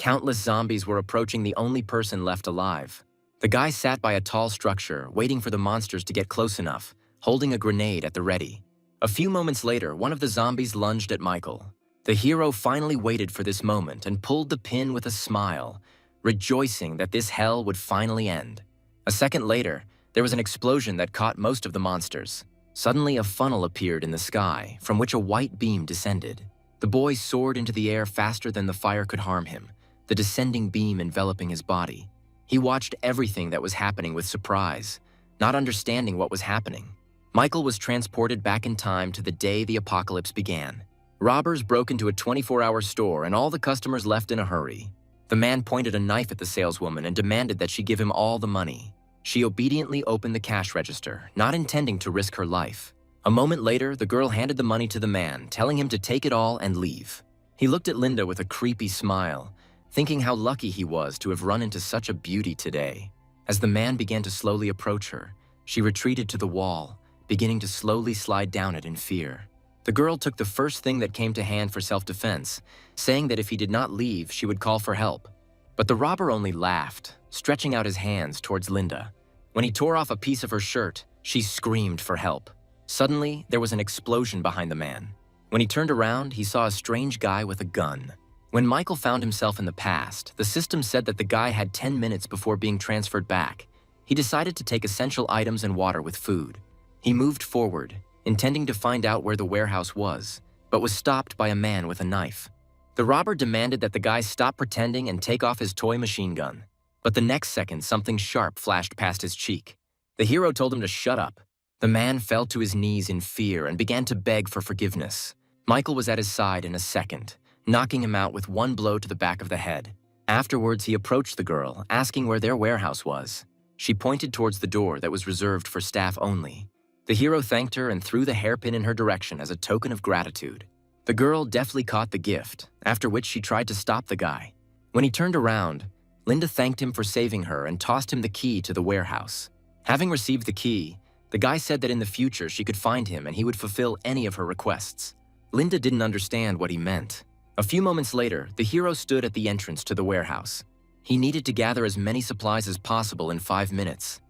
Countless zombies were approaching the only person left alive. The guy sat by a tall structure, waiting for the monsters to get close enough, holding a grenade at the ready. A few moments later, one of the zombies lunged at Michael. The hero finally waited for this moment and pulled the pin with a smile, rejoicing that this hell would finally end. A second later, there was an explosion that caught most of the monsters. Suddenly, a funnel appeared in the sky, from which a white beam descended. The boy soared into the air faster than the fire could harm him, the descending beam enveloping his body. He watched everything that was happening with surprise, not understanding what was happening. Michael was transported back in time to the day the apocalypse began. Robbers broke into a 24-hour store and all the customers left in a hurry. The man pointed a knife at the saleswoman and demanded that she give him all the money. She obediently opened the cash register, not intending to risk her life. A moment later, the girl handed the money to the man, telling him to take it all and leave. He looked at Linda with a creepy smile, thinking how lucky he was to have run into such a beauty today. As the man began to slowly approach her, she retreated to the wall, beginning to slowly slide down it in fear. The girl took the first thing that came to hand for self-defense, saying that if he did not leave, she would call for help. But the robber only laughed, stretching out his hands towards Linda. When he tore off a piece of her shirt, she screamed for help. Suddenly, there was an explosion behind the man. When he turned around, he saw a strange guy with a gun. When Michael found himself in the past, the system said that the guy had 10 minutes before being transferred back. He decided to take essential items and water with food. He moved forward, intending to find out where the warehouse was, but was stopped by a man with a knife. The robber demanded that the guy stop pretending and take off his toy machine gun. But the next second, something sharp flashed past his cheek. The hero told him to shut up. The man fell to his knees in fear and began to beg for forgiveness. Michael was at his side in a second, knocking him out with one blow to the back of the head. Afterwards, he approached the girl, asking where their warehouse was. She pointed towards the door that was reserved for staff only. The hero thanked her and threw the hairpin in her direction as a token of gratitude. The girl deftly caught the gift, after which she tried to stop the guy. When he turned around, Linda thanked him for saving her and tossed him the key to the warehouse. Having received the key, the guy said that in the future she could find him and he would fulfill any of her requests. Linda didn't understand what he meant. A few moments later, the hero stood at the entrance to the warehouse. He needed to gather as many supplies as possible in 5 minutes.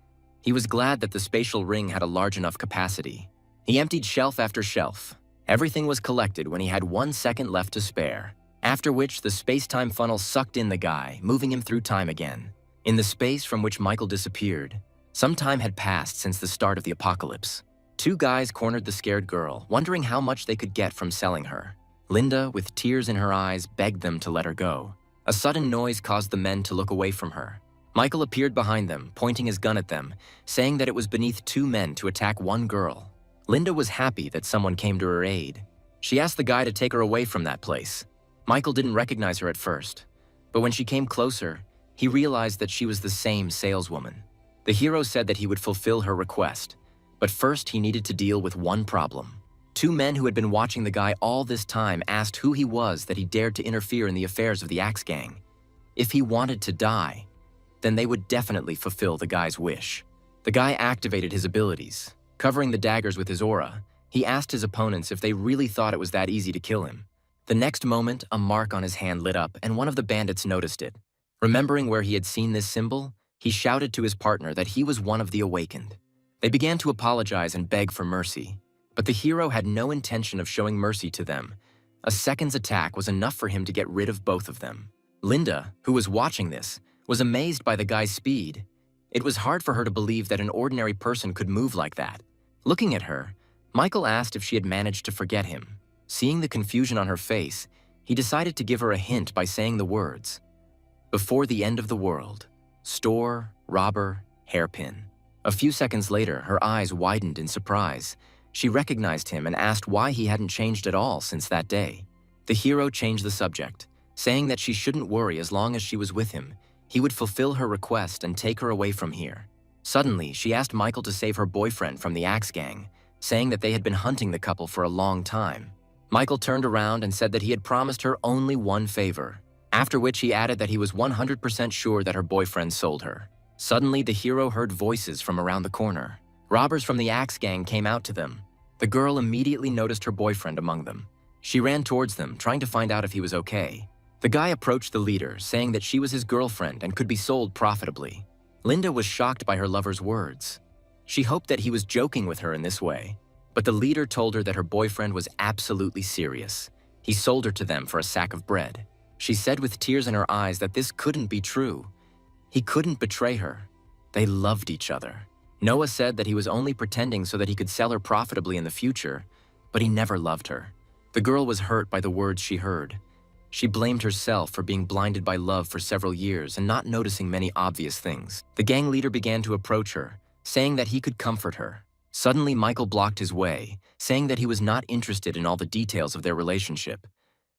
He was glad that the spatial ring had a large enough capacity. He emptied shelf after shelf. Everything was collected when he had 1 second left to spare, after which the space-time funnel sucked in the guy, moving him through time again. In the space from which Michael disappeared, some time had passed since the start of the apocalypse. 2 guys cornered the scared girl, wondering how much they could get from selling her. Linda, with tears in her eyes, begged them to let her go. A sudden noise caused the men to look away from her. Michael appeared behind them, pointing his gun at them, saying that it was beneath 2 men to attack 1 girl. Linda was happy that someone came to her aid. She asked the guy to take her away from that place. Michael didn't recognize her at first, but when she came closer, he realized that she was the same saleswoman. The hero said that he would fulfill her request, but first he needed to deal with one problem. 2 men who had been watching the guy all this time asked who he was that he dared to interfere in the affairs of the Axe Gang. If he wanted to die, then they would definitely fulfill the guy's wish. The guy activated his abilities. Covering the daggers with his aura, he asked his opponents if they really thought it was that easy to kill him. The next moment, a mark on his hand lit up and one of the bandits noticed it. Remembering where he had seen this symbol, he shouted to his partner that he was one of the awakened. They began to apologize and beg for mercy, but the hero had no intention of showing mercy to them. A second's attack was enough for him to get rid of both of them. Linda, who was watching this, was amazed by the guy's speed. It was hard for her to believe that an ordinary person could move like that. Looking at her, Michael asked if she had managed to forget him. Seeing the confusion on her face, he decided to give her a hint by saying the words, "Before the end of the world, store, robber, hairpin." A few seconds later, her eyes widened in surprise. She recognized him and asked why he hadn't changed at all since that day. The hero changed the subject, saying that she shouldn't worry as long as she was with him. He would fulfill her request and take her away from here. Suddenly, she asked Michael to save her boyfriend from the Axe Gang, saying that they had been hunting the couple for a long time. Michael turned around and said that he had promised her only one favor, after which he added that he was 100% sure that her boyfriend sold her. Suddenly, the hero heard voices from around the corner. Robbers from the Axe Gang came out to them. The girl immediately noticed her boyfriend among them. She ran towards them, trying to find out if he was okay. The guy approached the leader, saying that she was his girlfriend and could be sold profitably. Linda was shocked by her lover's words. She hoped that he was joking with her in this way, but the leader told her that her boyfriend was absolutely serious. He sold her to them for a sack of bread. She said with tears in her eyes that this couldn't be true. He couldn't betray her. They loved each other. Noah said that he was only pretending so that he could sell her profitably in the future, but he never loved her. The girl was hurt by the words she heard. She blamed herself for being blinded by love for several years and not noticing many obvious things. The gang leader began to approach her, saying that he could comfort her. Suddenly, Michael blocked his way, saying that he was not interested in all the details of their relationship.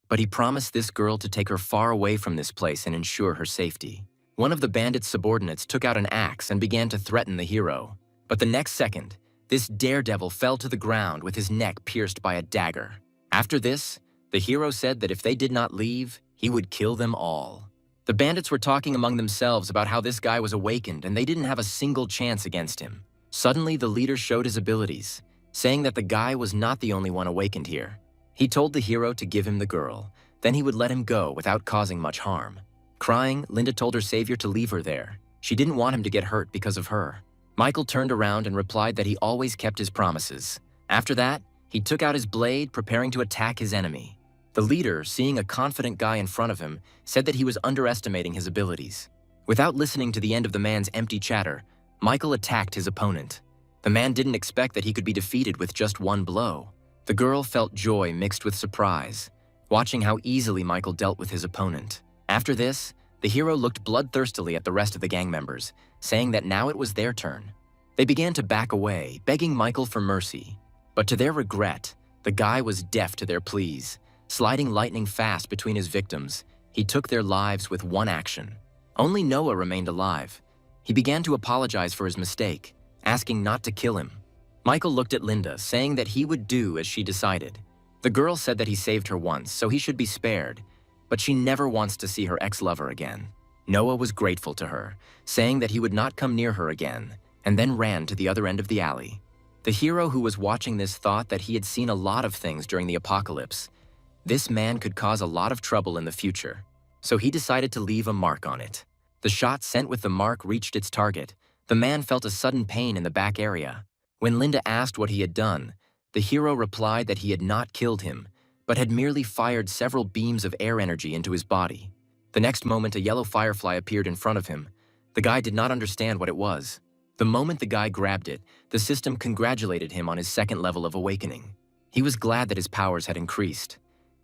But he promised this girl to take her far away from this place and ensure her safety. One of the bandits' subordinates took out an axe and began to threaten the hero. But the next second, this daredevil fell to the ground with his neck pierced by a dagger. After this, the hero said that if they did not leave, he would kill them all. The bandits were talking among themselves about how this guy was awakened and they didn't have a single chance against him. Suddenly, the leader showed his abilities, saying that the guy was not the only one awakened here. He told the hero to give him the girl, then he would let him go without causing much harm. Crying, Linda told her savior to leave her there. She didn't want him to get hurt because of her. Michael turned around and replied that he always kept his promises. After that, he took out his blade, preparing to attack his enemy. The leader, seeing a confident guy in front of him, said that he was underestimating his abilities. Without listening to the end of the man's empty chatter, Michael attacked his opponent. The man didn't expect that he could be defeated with just one blow. The girl felt joy mixed with surprise, watching how easily Michael dealt with his opponent. After this, the hero looked bloodthirstily at the rest of the gang members, saying that now it was their turn. They began to back away, begging Michael for mercy. But to their regret, the guy was deaf to their pleas. Sliding lightning fast between his victims, he took their lives with one action. Only Noah remained alive. He began to apologize for his mistake, asking not to kill him. Michael looked at Linda, saying that he would do as she decided. The girl said that he saved her once, so he should be spared, but she never wants to see her ex-lover again. Noah was grateful to her, saying that he would not come near her again, and then ran to the other end of the alley. The hero who was watching this thought that he had seen a lot of things during the apocalypse. This man could cause a lot of trouble in the future, so he decided to leave a mark on it. The shot sent with the mark reached its target. The man felt a sudden pain in the back area. When Linda asked what he had done, the hero replied that he had not killed him, but had merely fired several beams of air energy into his body. The next moment, a yellow firefly appeared in front of him. The guy did not understand what it was. The moment the guy grabbed it, the system congratulated him on his second level of awakening. He was glad that his powers had increased.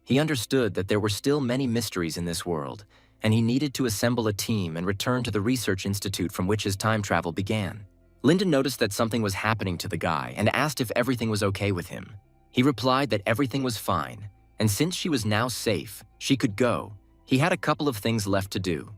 He understood that there were still many mysteries in this world, and he needed to assemble a team and return to the research institute from which his time travel began. Linda noticed that something was happening to the guy and asked if everything was okay with him. He replied that everything was fine, and since she was now safe, she could go. He had a couple of things left to do.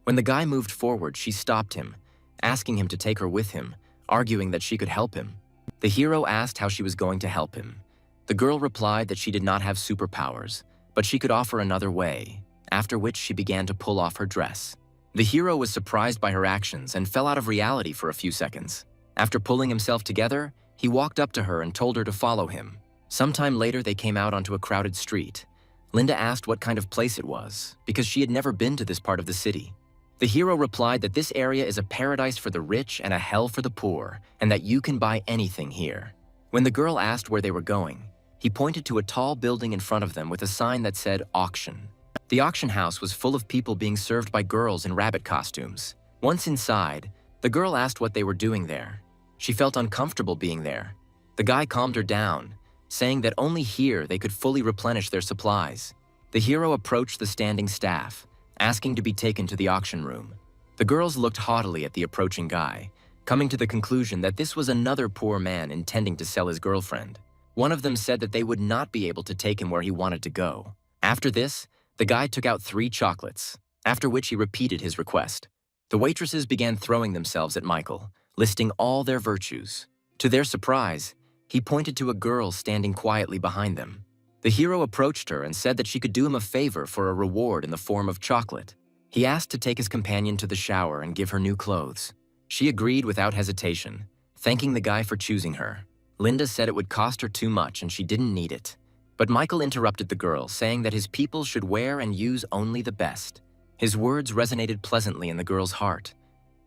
When the guy moved forward, she stopped him, asking him to take her with him, arguing that she could help him. The hero asked how she was going to help him. The girl replied that she did not have superpowers, but she could offer another way, after which she began to pull off her dress. The hero was surprised by her actions and fell out of reality for a few seconds. After pulling himself together, he walked up to her and told her to follow him. Sometime later, they came out onto a crowded street. Linda asked what kind of place it was, because she had never been to this part of the city. The hero replied that this area is a paradise for the rich and a hell for the poor, and that you can buy anything here. When the girl asked where they were going, he pointed to a tall building in front of them with a sign that said auction. The auction house was full of people being served by girls in rabbit costumes. Once inside, the girl asked what they were doing there. She felt uncomfortable being there. The guy calmed her down, saying that only here they could fully replenish their supplies. The hero approached the standing staff, asking to be taken to the auction room. The girls looked haughtily at the approaching guy, coming to the conclusion that this was another poor man intending to sell his girlfriend. One of them said that they would not be able to take him where he wanted to go. After this, the guy took out 3 chocolates, after which he repeated his request. The waitresses began throwing themselves at Michael, listing all their virtues. To their surprise, he pointed to a girl standing quietly behind them. The hero approached her and said that she could do him a favor for a reward in the form of chocolate. He asked to take his companion to the shower and give her new clothes. She agreed without hesitation, thanking the guy for choosing her. Linda said it would cost her too much and she didn't need it. But Michael interrupted the girl, saying that his people should wear and use only the best. His words resonated pleasantly in the girl's heart.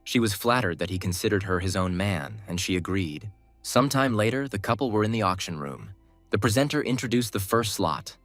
She was flattered that he considered her his own man, and she agreed. Sometime later, the couple were in the auction room. The presenter introduced the first slot,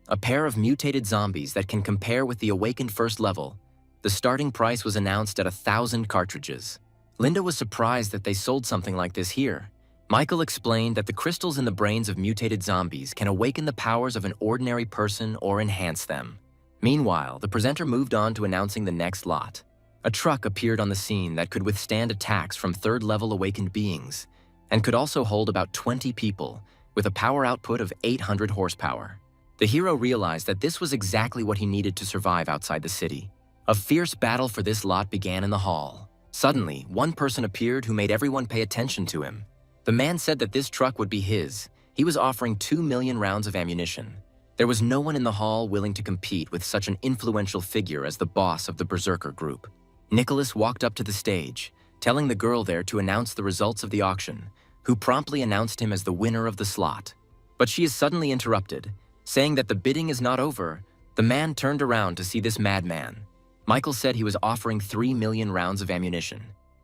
a pair of mutated zombies that can compare with the awakened first level. The starting price was announced at 1,000 cartridges. Linda was surprised that they sold something like this here. Michael explained that the crystals in the brains of mutated zombies can awaken the powers of an ordinary person or enhance them. Meanwhile, the presenter moved on to announcing the next lot. A truck appeared on the scene that could withstand attacks from third-level awakened beings, and could also hold about 20 people, with a power output of 800 horsepower. The hero realized that this was exactly what he needed to survive outside the city. A fierce battle for this lot began in the hall. Suddenly, one person appeared who made everyone pay attention to him. The man said that this truck would be his. He was offering 2 million rounds of ammunition. There was no one in the hall willing to compete with such an influential figure as the boss of the Berserker group. Nicholas walked up to the stage, telling the girl there to announce the results of the auction, who promptly announced him as the winner of the slot. But she is suddenly interrupted, saying that the bidding is not over. The man turned around to see this madman. Michael said he was offering 3 million rounds of ammunition.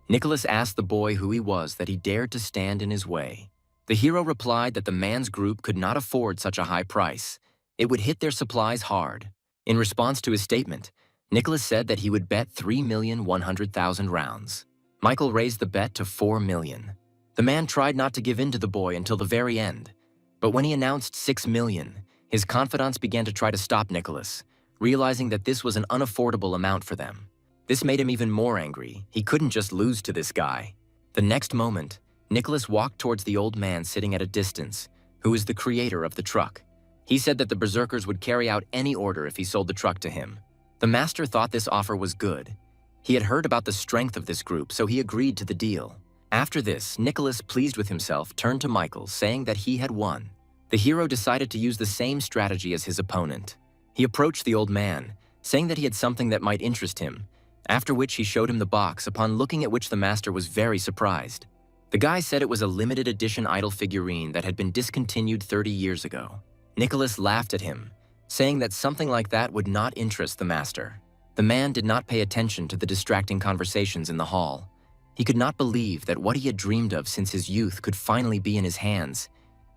Nicholas asked the boy who he was that he dared to stand in his way. The hero replied that the man's group could not afford such a high price. It would hit their supplies hard. In response to his statement, Nicholas said that he would bet 3,100,000 rounds. Michael raised the bet to 4 million. The man tried not to give in to the boy until the very end. But when he announced 6 million, his confidants began to try to stop Nicholas, realizing that this was an unaffordable amount for them. This made him even more angry. He couldn't just lose to this guy. The next moment, Nicholas walked towards the old man sitting at a distance, who is the creator of the truck. He said that the Berserkers would carry out any order if he sold the truck to him. The master thought this offer was good. He had heard about the strength of this group, so he agreed to the deal. After this, Nicholas, pleased with himself, turned to Michael, saying that he had won. The hero decided to use the same strategy as his opponent. He approached the old man, saying that he had something that might interest him, after which he showed him the box, upon looking at which the master was very surprised. The guy said it was a limited edition idol figurine that had been discontinued 30 years ago. Nicholas laughed at him, saying that something like that would not interest the master. The man did not pay attention to the distracting conversations in the hall. He could not believe that what he had dreamed of since his youth could finally be in his hands.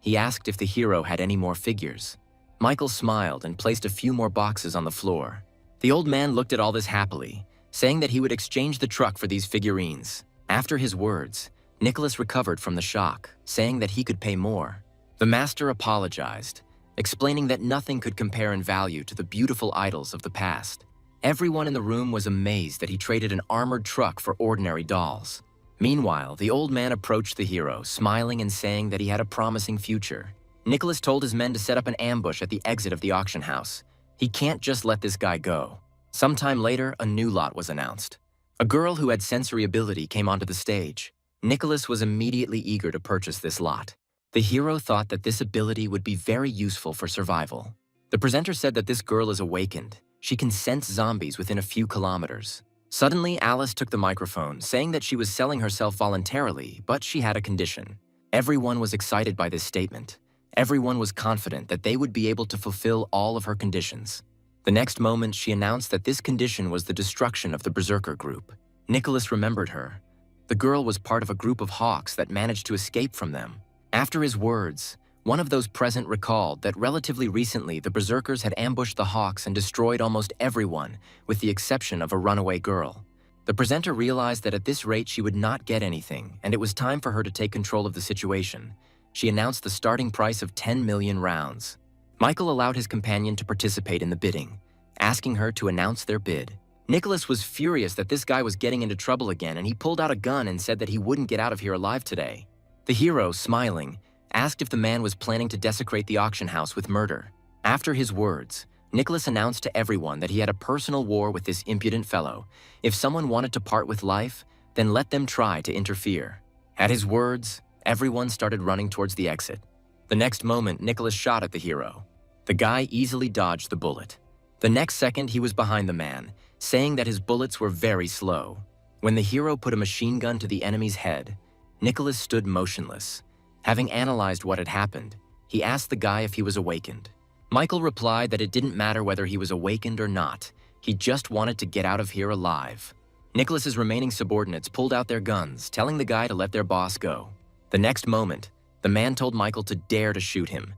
He asked if the hero had any more figures. Michael smiled and placed a few more boxes on the floor. The old man looked at all this happily, saying that he would exchange the truck for these figurines. After his words, Nicholas recovered from the shock, saying that he could pay more. The master apologized, explaining that nothing could compare in value to the beautiful idols of the past. Everyone in the room was amazed that he traded an armored truck for ordinary dolls. Meanwhile, the old man approached the hero, smiling and saying that he had a promising future. Nicholas told his men to set up an ambush at the exit of the auction house. He can't just let this guy go. Sometime later, a new lot was announced. A girl who had sensory ability came onto the stage. Nicholas was immediately eager to purchase this lot. The hero thought that this ability would be very useful for survival. The presenter said that this girl is awakened. She can sense zombies within a few kilometers. Suddenly, Alice took the microphone, saying that she was selling herself voluntarily, but she had a condition. Everyone was excited by this statement. Everyone was confident that they would be able to fulfill all of her conditions. The next moment, she announced that this condition was the destruction of the Berserker group. Nicholas remembered her. The girl was part of a group of hawks that managed to escape from them. After his words, one of those present recalled that relatively recently the Berserkers had ambushed the hawks and destroyed almost everyone, with the exception of a runaway girl. The presenter realized that at this rate she would not get anything, and it was time for her to take control of the situation. She announced the starting price of 10 million rounds. Michael allowed his companion to participate in the bidding, asking her to announce their bid. Nicholas was furious that this guy was getting into trouble again, and he pulled out a gun and said that he wouldn't get out of here alive today. The hero, smiling, asked if the man was planning to desecrate the auction house with murder. After his words, Nicholas announced to everyone that he had a personal war with this impudent fellow. If someone wanted to part with life, then let them try to interfere. At his words, everyone started running towards the exit. The next moment, Nicholas shot at the hero. The guy easily dodged the bullet. The next second, he was behind the man, saying that his bullets were very slow. When the hero put a machine gun to the enemy's head, Nicholas stood motionless. Having analyzed what had happened, he asked the guy if he was awakened. Michael replied that it didn't matter whether he was awakened or not. He just wanted to get out of here alive. Nicholas's remaining subordinates pulled out their guns, telling the guy to let their boss go. The next moment, the man told Michael to dare to shoot him.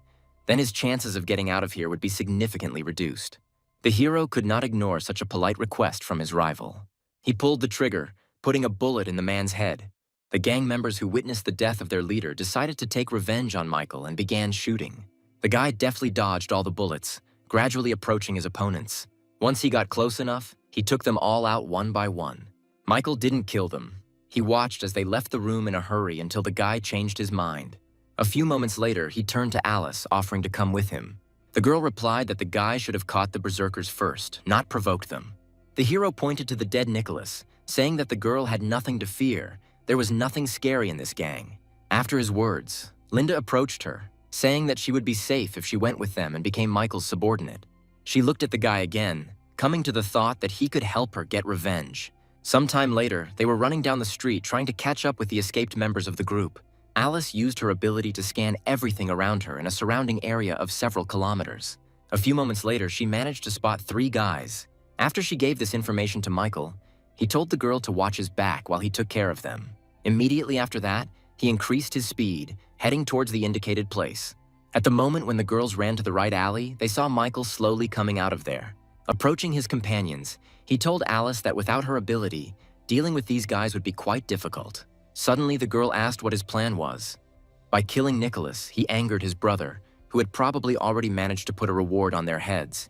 Then his chances of getting out of here would be significantly reduced. The hero could not ignore such a polite request from his rival. He pulled the trigger, putting a bullet in the man's head. The gang members who witnessed the death of their leader decided to take revenge on Michael and began shooting. The guy deftly dodged all the bullets, gradually approaching his opponents. Once he got close enough, he took them all out one by one. Michael didn't kill them. He watched as they left the room in a hurry until the guy changed his mind. A few moments later, he turned to Alice, offering to come with him. The girl replied that the guy should have caught the berserkers first, not provoked them. The hero pointed to the dead Nicholas, saying that the girl had nothing to fear. There was nothing scary in this gang. After his words, Linda approached her, saying that she would be safe if she went with them and became Michael's subordinate. She looked at the guy again, coming to the thought that he could help her get revenge. Sometime later, they were running down the street trying to catch up with the escaped members of the group. Alice used her ability to scan everything around her in a surrounding area of several kilometers. A few moments later, she managed to spot 3 guys. After she gave this information to Michael, he told the girl to watch his back while he took care of them. Immediately after that, he increased his speed, heading towards the indicated place. At the moment when the girls ran to the right alley, they saw Michael slowly coming out of there. Approaching his companions, he told Alice that without her ability, dealing with these guys would be quite difficult. Suddenly, the girl asked what his plan was. By killing Nicholas, he angered his brother, who had probably already managed to put a reward on their heads.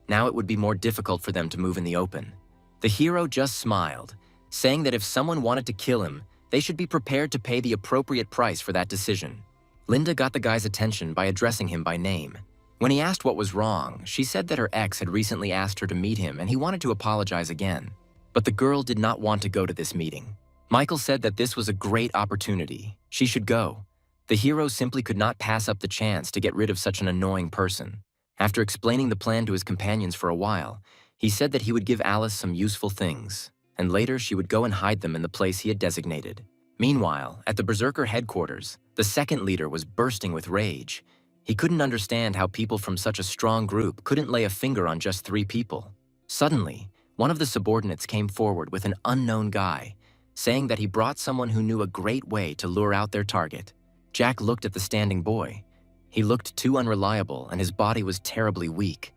Now it would be more difficult for them to move in the open. The hero just smiled, saying that if someone wanted to kill him, they should be prepared to pay the appropriate price for that decision. Linda got the guy's attention by addressing him by name. When he asked what was wrong, she said that her ex had recently asked her to meet him and he wanted to apologize again. But the girl did not want to go to this meeting. Michael said that this was a great opportunity. She should go. The hero simply could not pass up the chance to get rid of such an annoying person. After explaining the plan to his companions for a while, he said that he would give Alice some useful things, and later she would go and hide them in the place he had designated. Meanwhile, at the Berserker headquarters, the second leader was bursting with rage. He couldn't understand how people from such a strong group couldn't lay a finger on just 3 people. Suddenly, one of the subordinates came forward with an unknown guy, saying that he brought someone who knew a great way to lure out their target. Jack looked at the standing boy. He looked too unreliable and his body was terribly weak.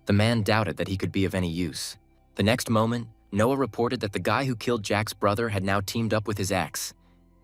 The man doubted that he could be of any use. The next moment, Noah reported that the guy who killed Jack's brother had now teamed up with his ex.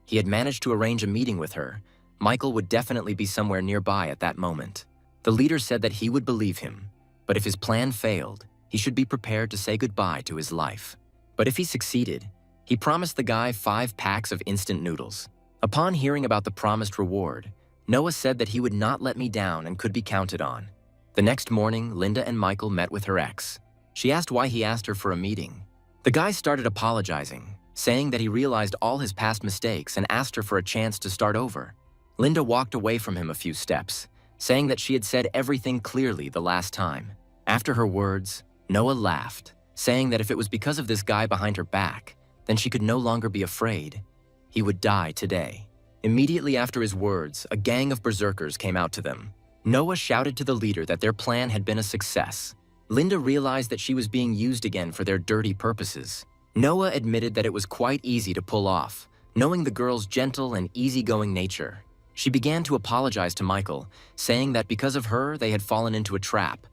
He had managed to arrange a meeting with her. Michael would definitely be somewhere nearby at that moment. The leader said that he would believe him, but if his plan failed, he should be prepared to say goodbye to his life. But if he succeeded, he promised the guy 5 packs of instant noodles. Upon hearing about the promised reward, Noah said that he would not let me down and could be counted on. The next morning, Linda and Michael met with her ex. She asked why he asked her for a meeting. The guy started apologizing, saying that he realized all his past mistakes and asked her for a chance to start over. Linda walked away from him a few steps, saying that she had said everything clearly the last time. After her words, Noah laughed, saying that if it was because of this guy behind her back, then she could no longer be afraid. He would die today. Immediately after his words, a gang of berserkers came out to them. Noah shouted to the leader that their plan had been a success. Linda realized that she was being used again for their dirty purposes. Noah admitted that it was quite easy to pull off, knowing the girl's gentle and easygoing nature. She began to apologize to Michael, saying that because of her, they had fallen into a trap.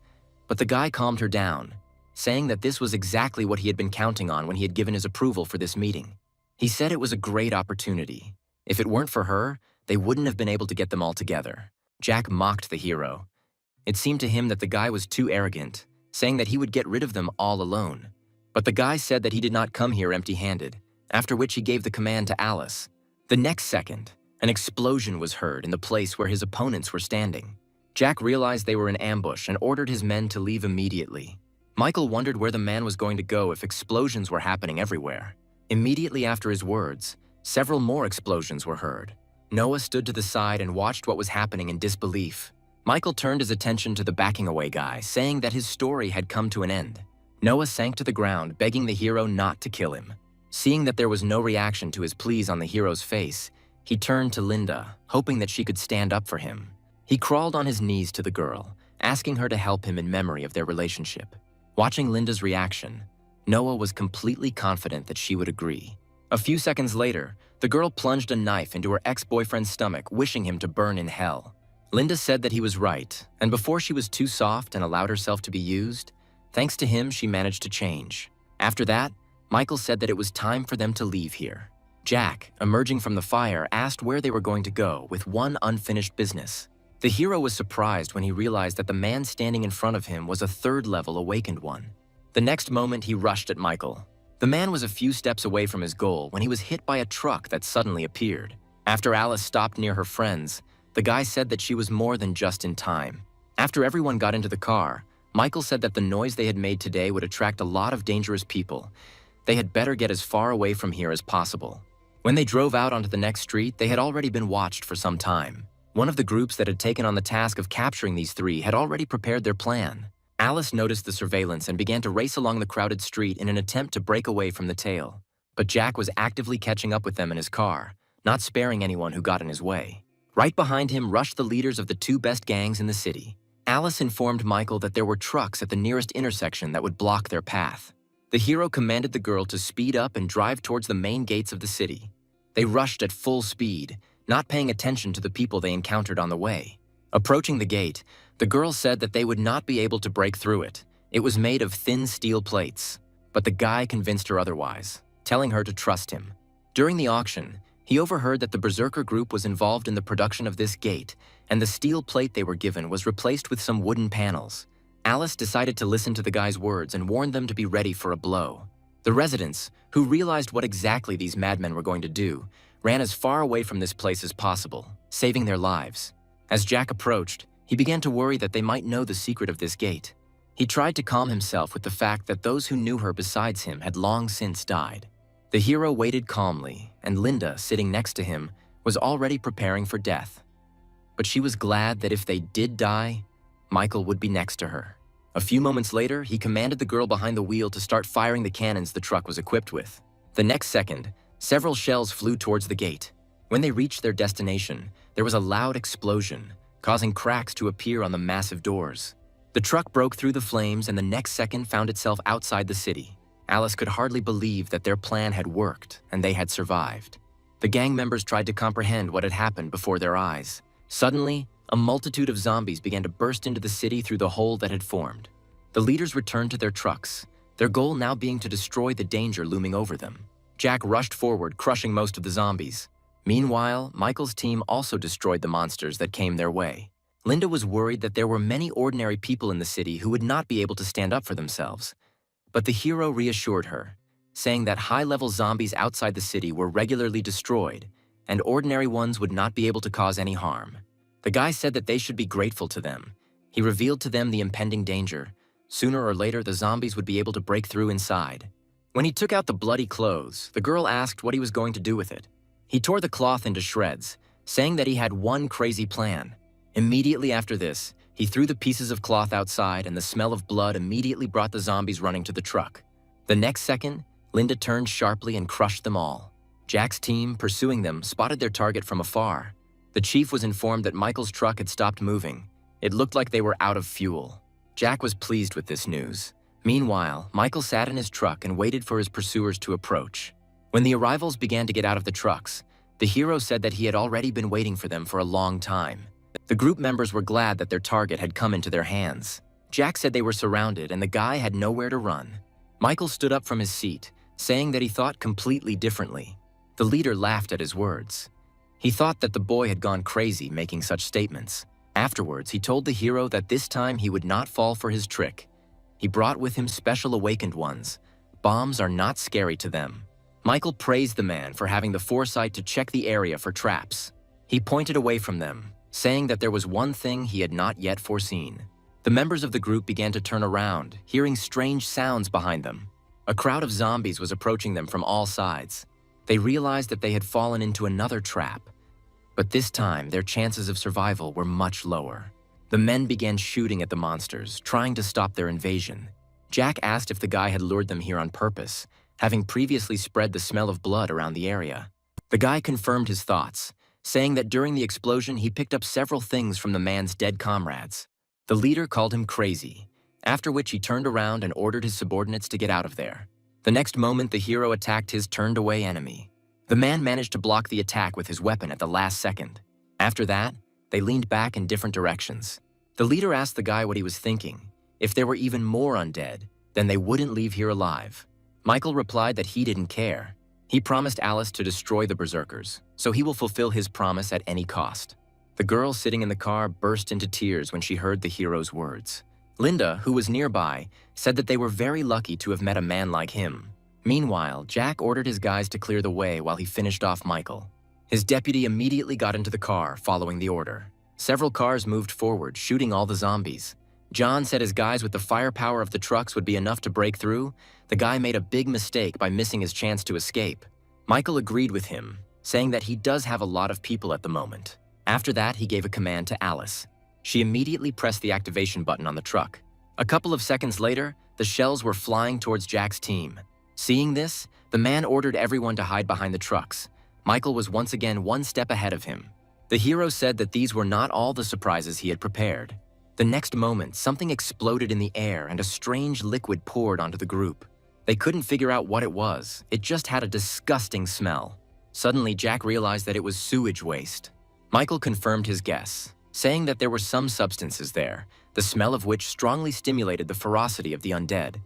But the guy calmed her down, saying that this was exactly what he had been counting on when he had given his approval for this meeting. He said it was a great opportunity. If it weren't for her, they wouldn't have been able to get them all together. Jack mocked the hero. It seemed to him that the guy was too arrogant, saying that he would get rid of them all alone. But the guy said that he did not come here empty-handed, after which he gave the command to Alice. The next second, an explosion was heard in the place where his opponents were standing. Jack realized they were in ambush and ordered his men to leave immediately. Michael wondered where the man was going to go if explosions were happening everywhere. Immediately after his words, several more explosions were heard. Noah stood to the side and watched what was happening in disbelief. Michael turned his attention to the backing away guy, saying that his story had come to an end. Noah sank to the ground, begging the hero not to kill him. Seeing that there was no reaction to his pleas on the hero's face, he turned to Linda, hoping that she could stand up for him. He crawled on his knees to the girl, asking her to help him in memory of their relationship. Watching Linda's reaction, Noah was completely confident that she would agree. A few seconds later, the girl plunged a knife into her ex-boyfriend's stomach, wishing him to burn in hell. Linda said that he was right, and before she was too soft and allowed herself to be used, thanks to him she managed to change. After that, Michael said that it was time for them to leave here. Jack, emerging from the fire, asked where they were going to go with one unfinished business. The hero was surprised when he realized that the man standing in front of him was a third-level awakened one. The next moment, he rushed at Michael. The man was a few steps away from his goal when he was hit by a truck that suddenly appeared. After Alice stopped near her friends, the guy said that she was more than just in time. After everyone got into the car, Michael said that the noise they had made today would attract a lot of dangerous people. They had better get as far away from here as possible. When they drove out onto the next street, they had already been watched for some time. One of the groups that had taken on the task of capturing these three had already prepared their plan. Alice noticed the surveillance and began to race along the crowded street in an attempt to break away from the tail. But Jack was actively catching up with them in his car, not sparing anyone who got in his way. Right behind him rushed the leaders of the two best gangs in the city. Alice informed Michael that there were trucks at the nearest intersection that would block their path. The hero commanded the girl to speed up and drive towards the main gates of the city. They rushed at full speed, not paying attention to the people they encountered on the way. Approaching the gate, the girl said that they would not be able to break through it. It was made of thin steel plates. But the guy convinced her otherwise, telling her to trust him. During the auction, he overheard that the Berserker group was involved in the production of this gate, and the steel plate they were given was replaced with some wooden panels. Alice decided to listen to the guy's words and warned them to be ready for a blow. The residents, who realized what exactly these madmen were going to do, ran as far away from this place as possible, saving their lives. As Jack approached, he began to worry that they might know the secret of this gate. He tried to calm himself with the fact that those who knew her besides him had long since died. The hero waited calmly, and Linda, sitting next to him, was already preparing for death. But she was glad that if they did die, Michael would be next to her. A few moments later, he commanded the girl behind the wheel to start firing the cannons the truck was equipped with. The next second, several shells flew towards the gate. When they reached their destination, there was a loud explosion, causing cracks to appear on the massive doors. The truck broke through the flames and the next second found itself outside the city. Alice could hardly believe that their plan had worked and they had survived. The gang members tried to comprehend what had happened before their eyes. Suddenly, a multitude of zombies began to burst into the city through the hole that had formed. The leaders returned to their trucks, their goal now being to destroy the danger looming over them. Jack rushed forward, crushing most of the zombies. Meanwhile, Michael's team also destroyed the monsters that came their way. Linda was worried that there were many ordinary people in the city who would not be able to stand up for themselves. But the hero reassured her, saying that high-level zombies outside the city were regularly destroyed, and ordinary ones would not be able to cause any harm. The guy said that they should be grateful to them. He revealed to them the impending danger. Sooner or later, the zombies would be able to break through inside. When he took out the bloody clothes, the girl asked what he was going to do with it. He tore the cloth into shreds, saying that he had one crazy plan. Immediately after this, he threw the pieces of cloth outside and the smell of blood immediately brought the zombies running to the truck. The next second, Linda turned sharply and crushed them all. Jack's team, pursuing them, spotted their target from afar. The chief was informed that Michael's truck had stopped moving. It looked like they were out of fuel. Jack was pleased with this news. Meanwhile, Michael sat in his truck and waited for his pursuers to approach. When the arrivals began to get out of the trucks, the hero said that he had already been waiting for them for a long time. The group members were glad that their target had come into their hands. Jack said they were surrounded and the guy had nowhere to run. Michael stood up from his seat, saying that he thought completely differently. The leader laughed at his words. He thought that the boy had gone crazy making such statements. Afterwards, he told the hero that this time he would not fall for his trick. He brought with him special awakened ones. Bombs are not scary to them. Michael praised the man for having the foresight to check the area for traps. He pointed away from them, saying that there was one thing he had not yet foreseen. The members of the group began to turn around, hearing strange sounds behind them. A crowd of zombies was approaching them from all sides. They realized that they had fallen into another trap. But this time, their chances of survival were much lower. The men began shooting at the monsters, trying to stop their invasion. Jack asked if the guy had lured them here on purpose, having previously spread the smell of blood around the area. The guy confirmed his thoughts, saying that during the explosion he picked up several things from the man's dead comrades. The leader called him crazy, after which he turned around and ordered his subordinates to get out of there. The next moment, the hero attacked his turned-away enemy. The man managed to block the attack with his weapon at the last second. After that, they leaned back in different directions. The leader asked the guy what he was thinking. If there were even more undead, then they wouldn't leave here alive. Michael replied that he didn't care. He promised Alice to destroy the berserkers, so he will fulfill his promise at any cost. The girl sitting in the car burst into tears when she heard the hero's words. Linda, who was nearby, said that they were very lucky to have met a man like him. Meanwhile, Jack ordered his guys to clear the way while he finished off Michael. His deputy immediately got into the car, following the order. Several cars moved forward, shooting all the zombies. John said his guys with the firepower of the trucks would be enough to break through. The guy made a big mistake by missing his chance to escape. Michael agreed with him, saying that he does have a lot of people at the moment. After that, he gave a command to Alice. She immediately pressed the activation button on the truck. A couple of seconds later, the shells were flying towards Jack's team. Seeing this, the man ordered everyone to hide behind the trucks. Michael was once again one step ahead of him. The hero said that these were not all the surprises he had prepared. The next moment, something exploded in the air and a strange liquid poured onto the group. They couldn't figure out what it was. It just had a disgusting smell. Suddenly, Jack realized that it was sewage waste. Michael confirmed his guess, saying that there were some substances there, the smell of which strongly stimulated the ferocity of the undead.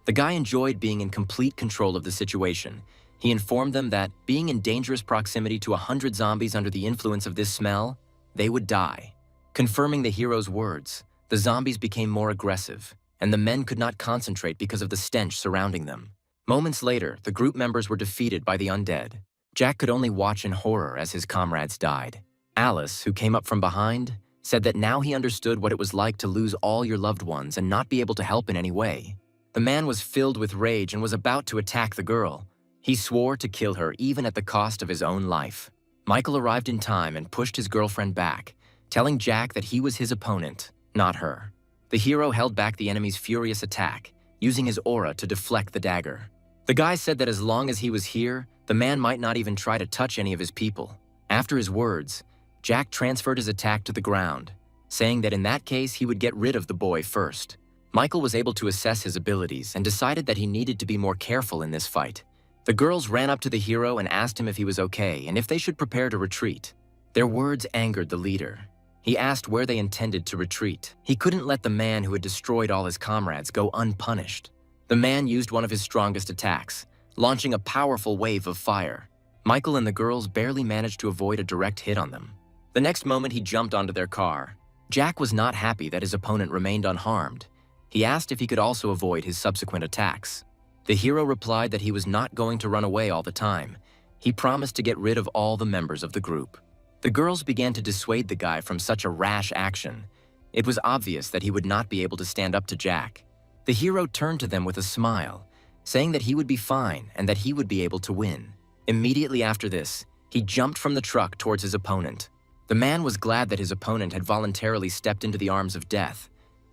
The guy enjoyed being in complete control of the situation. He informed them that, being in dangerous proximity to 100 zombies under the influence of this smell, they would die. Confirming the hero's words, the zombies became more aggressive, and the men could not concentrate because of the stench surrounding them. Moments later, the group members were defeated by the undead. Jack could only watch in horror as his comrades died. Alice, who came up from behind, said that now he understood what it was like to lose all your loved ones and not be able to help in any way. The man was filled with rage and was about to attack the girl. He swore to kill her even at the cost of his own life. Michael arrived in time and pushed his girlfriend back, telling Jack that he was his opponent, not her. The hero held back the enemy's furious attack, using his aura to deflect the dagger. The guy said that as long as he was here, the man might not even try to touch any of his people. After his words, Jack transferred his attack to the ground, saying that in that case he would get rid of the boy first. Michael was able to assess his abilities and decided that he needed to be more careful in this fight. The girls ran up to the hero and asked him if he was okay and if they should prepare to retreat. Their words angered the leader. He asked where they intended to retreat. He couldn't let the man who had destroyed all his comrades go unpunished. The man used one of his strongest attacks, launching a powerful wave of fire. Michael and the girls barely managed to avoid a direct hit on them. The next moment, he jumped onto their car. Jack was not happy that his opponent remained unharmed. He asked if he could also avoid his subsequent attacks. The hero replied that he was not going to run away all the time. He promised to get rid of all the members of the group. The girls began to dissuade the guy from such a rash action. It was obvious that he would not be able to stand up to Jack. The hero turned to them with a smile, saying that he would be fine and that he would be able to win. Immediately after this, he jumped from the truck towards his opponent. The man was glad that his opponent had voluntarily stepped into the arms of death.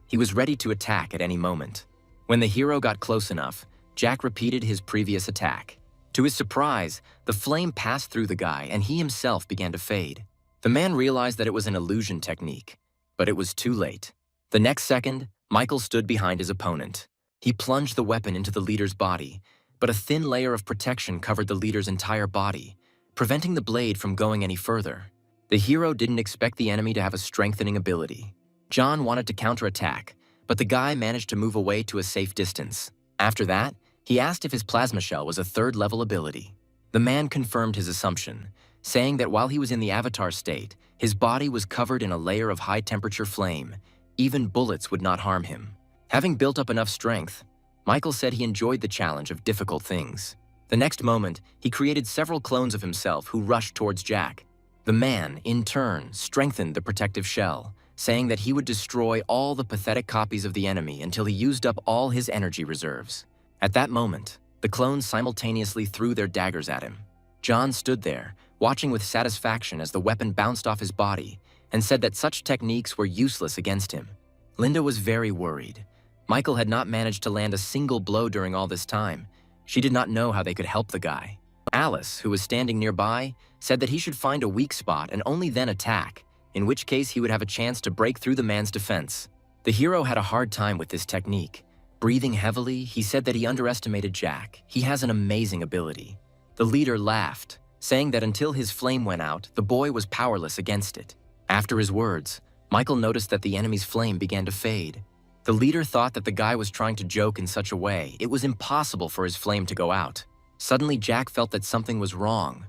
He was ready to attack at any moment. When the hero got close enough, Jack repeated his previous attack. To his surprise, the flame passed through the guy and he himself began to fade. The man realized that it was an illusion technique, but it was too late. The next second, Michael stood behind his opponent. He plunged the weapon into the leader's body, but a thin layer of protection covered the leader's entire body, preventing the blade from going any further. The hero didn't expect the enemy to have a strengthening ability. John wanted to counterattack, but the guy managed to move away to a safe distance. After that, he asked if his plasma shell was a third-level ability. The man confirmed his assumption, saying that while he was in the avatar state, his body was covered in a layer of high-temperature flame. Even bullets would not harm him. Having built up enough strength, Michael said he enjoyed the challenge of difficult things. The next moment, he created several clones of himself who rushed towards Jack. The man, in turn, strengthened the protective shell, saying that he would destroy all the pathetic copies of the enemy until he used up all his energy reserves. At that moment, the clones simultaneously threw their daggers at him. John stood there, watching with satisfaction as the weapon bounced off his body, and said that such techniques were useless against him. Linda was very worried. Michael had not managed to land a single blow during all this time. She did not know how they could help the guy. Alice, who was standing nearby, said that he should find a weak spot and only then attack, in which case he would have a chance to break through the man's defense. The hero had a hard time with this technique. Breathing heavily, he said that he underestimated Jack. He has an amazing ability. The leader laughed, saying that until his flame went out, the boy was powerless against it. After his words, Michael noticed that the enemy's flame began to fade. The leader thought that the guy was trying to joke in such a way it was impossible for his flame to go out. Suddenly, Jack felt that something was wrong.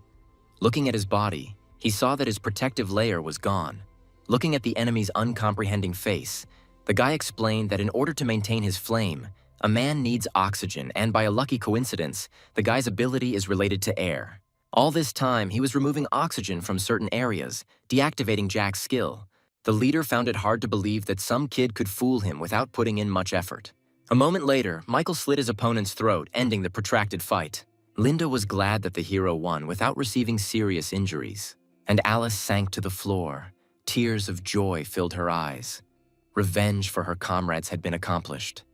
Looking at his body, he saw that his protective layer was gone. Looking at the enemy's uncomprehending face, the guy explained that in order to maintain his flame, a man needs oxygen, and by a lucky coincidence, the guy's ability is related to air. All this time, he was removing oxygen from certain areas, deactivating Jack's skill. The leader found it hard to believe that some kid could fool him without putting in much effort. A moment later, Michael slit his opponent's throat, ending the protracted fight. Linda was glad that the hero won without receiving serious injuries, and Alice sank to the floor. Tears of joy filled her eyes. Revenge for her comrades had been accomplished.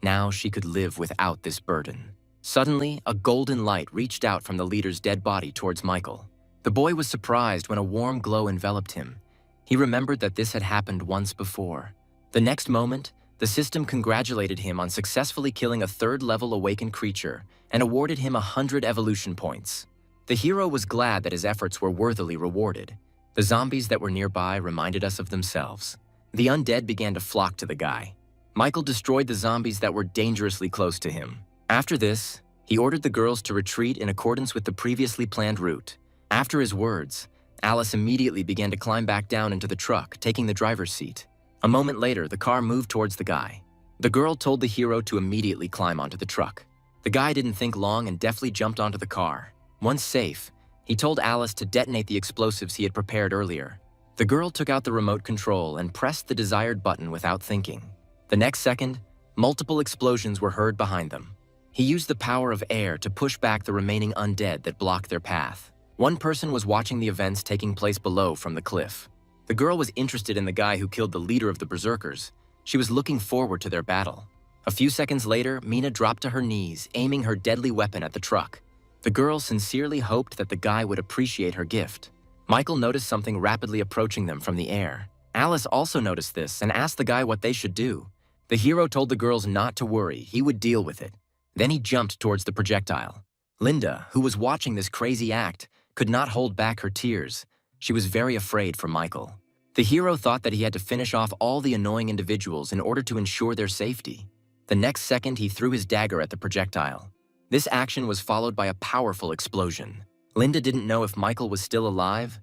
Now she could live without this burden. Suddenly, a golden light reached out from the leader's dead body towards Michael. The boy was surprised when a warm glow enveloped him. He remembered that this had happened once before. The next moment, the system congratulated him on successfully killing a third-level awakened creature and awarded him 100 evolution points. The hero was glad that his efforts were worthily rewarded. The zombies that were nearby reminded us of themselves. The undead began to flock to the guy. Michael destroyed the zombies that were dangerously close to him. After this, he ordered the girls to retreat in accordance with the previously planned route. After his words, Alice immediately began to climb back down into the truck, taking the driver's seat. A moment later, the car moved towards the guy. The girl told the hero to immediately climb onto the truck. The guy didn't think long and deftly jumped onto the car. Once safe, he told Alice to detonate the explosives he had prepared earlier. The girl took out the remote control and pressed the desired button without thinking. The next second, multiple explosions were heard behind them. He used the power of air to push back the remaining undead that blocked their path. One person was watching the events taking place below from the cliff. The girl was interested in the guy who killed the leader of the berserkers. She was looking forward to their battle. A few seconds later, Mina dropped to her knees, aiming her deadly weapon at the truck. The girl sincerely hoped that the guy would appreciate her gift. Michael noticed something rapidly approaching them from the air. Alice also noticed this and asked the guy what they should do. The hero told the girls not to worry, he would deal with it. Then he jumped towards the projectile. Linda, who was watching this crazy act, could not hold back her tears. She was very afraid for Michael. The hero thought that he had to finish off all the annoying individuals in order to ensure their safety. The next second, he threw his dagger at the projectile. This action was followed by a powerful explosion. Linda didn't know if Michael was still alive.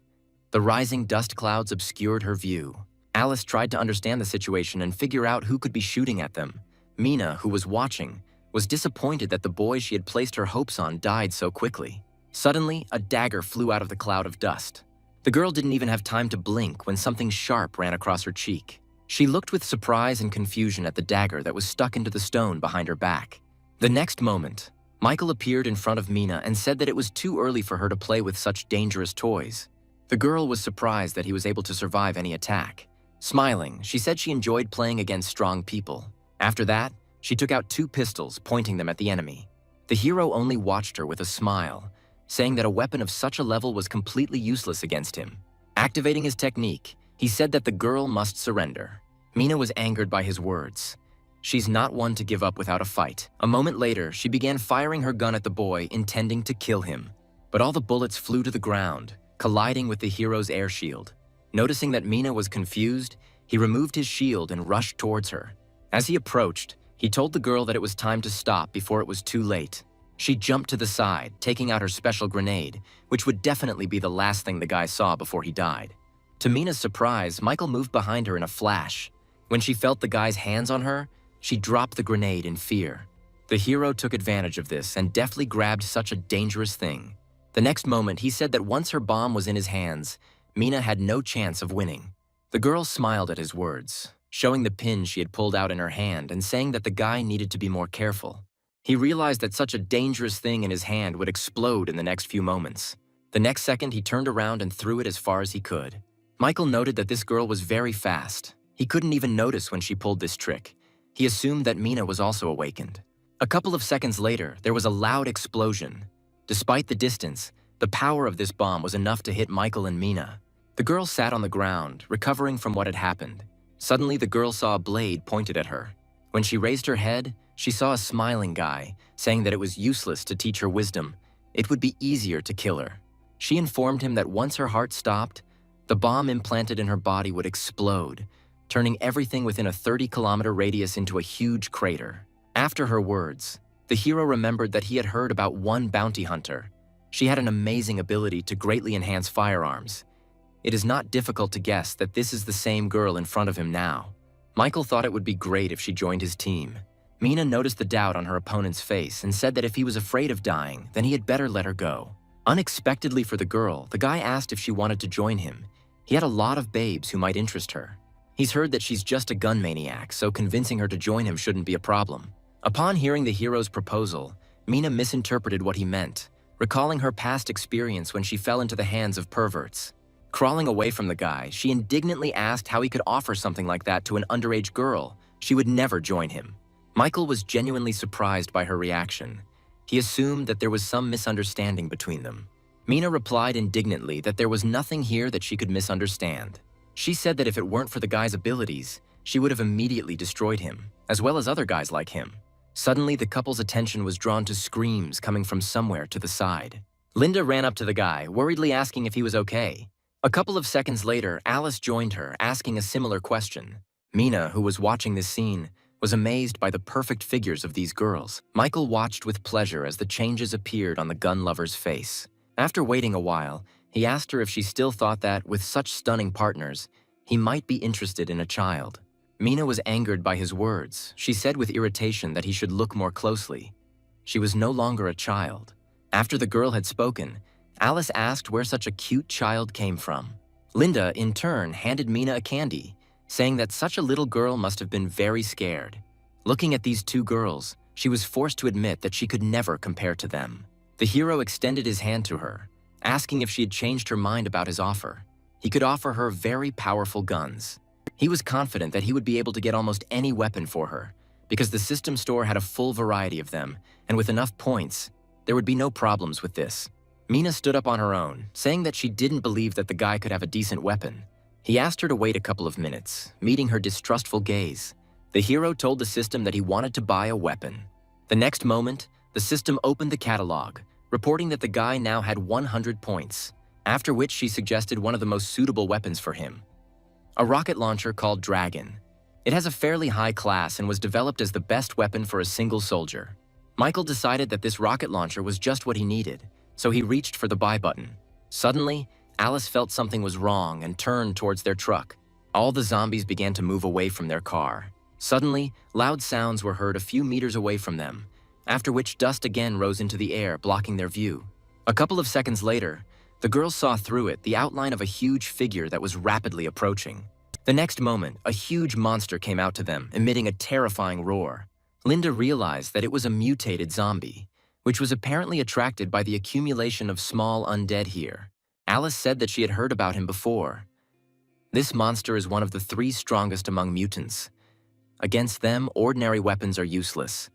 The rising dust clouds obscured her view. Alice tried to understand the situation and figure out who could be shooting at them. Mina, who was watching, was disappointed that the boy she had placed her hopes on died so quickly. Suddenly, a dagger flew out of the cloud of dust. The girl didn't even have time to blink when something sharp ran across her cheek. She looked with surprise and confusion at the dagger that was stuck into the stone behind her back. The next moment, Michael appeared in front of Mina and said that it was too early for her to play with such dangerous toys. The girl was surprised that he was able to survive any attack. Smiling, she said she enjoyed playing against strong people. After that, she took out 2 pistols, pointing them at the enemy. The hero only watched her with a smile, saying that a weapon of such a level was completely useless against him. Activating his technique, he said that the girl must surrender. Mina was angered by his words. She's not one to give up without a fight. A moment later, she began firing her gun at the boy, intending to kill him. But all the bullets flew to the ground, colliding with the hero's air shield. Noticing that Mina was confused, he removed his shield and rushed towards her. As he approached, he told the girl that it was time to stop before it was too late. She jumped to the side, taking out her special grenade, which would definitely be the last thing the guy saw before he died. To Mina's surprise, Michael moved behind her in a flash. When she felt the guy's hands on her, she dropped the grenade in fear. The hero took advantage of this and deftly grabbed such a dangerous thing. The next moment, he said that once her bomb was in his hands, Mina had no chance of winning. The girl smiled at his words, showing the pin she had pulled out in her hand and saying that the guy needed to be more careful. He realized that such a dangerous thing in his hand would explode in the next few moments. The next second, he turned around and threw it as far as he could. Michael noted that this girl was very fast. He couldn't even notice when she pulled this trick. He assumed that Mina was also awakened. A couple of seconds later, there was a loud explosion. Despite the distance, the power of this bomb was enough to hit Michael and Mina. The girl sat on the ground, recovering from what had happened. Suddenly, the girl saw a blade pointed at her. When she raised her head, she saw a smiling guy, saying that it was useless to teach her wisdom. It would be easier to kill her. She informed him that once her heart stopped, the bomb implanted in her body would explode, turning everything within a 30-kilometer radius into a huge crater. After her words, the hero remembered that he had heard about one bounty hunter. She had an amazing ability to greatly enhance firearms. It is not difficult to guess that this is the same girl in front of him now. Michael thought it would be great if she joined his team. Mina noticed the doubt on her opponent's face and said that if he was afraid of dying, then he had better let her go. Unexpectedly for the girl, the guy asked if she wanted to join him. He had a lot of babes who might interest her. He's heard that she's just a gun maniac, so convincing her to join him shouldn't be a problem. Upon hearing the hero's proposal, Mina misinterpreted what he meant, recalling her past experience when she fell into the hands of perverts. Crawling away from the guy, she indignantly asked how he could offer something like that to an underage girl. She would never join him. Michael was genuinely surprised by her reaction. He assumed that there was some misunderstanding between them. Mina replied indignantly that there was nothing here that she could misunderstand. She said that if it weren't for the guy's abilities, she would have immediately destroyed him, as well as other guys like him. Suddenly, the couple's attention was drawn to screams coming from somewhere to the side. Linda ran up to the guy, worriedly asking if he was okay. A couple of seconds later, Alice joined her, asking a similar question. Mina, who was watching this scene, was amazed by the perfect figures of these girls. Michael watched with pleasure as the changes appeared on the gun lover's face. After waiting a while, he asked her if she still thought that, with such stunning partners, he might be interested in a child. Mina was angered by his words. She said with irritation that he should look more closely. She was no longer a child. After the girl had spoken, Alice asked where such a cute child came from. Linda, in turn, handed Mina a candy, saying that such a little girl must have been very scared. Looking at these two girls, she was forced to admit that she could never compare to them. The hero extended his hand to her, asking if she had changed her mind about his offer. He could offer her very powerful guns. He was confident that he would be able to get almost any weapon for her, because the system store had a full variety of them, and with enough points, there would be no problems with this. Mina stood up on her own, saying that she didn't believe that the guy could have a decent weapon. He asked her to wait a couple of minutes, meeting her distrustful gaze. The hero told the system that he wanted to buy a weapon. The next moment, the system opened the catalog, reporting that the guy now had 100 points, after which she suggested one of the most suitable weapons for him. A rocket launcher called Dragon. It has a fairly high class and was developed as the best weapon for a single soldier. Michael decided that this rocket launcher was just what he needed, so he reached for the buy button. Suddenly, Alice felt something was wrong and turned towards their truck. All the zombies began to move away from their car. Suddenly, loud sounds were heard a few meters away from them, after which dust again rose into the air, blocking their view. A couple of seconds later, the girls saw through it the outline of a huge figure that was rapidly approaching. The next moment, a huge monster came out to them, emitting a terrifying roar. Linda realized that it was a mutated zombie, which was apparently attracted by the accumulation of small undead here. Alice said that she had heard about him before. This monster is one of the 3 strongest among mutants. Against them, ordinary weapons are useless.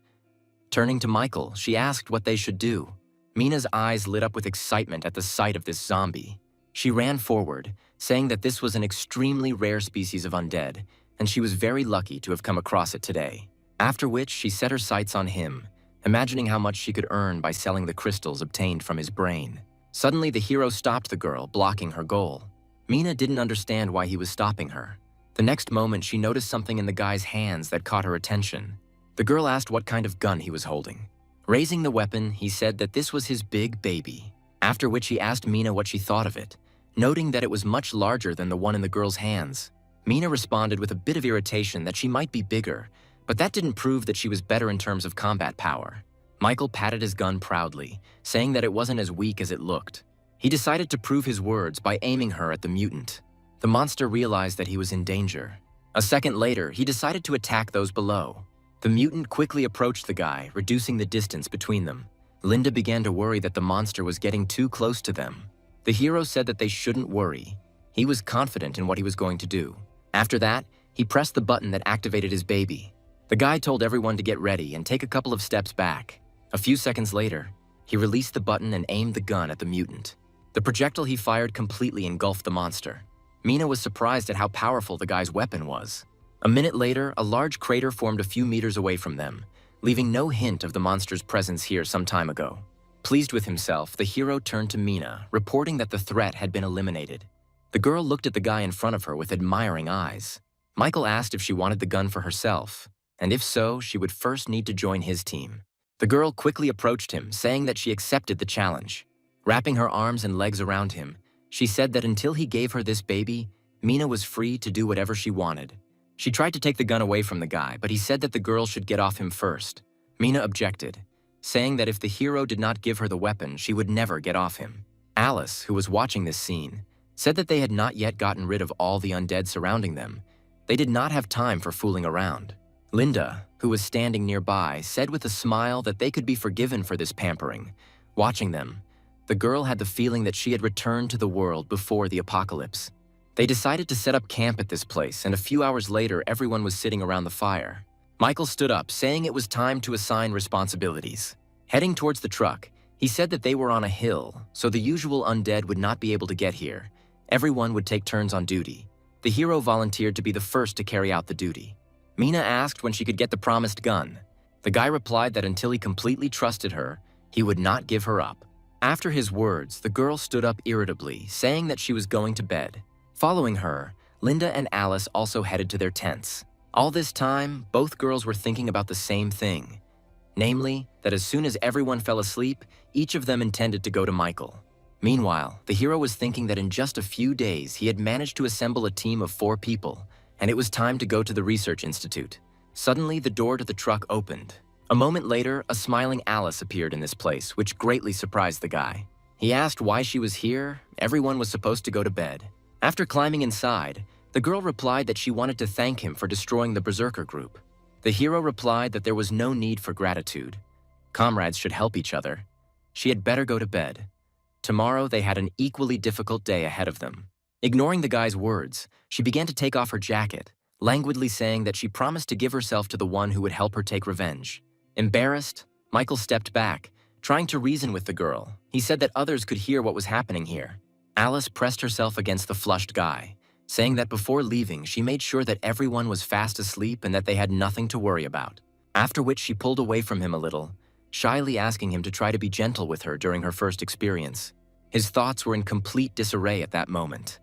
Turning to Michael, she asked what they should do. Mina's eyes lit up with excitement at the sight of this zombie. She ran forward, saying that this was an extremely rare species of undead, and she was very lucky to have come across it today. After which, she set her sights on him, imagining how much she could earn by selling the crystals obtained from his brain. Suddenly, the hero stopped the girl, blocking her goal. Mina didn't understand why he was stopping her. The next moment, she noticed something in the guy's hands that caught her attention. The girl asked what kind of gun he was holding. Raising the weapon, he said that this was his big baby, after which he asked Mina what she thought of it, noting that it was much larger than the one in the girl's hands. Mina responded with a bit of irritation that she might be bigger, but that didn't prove that she was better in terms of combat power. Michael patted his gun proudly, saying that it wasn't as weak as it looked. He decided to prove his words by aiming her at the mutant. The monster realized that he was in danger. A second later, he decided to attack those below. The mutant quickly approached the guy, reducing the distance between them. Linda began to worry that the monster was getting too close to them. The hero said that they shouldn't worry. He was confident in what he was going to do. After that, he pressed the button that activated his baby. The guy told everyone to get ready and take a couple of steps back. A few seconds later, He released the button and aimed the gun at the mutant. The projectile he fired completely engulfed the monster. Mina was surprised at how powerful the guy's weapon was. A minute later, a large crater formed a few meters away from them, leaving no hint of the monster's presence here some time ago. Pleased with himself, the hero turned to Mina, reporting that the threat had been eliminated. The girl looked at the guy in front of her with admiring eyes. Michael asked if she wanted the gun for herself, and if so, she would first need to join his team. The girl quickly approached him, saying that she accepted the challenge. Wrapping her arms and legs around him, she said that until he gave her this baby, Mina was free to do whatever she wanted. She tried to take the gun away from the guy, but he said that the girl should get off him first. Mina objected, saying that if the hero did not give her the weapon, she would never get off him. Alice, who was watching this scene, said that they had not yet gotten rid of all the undead surrounding them. They did not have time for fooling around. Linda, who was standing nearby, said with a smile that they could be forgiven for this pampering. Watching them, the girl had the feeling that she had returned to the world before the apocalypse. They decided to set up camp at this place, and a few hours later, everyone was sitting around the fire. Michael stood up, saying it was time to assign responsibilities. Heading towards the truck, he said that they were on a hill, so the usual undead would not be able to get here. Everyone would take turns on duty. The hero volunteered to be the first to carry out the duty. Mina asked when she could get the promised gun. The guy replied that until he completely trusted her, he would not give her up. After his words, the girl stood up irritably, saying that she was going to bed. Following her, Linda and Alice also headed to their tents. All this time, both girls were thinking about the same thing. Namely, that as soon as everyone fell asleep, each of them intended to go to Michael. Meanwhile, the hero was thinking that in just a few days, he had managed to assemble a team of 4 people, and it was time to go to the research institute. Suddenly, the door to the truck opened. A moment later, a smiling Alice appeared in this place, which greatly surprised the guy. He asked why she was here. Everyone was supposed to go to bed. After climbing inside, the girl replied that she wanted to thank him for destroying the Berserker group. The hero replied that there was no need for gratitude. Comrades should help each other. She had better go to bed. Tomorrow, they had an equally difficult day ahead of them. Ignoring the guy's words, she began to take off her jacket, languidly saying that she promised to give herself to the one who would help her take revenge. Embarrassed, Michael stepped back, trying to reason with the girl. He said that others could hear what was happening here. Alice pressed herself against the flushed guy, saying that before leaving, she made sure that everyone was fast asleep and that they had nothing to worry about. After which she pulled away from him a little, shyly asking him to try to be gentle with her during her first experience. His thoughts were in complete disarray at that moment.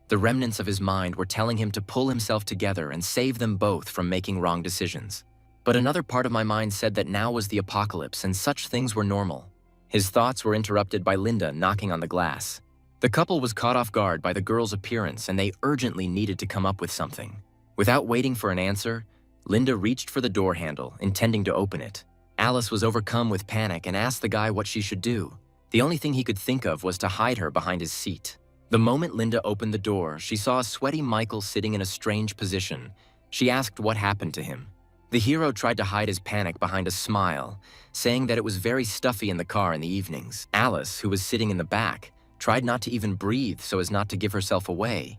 The remnants of his mind were telling him to pull himself together and save them both from making wrong decisions. But another part of my mind said that now was the apocalypse and such things were normal. His thoughts were interrupted by Linda knocking on the glass. The couple was caught off guard by the girl's appearance and they urgently needed to come up with something. Without waiting for an answer, Linda reached for the door handle, intending to open it. Alice was overcome with panic and asked the guy what she should do. The only thing he could think of was to hide her behind his seat. The moment Linda opened the door, she saw a sweaty Michael sitting in a strange position. She asked what happened to him. The hero tried to hide his panic behind a smile, saying that it was very stuffy in the car in the evenings. Alice, who was sitting in the back, tried not to even breathe so as not to give herself away.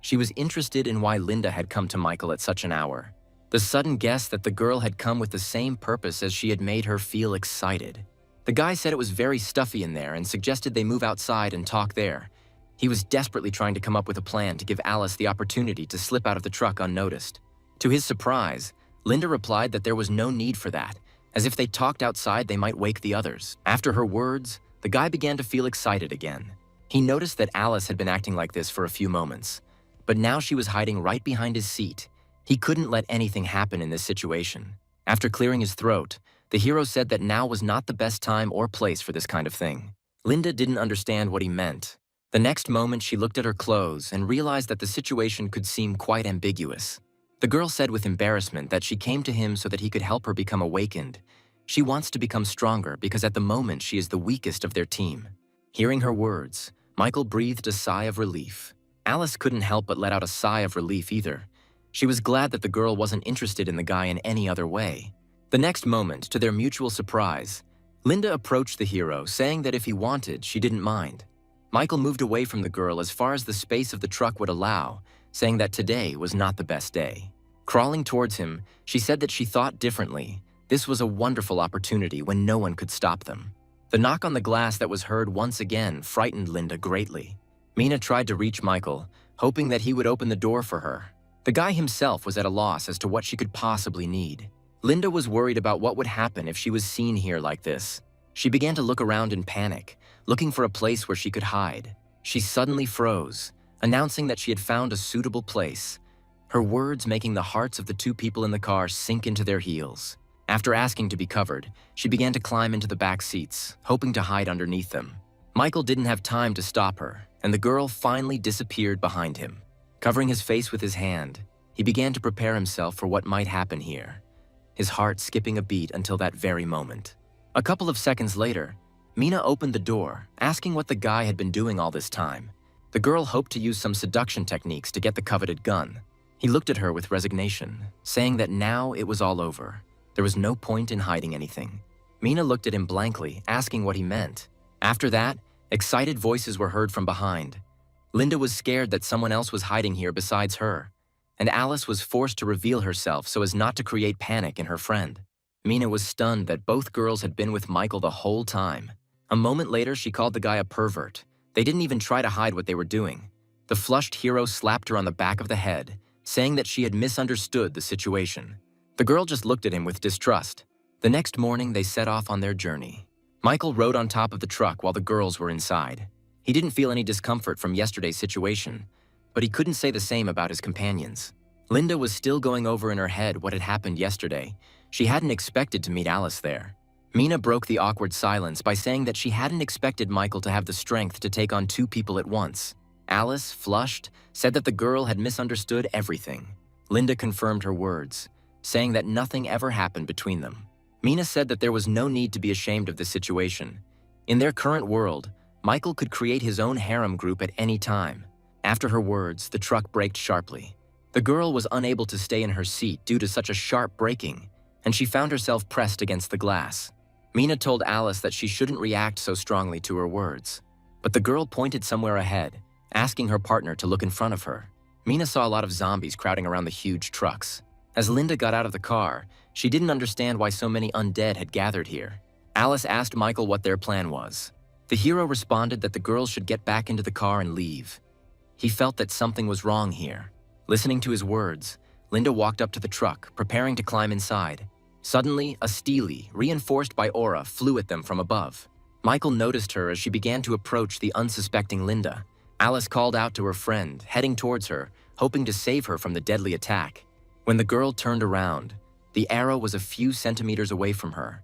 She was interested in why Linda had come to Michael at such an hour. The sudden guess that the girl had come with the same purpose as she had made her feel excited. The guy said it was very stuffy in there and suggested they move outside and talk there. He was desperately trying to come up with a plan to give Alice the opportunity to slip out of the truck unnoticed. To his surprise, Linda replied that there was no need for that, as if they talked outside they might wake the others. After her words, the guy began to feel excited again. He noticed that Alice had been acting like this for a few moments, but now she was hiding right behind his seat. He couldn't let anything happen in this situation. After clearing his throat, the hero said that now was not the best time or place for this kind of thing. Linda didn't understand what he meant. The next moment, she looked at her clothes and realized that the situation could seem quite ambiguous. The girl said with embarrassment that she came to him so that he could help her become awakened. She wants to become stronger because at the moment she is the weakest of their team. Hearing her words, Michael breathed a sigh of relief. Alice couldn't help but let out a sigh of relief either. She was glad that the girl wasn't interested in the guy in any other way. The next moment, to their mutual surprise, Linda approached the hero, saying that if he wanted, she didn't mind. Michael moved away from the girl as far as the space of the truck would allow, saying that today was not the best day. Crawling towards him, she said that she thought differently. This was a wonderful opportunity when no one could stop them. The knock on the glass that was heard once again frightened Linda greatly. Mina tried to reach Michael, hoping that he would open the door for her. The guy himself was at a loss as to what she could possibly need. Linda was worried about what would happen if she was seen here like this. She began to look around in panic, looking for a place where she could hide. She suddenly froze, announcing that she had found a suitable place, her words making the hearts of the two people in the car sink into their heels. After asking to be covered, she began to climb into the back seats, hoping to hide underneath them. Michael didn't have time to stop her, and the girl finally disappeared behind him. Covering his face with his hand, he began to prepare himself for what might happen here, his heart skipping a beat until that very moment. A couple of seconds later, Mina opened the door, asking what the guy had been doing all this time. The girl hoped to use some seduction techniques to get the coveted gun. He looked at her with resignation, saying that now it was all over. There was no point in hiding anything. Mina looked at him blankly, asking what he meant. After that, excited voices were heard from behind. Linda was scared that someone else was hiding here besides her, and Alice was forced to reveal herself so as not to create panic in her friend. Mina was stunned that both girls had been with Michael the whole time. A moment later, she called the guy a pervert. They didn't even try to hide what they were doing. The flushed hero slapped her on the back of the head, saying that she had misunderstood the situation. The girl just looked at him with distrust. The next morning, they set off on their journey. Michael rode on top of the truck while the girls were inside. He didn't feel any discomfort from yesterday's situation, but he couldn't say the same about his companions. Linda was still going over in her head what had happened yesterday. She hadn't expected to meet Alice there. Mina broke the awkward silence by saying that she hadn't expected Michael to have the strength to take on two people at once. Alice, flushed, said that the girl had misunderstood everything. Linda confirmed her words, saying that nothing ever happened between them. Mina said that there was no need to be ashamed of this situation. In their current world, Michael could create his own harem group at any time. After her words, the truck braked sharply. The girl was unable to stay in her seat due to such a sharp braking, and she found herself pressed against the glass. Mina told Alice that she shouldn't react so strongly to her words, but the girl pointed somewhere ahead, asking her partner to look in front of her. Mina saw a lot of zombies crowding around the huge trucks. As Linda got out of the car, she didn't understand why so many undead had gathered here. Alice asked Michael what their plan was. The hero responded that the girls should get back into the car and leave. He felt that something was wrong here. Listening to his words, Linda walked up to the truck, preparing to climb inside. Suddenly, a stele, reinforced by aura, flew at them from above. Michael noticed her as she began to approach the unsuspecting Linda. Alice called out to her friend, heading towards her, hoping to save her from the deadly attack. When the girl turned around, the arrow was a few centimeters away from her.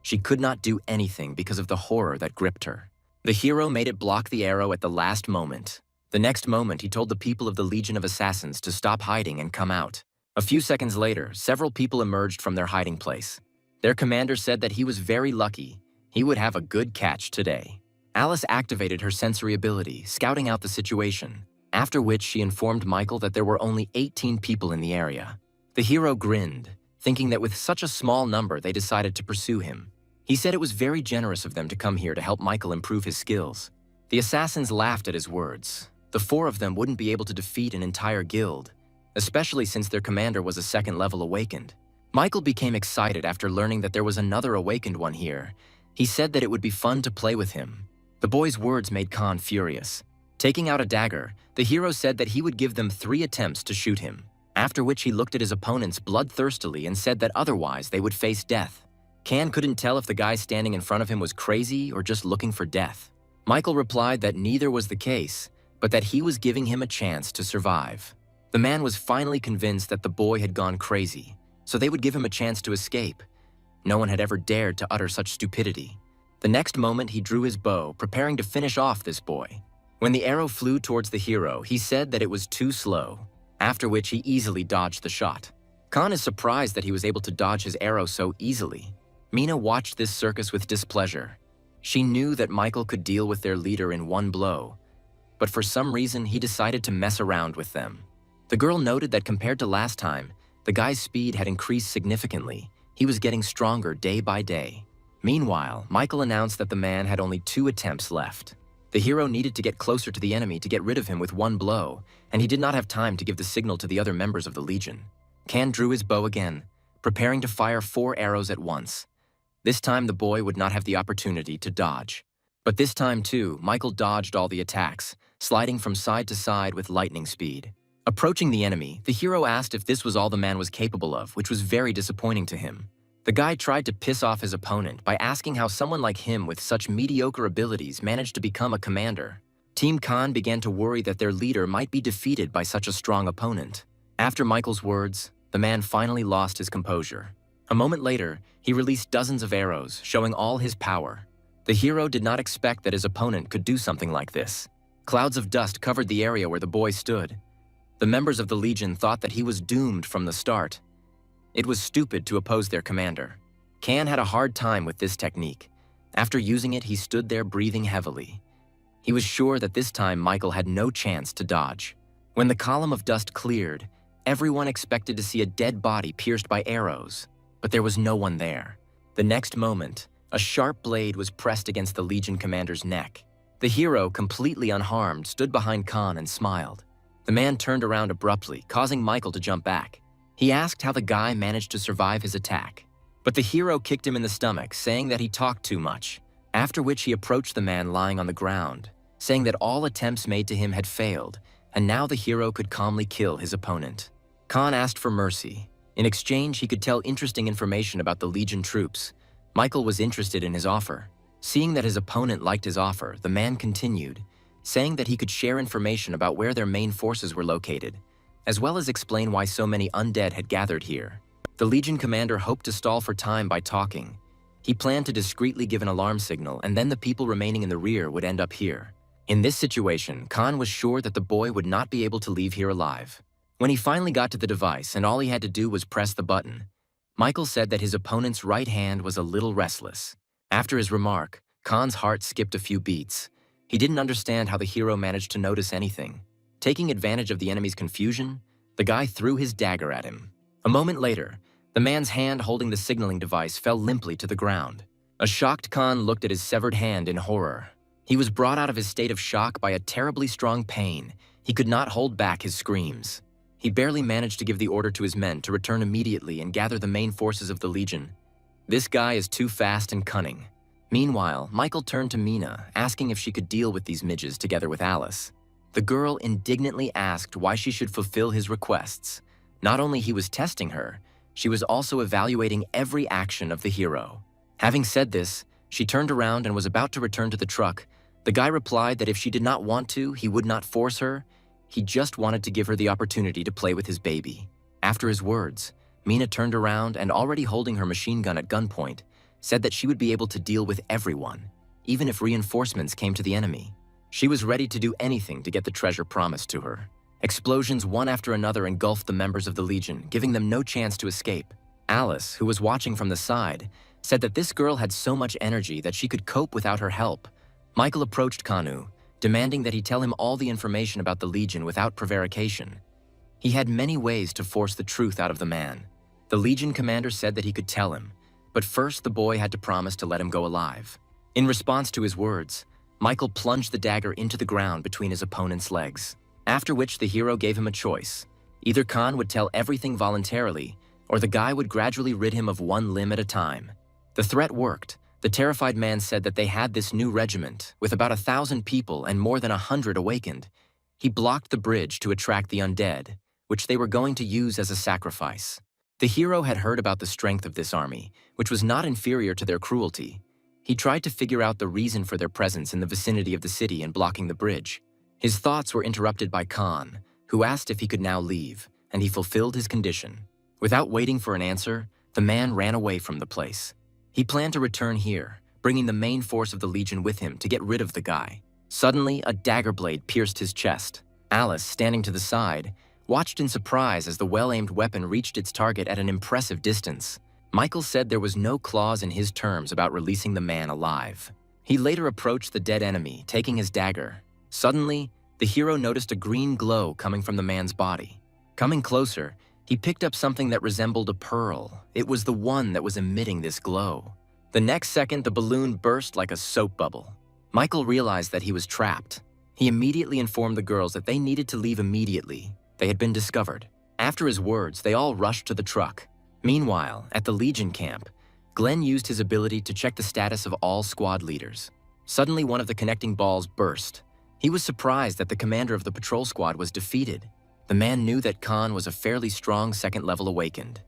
She could not do anything because of the horror that gripped her. The hero made it block the arrow at the last moment. The next moment, he told the people of the Legion of Assassins to stop hiding and come out. A few seconds later, several people emerged from their hiding place. Their commander said that he was very lucky. He would have a good catch today. Alice activated her sensory ability, scouting out the situation, after which she informed Michael that there were only 18 people in the area. The hero grinned, thinking that with such a small number they decided to pursue him. He said it was very generous of them to come here to help Michael improve his skills. The assassins laughed at his words. The four of them wouldn't be able to defeat an entire guild, especially since their commander was a second-level awakened. Michael became excited after learning that there was another awakened one here. He said that it would be fun to play with him. The boy's words made Khan furious. Taking out a dagger, the hero said that he would give them 3 attempts to shoot him, after which he looked at his opponents bloodthirstily and said that otherwise they would face death. Khan couldn't tell if the guy standing in front of him was crazy or just looking for death. Michael replied that neither was the case, but that he was giving him a chance to survive. The man was finally convinced that the boy had gone crazy, so they would give him a chance to escape. No one had ever dared to utter such stupidity. The next moment, he drew his bow, preparing to finish off this boy. When the arrow flew towards the hero, he said that it was too slow, after which he easily dodged the shot. Khan is surprised that he was able to dodge his arrow so easily. Mina watched this circus with displeasure. She knew that Michael could deal with their leader in one blow, but for some reason, he decided to mess around with them. The girl noted that compared to last time, the guy's speed had increased significantly. He was getting stronger day by day. Meanwhile, Michael announced that the man had only 2 attempts left. The hero needed to get closer to the enemy to get rid of him with one blow, and he did not have time to give the signal to the other members of the Legion. Khan drew his bow again, preparing to fire 4 arrows at once. This time the boy would not have the opportunity to dodge. But this time too, Michael dodged all the attacks, sliding from side to side with lightning speed. Approaching the enemy, the hero asked if this was all the man was capable of, which was very disappointing to him. The guy tried to piss off his opponent by asking how someone like him with such mediocre abilities managed to become a commander. Team Khan began to worry that their leader might be defeated by such a strong opponent. After Michael's words, the man finally lost his composure. A moment later, he released dozens of arrows, showing all his power. The hero did not expect that his opponent could do something like this. Clouds of dust covered the area where the boy stood. The members of the Legion thought that he was doomed from the start. It was stupid to oppose their commander. Khan had a hard time with this technique. After using it, he stood there breathing heavily. He was sure that this time Michael had no chance to dodge. When the column of dust cleared, everyone expected to see a dead body pierced by arrows, but there was no one there. The next moment, a sharp blade was pressed against the Legion commander's neck. The hero, completely unharmed, stood behind Khan and smiled. The man turned around abruptly, causing Michael to jump back. He asked how the guy managed to survive his attack. But the hero kicked him in the stomach, saying that he talked too much, after which he approached the man lying on the ground, saying that all attempts made to him had failed, and now the hero could calmly kill his opponent. Khan asked for mercy. In exchange, he could tell interesting information about the Legion troops. Michael was interested in his offer. Seeing that his opponent liked his offer, the man continued, saying that he could share information about where their main forces were located, as well as explain why so many undead had gathered here. The Legion commander hoped to stall for time by talking. He planned to discreetly give an alarm signal, and then the people remaining in the rear would end up here. In this situation, Khan was sure that the boy would not be able to leave here alive. When he finally got to the device and all he had to do was press the button, Michael said that his opponent's right hand was a little restless. After his remark, Khan's heart skipped a few beats. He didn't understand how the hero managed to notice anything. Taking advantage of the enemy's confusion, the guy threw his dagger at him. A moment later, the man's hand holding the signaling device fell limply to the ground. A shocked Khan looked at his severed hand in horror. He was brought out of his state of shock by a terribly strong pain. He could not hold back his screams. He barely managed to give the order to his men to return immediately and gather the main forces of the Legion. This guy is too fast and cunning. Meanwhile, Michael turned to Mina, asking if she could deal with these midges together with Alice. The girl indignantly asked why she should fulfill his requests. Not only he was testing her, she was also evaluating every action of the hero. Having said this, she turned around and was about to return to the truck. The guy replied that if she did not want to, he would not force her. He just wanted to give her the opportunity to play with his baby. After his words, Mina turned around and, already holding her machine gun at gunpoint, said that she would be able to deal with everyone, even if reinforcements came to the enemy. She was ready to do anything to get the treasure promised to her. Explosions one after another engulfed the members of the Legion, giving them no chance to escape. Alice, who was watching from the side, said that this girl had so much energy that she could cope without her help. Michael approached Kanu, demanding that he tell him all the information about the Legion without prevarication. He had many ways to force the truth out of the man. The Legion commander said that he could tell him, but first the boy had to promise to let him go alive. In response to his words, Michael plunged the dagger into the ground between his opponent's legs, after which the hero gave him a choice. Either Khan would tell everything voluntarily, or the guy would gradually rid him of one limb at a time. The threat worked. The terrified man said that they had this new regiment, with about 1,000 people and more than 100 awakened. He blocked the bridge to attract the undead, which they were going to use as a sacrifice. The hero had heard about the strength of this army, which was not inferior to their cruelty. He tried to figure out the reason for their presence in the vicinity of the city and blocking the bridge. His thoughts were interrupted by Khan, who asked if he could now leave, and he fulfilled his condition. Without waiting for an answer, the man ran away from the place. He planned to return here, bringing the main force of the Legion with him to get rid of the guy. Suddenly, a dagger blade pierced his chest. Alice, standing to the side, watched in surprise as the well-aimed weapon reached its target at an impressive distance. Michael said there was no clause in his terms about releasing the man alive. He later approached the dead enemy, taking his dagger. Suddenly, the hero noticed a green glow coming from the man's body. Coming closer, he picked up something that resembled a pearl. It was the one that was emitting this glow. The next second, the balloon burst like a soap bubble. Michael realized that he was trapped. He immediately informed the girls that they needed to leave immediately. They had been discovered. After his words, they all rushed to the truck. Meanwhile, at the Legion camp, Glenn used his ability to check the status of all squad leaders. Suddenly, one of the connecting balls burst. He was surprised that the commander of the patrol squad was defeated. The man knew that Khan was a fairly strong second-level awakened.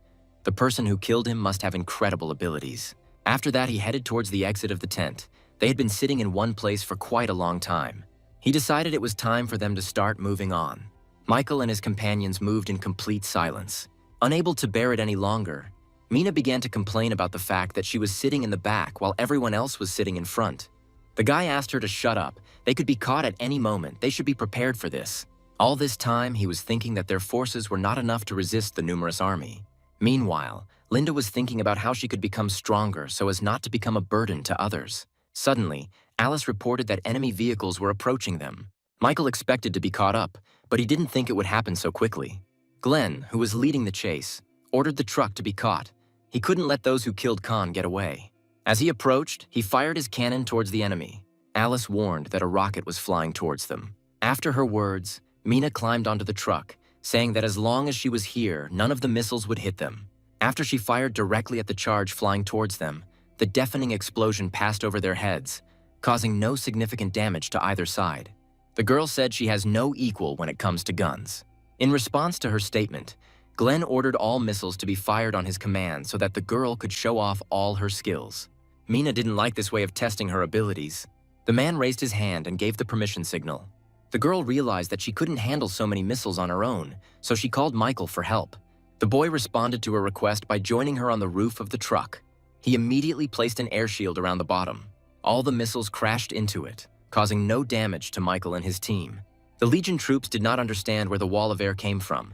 The person who killed him must have incredible abilities. After that, he headed towards the exit of the tent. They had been sitting in one place for quite a long time. He decided it was time for them to start moving on. Michael and his companions moved in complete silence. Unable to bear it any longer, Mina began to complain about the fact that she was sitting in the back while everyone else was sitting in front. The guy asked her to shut up. They could be caught at any moment. They should be prepared for this. All this time, he was thinking that their forces were not enough to resist the numerous army. Meanwhile, Linda was thinking about how she could become stronger so as not to become a burden to others. Suddenly, Alice reported that enemy vehicles were approaching them. Michael expected to be caught up, but he didn't think it would happen so quickly. Glenn, who was leading the chase, ordered the truck to be caught. He couldn't let those who killed Khan get away. As he approached, he fired his cannon towards the enemy. Alice warned that a rocket was flying towards them. After her words, Mina climbed onto the truck, saying that as long as she was here, none of the missiles would hit them. After she fired directly at the charge flying towards them, the deafening explosion passed over their heads, causing no significant damage to either side. The girl said she has no equal when it comes to guns. In response to her statement, Glenn ordered all missiles to be fired on his command so that the girl could show off all her skills. Mina didn't like this way of testing her abilities. The man raised his hand and gave the permission signal. The girl realized that she couldn't handle so many missiles on her own, so she called Michael for help. The boy responded to her request by joining her on the roof of the truck. He immediately placed an air shield around the bottom. All the missiles crashed into it, causing no damage to Michael and his team. The Legion troops did not understand where the wall of air came from.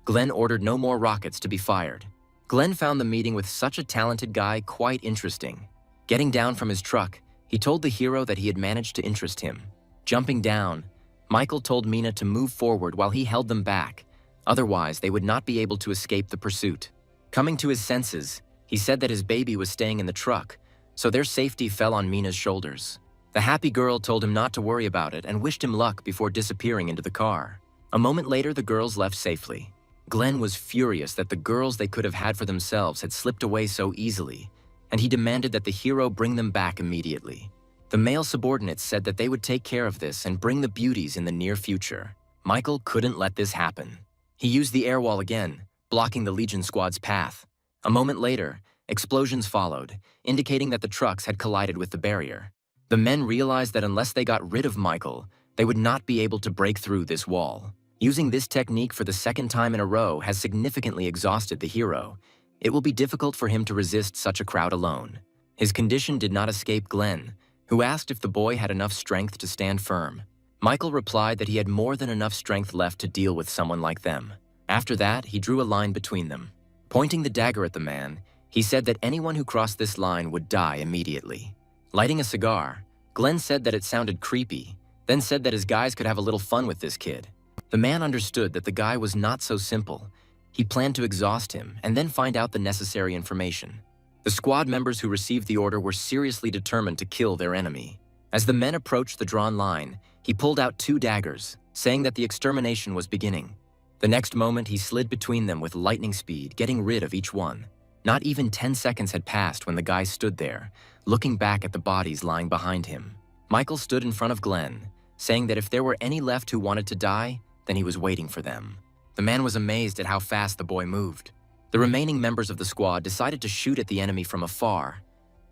Glenn ordered no more rockets to be fired. Glenn found the meeting with such a talented guy quite interesting. Getting down from his truck, he told the hero that he had managed to interest him. Jumping down, Michael told Mina to move forward while he held them back. Otherwise, they would not be able to escape the pursuit. Coming to his senses, he said that his baby was staying in the truck, so their safety fell on Mina's shoulders. The happy girl told him not to worry about it and wished him luck before disappearing into the car. A moment later, the girls left safely. Glenn was furious that the girls they could have had for themselves had slipped away so easily, and he demanded that the hero bring them back immediately. The male subordinates said that they would take care of this and bring the beauties in the near future. Michael couldn't let this happen. He used the air wall again, blocking the Legion squad's path. A moment later, explosions followed, indicating that the trucks had collided with the barrier. The men realized that unless they got rid of Michael, they would not be able to break through this wall. Using this technique for the second time in a row has significantly exhausted the hero. It will be difficult for him to resist such a crowd alone. His condition did not escape Glenn, who asked if the boy had enough strength to stand firm. Michael replied that he had more than enough strength left to deal with someone like them. After that, he drew a line between them. Pointing the dagger at the man, he said that anyone who crossed this line would die immediately. Lighting a cigar, Glenn said that it sounded creepy, then said that his guys could have a little fun with this kid. The man understood that the guy was not so simple. He planned to exhaust him and then find out the necessary information. The squad members who received the order were seriously determined to kill their enemy. As the men approached the drawn line, he pulled out 2 daggers, saying that the extermination was beginning. The next moment, he slid between them with lightning speed, getting rid of each one. Not even 10 seconds had passed when the guy stood there, looking back at the bodies lying behind him. Michael stood in front of Glenn, saying that if there were any left who wanted to die, then he was waiting for them. The man was amazed at how fast the boy moved. The remaining members of the squad decided to shoot at the enemy from afar.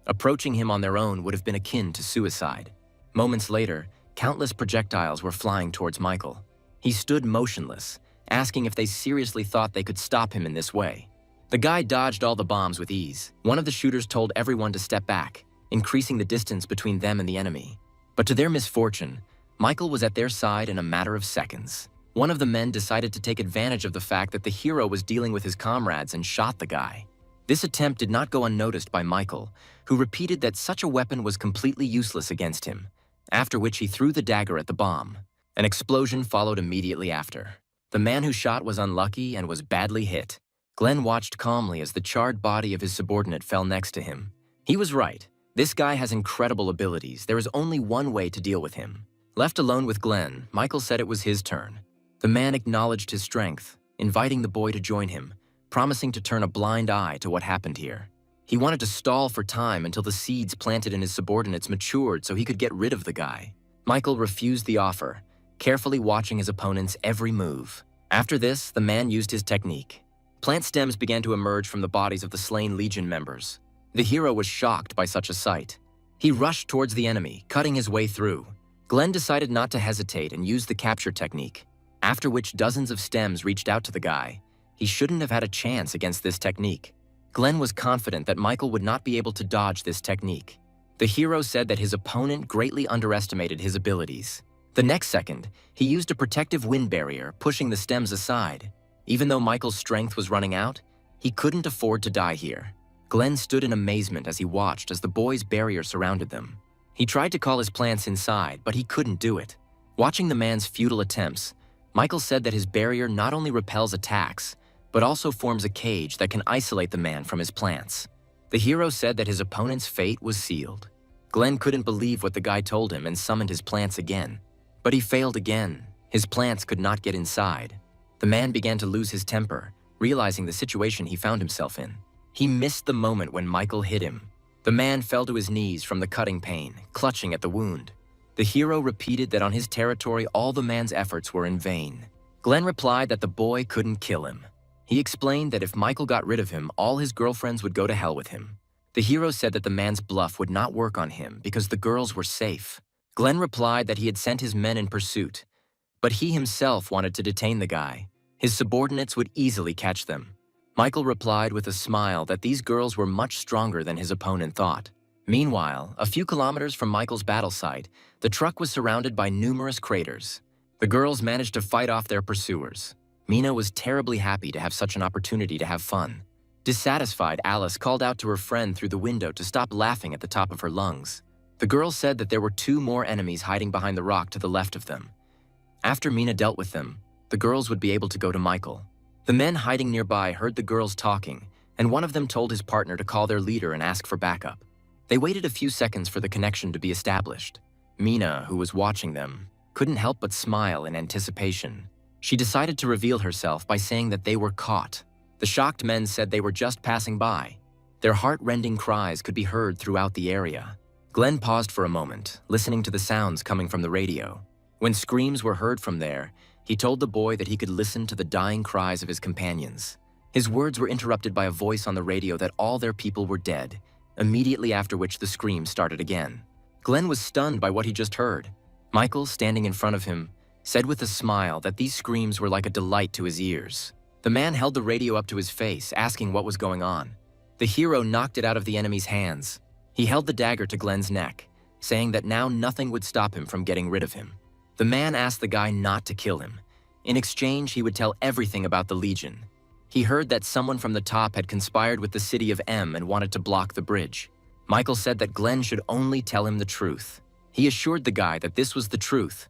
Approaching him on their own would have been akin to suicide. Moments later, countless projectiles were flying towards Michael. He stood motionless, asking if they seriously thought they could stop him in this way. The guy dodged all the bombs with ease. One of the shooters told everyone to step back, increasing the distance between them and the enemy. But to their misfortune, Michael was at their side in a matter of seconds. One of the men decided to take advantage of the fact that the hero was dealing with his comrades and shot the guy. This attempt did not go unnoticed by Michael, who repeated that such a weapon was completely useless against him, after which he threw the dagger at the bomb. An explosion followed immediately after. The man who shot was unlucky and was badly hit. Glenn watched calmly as the charred body of his subordinate fell next to him. He was right. This guy has incredible abilities. There is only one way to deal with him. Left alone with Glenn, Michael said it was his turn. The man acknowledged his strength, inviting the boy to join him, promising to turn a blind eye to what happened here. He wanted to stall for time until the seeds planted in his subordinates matured so he could get rid of the guy. Michael refused the offer, carefully watching his opponent's every move. After this, the man used his technique. Plant stems began to emerge from the bodies of the slain Legion members. The hero was shocked by such a sight. He rushed towards the enemy, cutting his way through. Glenn decided not to hesitate and used the capture technique, after which dozens of stems reached out to the guy. He shouldn't have had a chance against this technique. Glenn was confident that Michael would not be able to dodge this technique. The hero said that his opponent greatly underestimated his abilities. The next second, he used a protective wind barrier, pushing the stems aside. Even though Michael's strength was running out, he couldn't afford to die here. Glenn stood in amazement as he watched as the boy's barrier surrounded them. He tried to call his plants inside, but he couldn't do it. Watching the man's futile attempts, Michael said that his barrier not only repels attacks, but also forms a cage that can isolate the man from his plants. The hero said that his opponent's fate was sealed. Glenn couldn't believe what the guy told him and summoned his plants again. But he failed again. His plants could not get inside. The man began to lose his temper, realizing the situation he found himself in. He missed the moment when Michael hit him. The man fell to his knees from the cutting pain, clutching at the wound. The hero repeated that on his territory all the man's efforts were in vain. Glenn replied that the boy couldn't kill him. He explained that if Michael got rid of him, all his girlfriends would go to hell with him. The hero said that the man's bluff would not work on him because the girls were safe. Glenn replied that he had sent his men in pursuit, but he himself wanted to detain the guy. His subordinates would easily catch them. Michael replied with a smile that these girls were much stronger than his opponent thought. Meanwhile, a few kilometers from Michael's battle site, the truck was surrounded by numerous craters. The girls managed to fight off their pursuers. Mina was terribly happy to have such an opportunity to have fun. Dissatisfied, Alice called out to her friend through the window to stop laughing at the top of her lungs. The girl said that there were 2 more enemies hiding behind the rock to the left of them. After Mina dealt with them, the girls would be able to go to Michael. The men hiding nearby heard the girls talking, and one of them told his partner to call their leader and ask for backup. They waited a few seconds for the connection to be established. Mina, who was watching them, couldn't help but smile in anticipation. She decided to reveal herself by saying that they were caught. The shocked men said they were just passing by. Their heart-rending cries could be heard throughout the area. Glenn paused for a moment, listening to the sounds coming from the radio. When screams were heard from there, he told the boy that he could listen to the dying cries of his companions. His words were interrupted by a voice on the radio that all their people were dead, immediately after which the screams started again. Glenn was stunned by what he just heard. Michael, standing in front of him, said with a smile that these screams were like a delight to his ears. The man held the radio up to his face, asking what was going on. The hero knocked it out of the enemy's hands. He held the dagger to Glenn's neck, saying that now nothing would stop him from getting rid of him. The man asked the guy not to kill him. In exchange, he would tell everything about the Legion. He heard that someone from the top had conspired with the city of M and wanted to block the bridge. Michael said that Glenn should only tell him the truth. He assured the guy that this was the truth.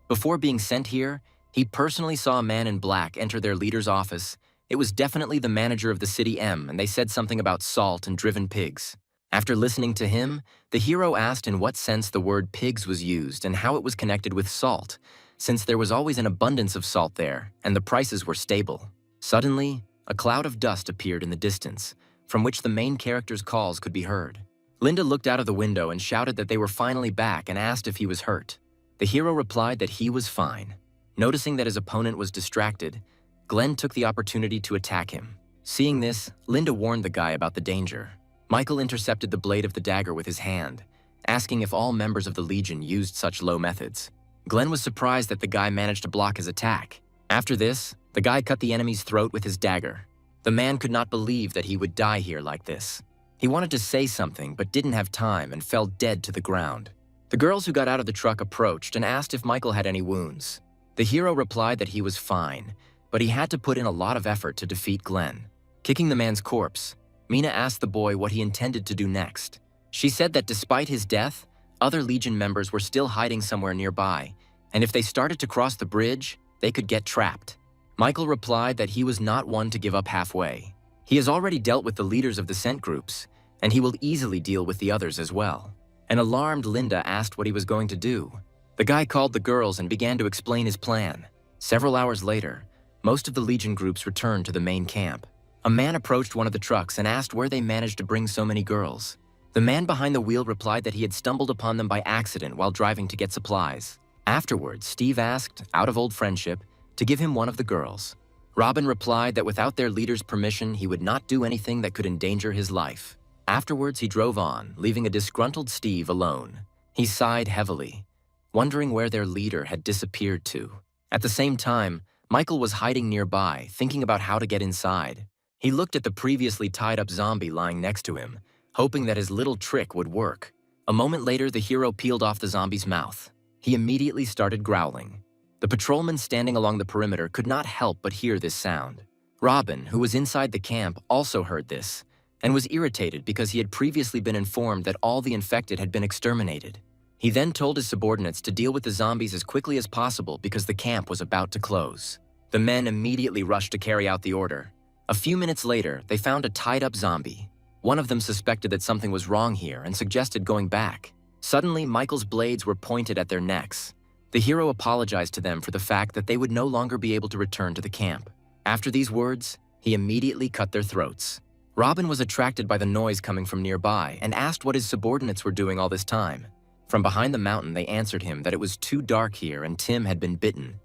Before being sent here, he personally saw a man in black enter their leader's office. It was definitely the manager of the city M, and they said something about salt and driven pigs. After listening to him, the hero asked in what sense the word pigs was used and how it was connected with salt, since there was always an abundance of salt there, and the prices were stable. Suddenly, a cloud of dust appeared in the distance, from which the main character's calls could be heard. Linda looked out of the window and shouted that they were finally back and asked if he was hurt. The hero replied that he was fine. Noticing that his opponent was distracted, Glenn took the opportunity to attack him. Seeing this, Linda warned the guy about the danger. Michael intercepted the blade of the dagger with his hand, asking if all members of the Legion used such low methods. Glenn was surprised that the guy managed to block his attack. After this, the guy cut the enemy's throat with his dagger. The man could not believe that he would die here like this. He wanted to say something but didn't have time and fell dead to the ground. The girls who got out of the truck approached and asked if Michael had any wounds. The hero replied that he was fine, but he had to put in a lot of effort to defeat Glenn. Kicking the man's corpse, Mina asked the boy what he intended to do next. She said that despite his death, other Legion members were still hiding somewhere nearby, and if they started to cross the bridge, they could get trapped. Michael replied that he was not one to give up halfway. He has already dealt with the leaders of the scent groups, and he will easily deal with the others as well. An alarmed Linda asked what he was going to do. The guy called the girls and began to explain his plan. Several hours later, most of the Legion groups returned to the main camp. A man approached one of the trucks and asked where they managed to bring so many girls. The man behind the wheel replied that he had stumbled upon them by accident while driving to get supplies. Afterwards, Steve asked, out of old friendship, to give him one of the girls. Robin replied that without their leader's permission, he would not do anything that could endanger his life. Afterwards, he drove on, leaving a disgruntled Steve alone. He sighed heavily, wondering where their leader had disappeared to. At the same time, Michael was hiding nearby, thinking about how to get inside. He looked at the previously tied-up zombie lying next to him, hoping that his little trick would work. A moment later, the hero peeled off the zombie's mouth. He immediately started growling. The patrolman standing along the perimeter could not help but hear this sound. Robin, who was inside the camp, also heard this, and was irritated because he had previously been informed that all the infected had been exterminated. He then told his subordinates to deal with the zombies as quickly as possible because the camp was about to close. The men immediately rushed to carry out the order. A few minutes later, they found a tied-up zombie. One of them suspected that something was wrong here and suggested going back. Suddenly, Michael's blades were pointed at their necks. The hero apologized to them for the fact that they would no longer be able to return to the camp. After these words, he immediately cut their throats. Robin was attracted by the noise coming from nearby and asked what his subordinates were doing all this time. From behind the mountain, they answered him that it was too dark here and Tim had been bitten.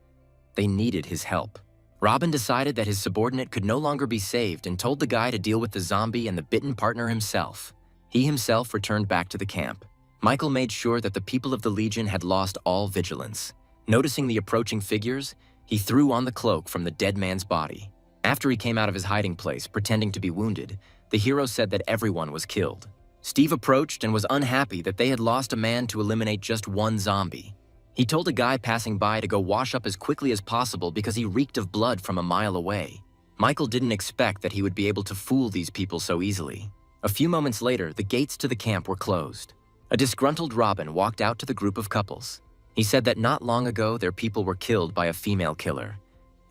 They needed his help. Robin decided that his subordinate could no longer be saved and told the guy to deal with the zombie and the bitten partner himself. He himself returned back to the camp. Michael made sure that the people of the Legion had lost all vigilance. Noticing the approaching figures, he threw on the cloak from the dead man's body. After he came out of his hiding place, pretending to be wounded, the hero said that everyone was killed. Steve approached and was unhappy that they had lost a man to eliminate just one zombie. He told a guy passing by to go wash up as quickly as possible because he reeked of blood from a mile away. Michael didn't expect that he would be able to fool these people so easily. A few moments later, the gates to the camp were closed. A disgruntled Robin walked out to the group of couples. He said that not long ago their people were killed by a female killer.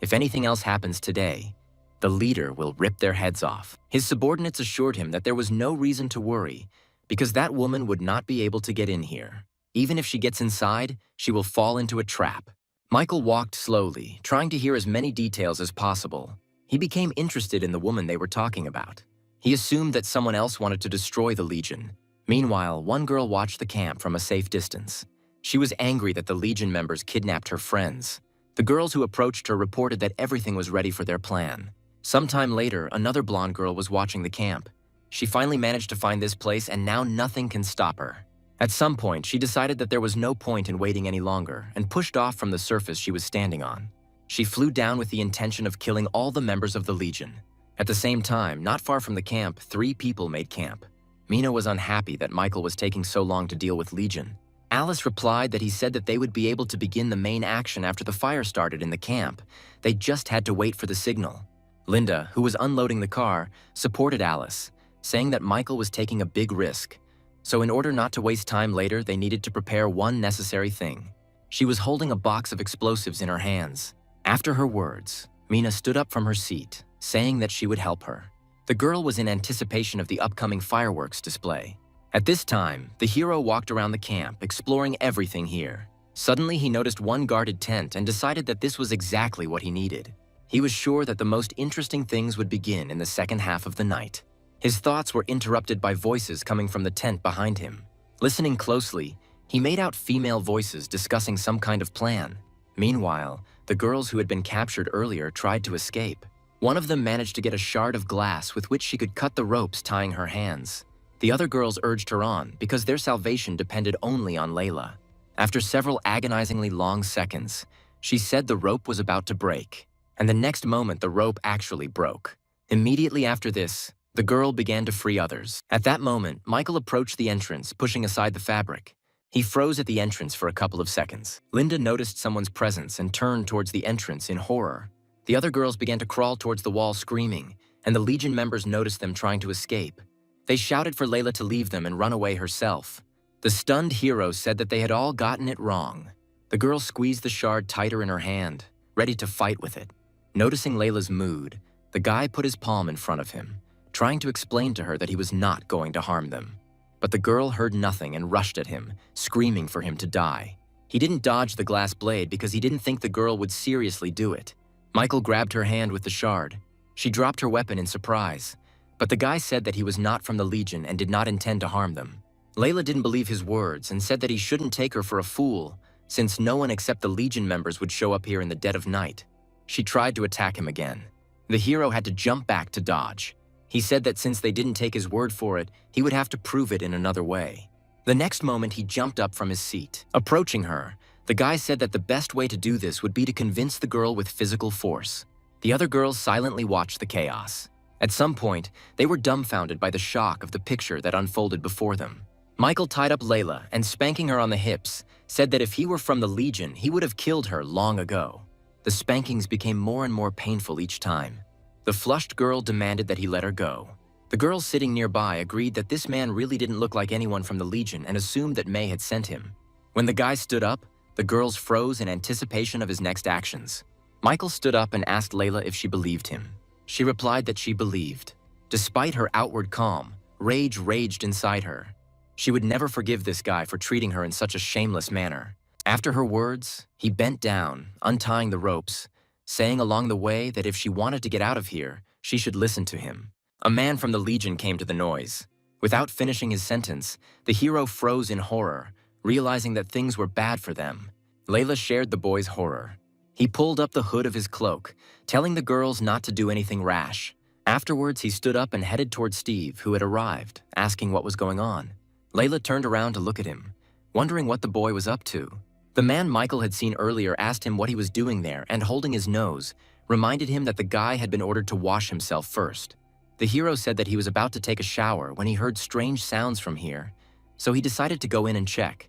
If anything else happens today, the leader will rip their heads off. His subordinates assured him that there was no reason to worry because that woman would not be able to get in here. Even if she gets inside, she will fall into a trap. Michael walked slowly, trying to hear as many details as possible. He became interested in the woman they were talking about. He assumed that someone else wanted to destroy the Legion. Meanwhile, one girl watched the camp from a safe distance. She was angry that the Legion members kidnapped her friends. The girls who approached her reported that everything was ready for their plan. Sometime later, another blonde girl was watching the camp. She finally managed to find this place, and now nothing can stop her. At some point, she decided that there was no point in waiting any longer and pushed off from the surface she was standing on. She flew down with the intention of killing all the members of the Legion. At the same time, not far from the camp, 3 people made camp. Mina was unhappy that Michael was taking so long to deal with Legion. Alice replied that he said that they would be able to begin the main action after the fire started in the camp. They just had to wait for the signal. Linda, who was unloading the car, supported Alice, saying that Michael was taking a big risk. So in order not to waste time later, they needed to prepare one necessary thing. She was holding a box of explosives in her hands. After her words, Mina stood up from her seat, saying that she would help her. The girl was in anticipation of the upcoming fireworks display. At this time, the hero walked around the camp, exploring everything here. Suddenly, he noticed one guarded tent and decided that this was exactly what he needed. He was sure that the most interesting things would begin in the second half of the night. His thoughts were interrupted by voices coming from the tent behind him. Listening closely, he made out female voices discussing some kind of plan. Meanwhile, the girls who had been captured earlier tried to escape. One of them managed to get a shard of glass with which she could cut the ropes tying her hands. The other girls urged her on because their salvation depended only on Layla. After several agonizingly long seconds, she said the rope was about to break, and the next moment the rope actually broke. Immediately after this, the girl began to free others. At that moment, Michael approached the entrance, pushing aside the fabric. He froze at the entrance for a couple of seconds. Linda noticed someone's presence and turned towards the entrance in horror. The other girls began to crawl towards the wall screaming, and the Legion members noticed them trying to escape. They shouted for Layla to leave them and run away herself. The stunned hero said that they had all gotten it wrong. The girl squeezed the shard tighter in her hand, ready to fight with it. Noticing Layla's mood, the guy put his palm in front of him, trying to explain to her that he was not going to harm them. But the girl heard nothing and rushed at him, screaming for him to die. He didn't dodge the glass blade because he didn't think the girl would seriously do it. Michael grabbed her hand with the shard. She dropped her weapon in surprise, but the guy said that he was not from the Legion and did not intend to harm them. Layla didn't believe his words and said that he shouldn't take her for a fool, since no one except the Legion members would show up here in the dead of night. She tried to attack him again. The hero had to jump back to dodge. He said that since they didn't take his word for it, he would have to prove it in another way. The next moment, he jumped up from his seat. Approaching her, the guy said that the best way to do this would be to convince the girl with physical force. The other girls silently watched the chaos. At some point, they were dumbfounded by the shock of the picture that unfolded before them. Michael tied up Layla and, spanking her on the hips, said that if he were from the Legion, he would have killed her long ago. The spankings became more and more painful each time. The flushed girl demanded that he let her go. The girls sitting nearby agreed that this man really didn't look like anyone from the Legion and assumed that May had sent him. When the guy stood up, the girls froze in anticipation of his next actions. Michael stood up and asked Layla if she believed him. She replied that she believed. Despite her outward calm, rage raged inside her. She would never forgive this guy for treating her in such a shameless manner. After her words, he bent down, untying the ropes, saying along the way that if she wanted to get out of here, she should listen to him. A man from the Legion came to the noise. Without finishing his sentence, the hero froze in horror, realizing that things were bad for them. Layla shared the boy's horror. He pulled up the hood of his cloak, telling the girls not to do anything rash. Afterwards, he stood up and headed toward Steve, who had arrived, asking what was going on. Layla turned around to look at him, wondering what the boy was up to. The man Michael had seen earlier asked him what he was doing there and, holding his nose, reminded him that the guy had been ordered to wash himself first. The hero said that he was about to take a shower when he heard strange sounds from here, so he decided to go in and check.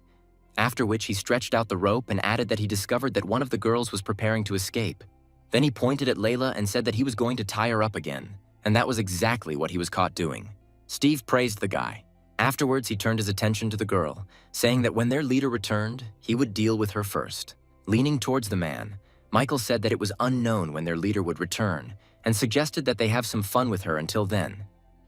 After which he stretched out the rope and added that he discovered that one of the girls was preparing to escape. Then he pointed at Layla and said that he was going to tie her up again, and that was exactly what he was caught doing. Steve praised the guy. Afterwards, he turned his attention to the girl, saying that when their leader returned, he would deal with her first. Leaning towards the man, Michael said that it was unknown when their leader would return, and suggested that they have some fun with her until then,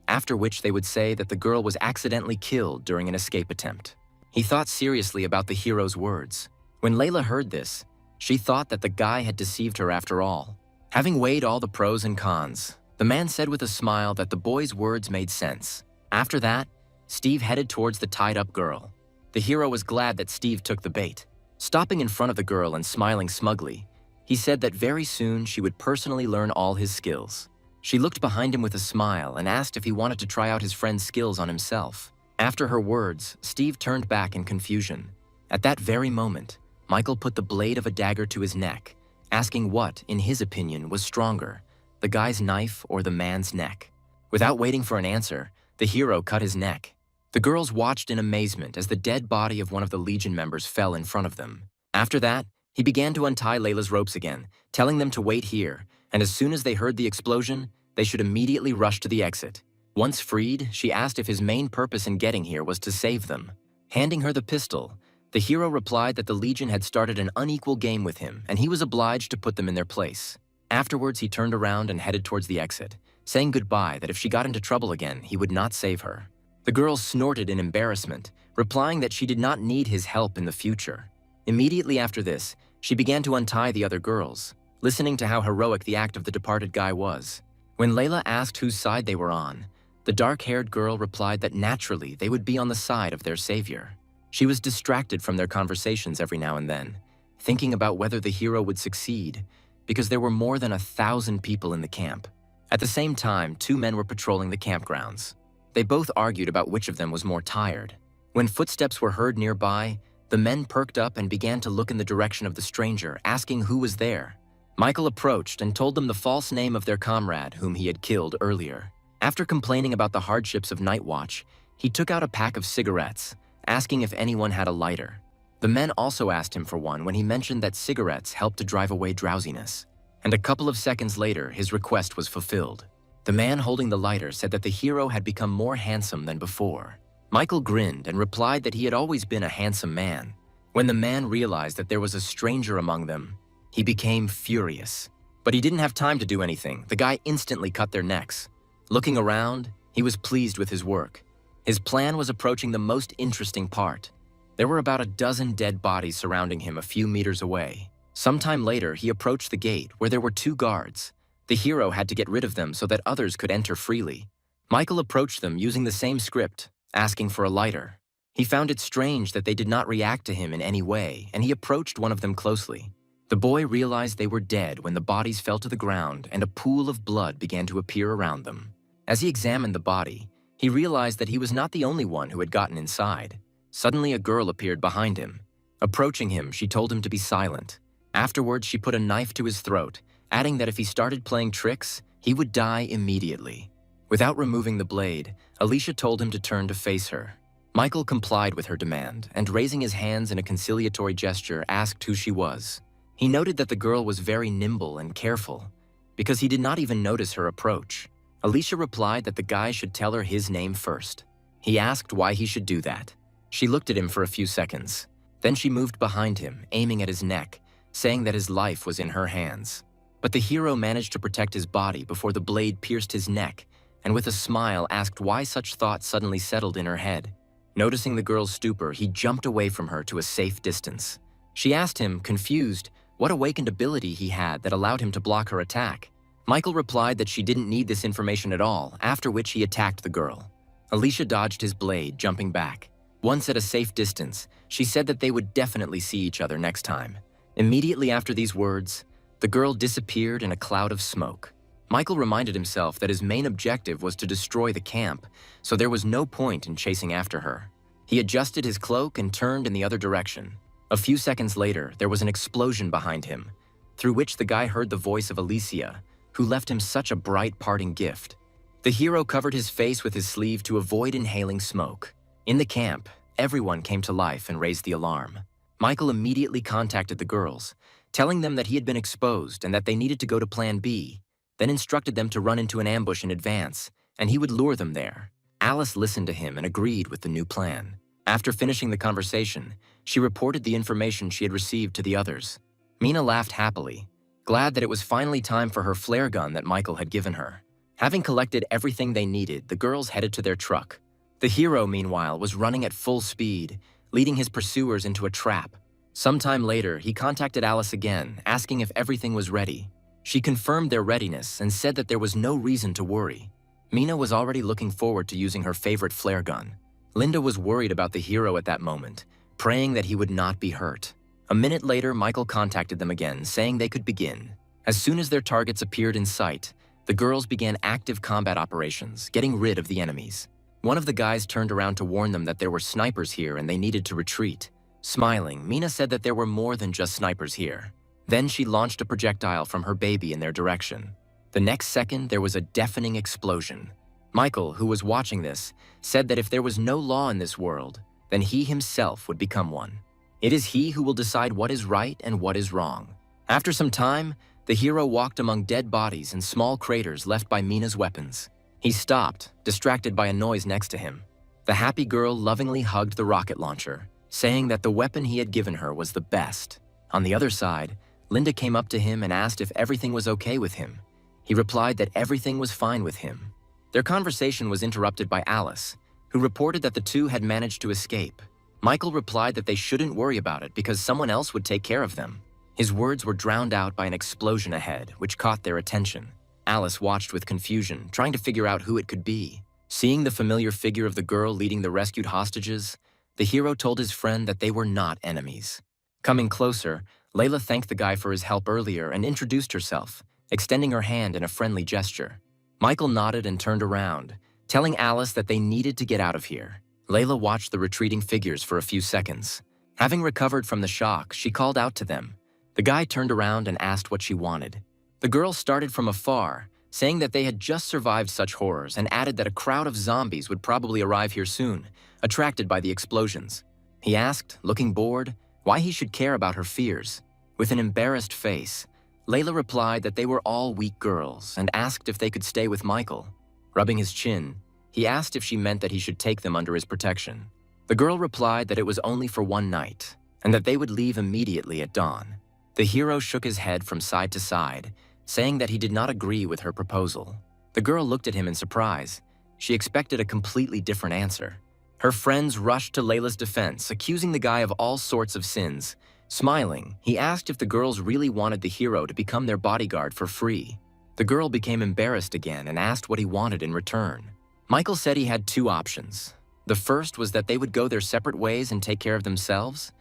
after which they would say that the girl was accidentally killed during an escape attempt. He thought seriously about the hero's words. When Layla heard this, she thought that the guy had deceived her after all. Having weighed all the pros and cons, the man said with a smile that the boy's words made sense. After that, Steve headed towards the tied-up girl. The hero was glad that Steve took the bait. Stopping in front of the girl and smiling smugly, he said that very soon she would personally learn all his skills. She looked behind him with a smile and asked if he wanted to try out his friend's skills on himself. After her words, Steve turned back in confusion. At that very moment, Michael put the blade of a dagger to his neck, asking what, in his opinion, was stronger, the guy's knife or the man's neck. Without waiting for an answer, the hero cut his neck. The girls watched in amazement as the dead body of one of the Legion members fell in front of them. After that, he began to untie Layla's ropes again, telling them to wait here, and as soon as they heard the explosion, they should immediately rush to the exit. Once freed, she asked if his main purpose in getting here was to save them. Handing her the pistol, the hero replied that the Legion had started an unequal game with him, and he was obliged to put them in their place. Afterwards, he turned around and headed towards the exit, saying goodbye that if she got into trouble again, he would not save her. The girl snorted in embarrassment, replying that she did not need his help in the future. Immediately after this, she began to untie the other girls, listening to how heroic the act of the departed guy was. When Layla asked whose side they were on, the dark-haired girl replied that naturally they would be on the side of their savior. She was distracted from their conversations every now and then, thinking about whether the hero would succeed, because there were more than 1,000 people in the camp. At the same time, 2 men were patrolling the campgrounds. They both argued about which of them was more tired. When footsteps were heard nearby, the men perked up and began to look in the direction of the stranger, asking who was there. Michael approached and told them the false name of their comrade whom he had killed earlier. After complaining about the hardships of night watch, he took out a pack of cigarettes, asking if anyone had a lighter. The men also asked him for one when he mentioned that cigarettes helped to drive away drowsiness. And a couple of seconds later, his request was fulfilled. The man holding the lighter said that the hero had become more handsome than before. Michael grinned and replied that he had always been a handsome man. When the man realized that there was a stranger among them, he became furious. But he didn't have time to do anything. The guy instantly cut their necks. Looking around, he was pleased with his work. His plan was approaching the most interesting part. There were about a dozen dead bodies surrounding him a few meters away. Sometime later, he approached the gate where there were 2 guards. The hero had to get rid of them so that others could enter freely. Michael approached them using the same script, asking for a lighter. He found it strange that they did not react to him in any way, and he approached one of them closely. The boy realized they were dead when the bodies fell to the ground and a pool of blood began to appear around them. As he examined the body, he realized that he was not the only one who had gotten inside. Suddenly, a girl appeared behind him. Approaching him, she told him to be silent. Afterwards, she put a knife to his throat, adding that if he started playing tricks, he would die immediately. Without removing the blade, Alicia told him to turn to face her. Michael complied with her demand and, raising his hands in a conciliatory gesture, asked who she was. He noted that the girl was very nimble and careful, because he did not even notice her approach. Alicia replied that the guy should tell her his name first. He asked why he should do that. She looked at him for a few seconds. Then she moved behind him, aiming at his neck, saying that his life was in her hands. But the hero managed to protect his body before the blade pierced his neck, and with a smile asked why such thoughts suddenly settled in her head. Noticing the girl's stupor, he jumped away from her to a safe distance. She asked him, confused, what awakened ability he had that allowed him to block her attack. Michael replied that she didn't need this information at all, after which he attacked the girl. Alicia dodged his blade, jumping back. Once at a safe distance, she said that they would definitely see each other next time. Immediately after these words, the girl disappeared in a cloud of smoke. Michael reminded himself that his main objective was to destroy the camp, so there was no point in chasing after her. He adjusted his cloak and turned in the other direction. A few seconds later, there was an explosion behind him, through which the guy heard the voice of Alicia, who left him such a bright parting gift. The hero covered his face with his sleeve to avoid inhaling smoke. In the camp, everyone came to life and raised the alarm. Michael immediately contacted the girls, telling them that he had been exposed and that they needed to go to Plan B, then instructed them to run into an ambush in advance, and he would lure them there. Alice listened to him and agreed with the new plan. After finishing the conversation, she reported the information she had received to the others. Mina laughed happily, glad that it was finally time for her flare gun that Michael had given her. Having collected everything they needed, the girls headed to their truck. The hero, meanwhile, was running at full speed, leading his pursuers into a trap. Sometime later, he contacted Alice again, asking if everything was ready. She confirmed their readiness and said that there was no reason to worry. Mina was already looking forward to using her favorite flare gun. Linda was worried about the hero at that moment, praying that he would not be hurt. A minute later, Michael contacted them again, saying they could begin. As soon as their targets appeared in sight, the girls began active combat operations, getting rid of the enemies. One of the guys turned around to warn them that there were snipers here and they needed to retreat. Smiling, Mina said that there were more than just snipers here. Then she launched a projectile from her baby in their direction. The next second, there was a deafening explosion. Michael, who was watching this, said that if there was no law in this world, then he himself would become one. It is he who will decide what is right and what is wrong. After some time, the hero walked among dead bodies and small craters left by Mina's weapons. He stopped, distracted by a noise next to him. The happy girl lovingly hugged the rocket launcher, saying that the weapon he had given her was the best. On the other side, Linda came up to him and asked if everything was okay with him. He replied that everything was fine with him. Their conversation was interrupted by Alice, who reported that the two had managed to escape. Michael replied that they shouldn't worry about it because someone else would take care of them. His words were drowned out by an explosion ahead, which caught their attention. Alice watched with confusion, trying to figure out who it could be. Seeing the familiar figure of the girl leading the rescued hostages, the hero told his friend that they were not enemies. Coming closer, Layla thanked the guy for his help earlier and introduced herself, extending her hand in a friendly gesture. Michael nodded and turned around, telling Alice that they needed to get out of here. Layla watched the retreating figures for a few seconds. Having recovered from the shock, she called out to them. The guy turned around and asked what she wanted. The girl started from afar, saying that they had just survived such horrors and added that a crowd of zombies would probably arrive here soon, attracted by the explosions. He asked, looking bored, why he should care about her fears. With an embarrassed face, Layla replied that they were all weak girls and asked if they could stay with Michael. Rubbing his chin, he asked if she meant that he should take them under his protection. The girl replied that it was only for one night and that they would leave immediately at dawn. The hero shook his head from side to side, saying that he did not agree with her proposal. The girl looked at him in surprise. She expected a completely different answer. Her friends rushed to Layla's defense, accusing the guy of all sorts of sins. Smiling, he asked if the girls really wanted the hero to become their bodyguard for free. The girl became embarrassed again and asked what he wanted in return. Michael said he had two options. The first was that they would go their separate ways and take care of themselves.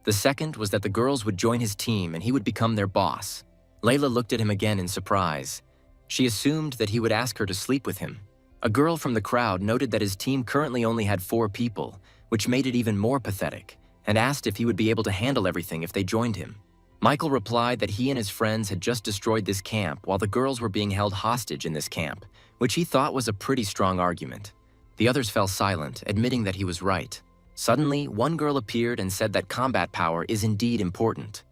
The second was that the girls would join his team and he would become their boss. Layla looked at him again in surprise. She assumed that he would ask her to sleep with him. A girl from the crowd noted that his team currently only had 4 people, which made it even more pathetic, and asked if he would be able to handle everything if they joined him. Michael replied that he and his friends had just destroyed this camp while the girls were being held hostage in this camp, which he thought was a pretty strong argument. The others fell silent, admitting that he was right. Suddenly, one girl appeared and said that combat power is indeed important.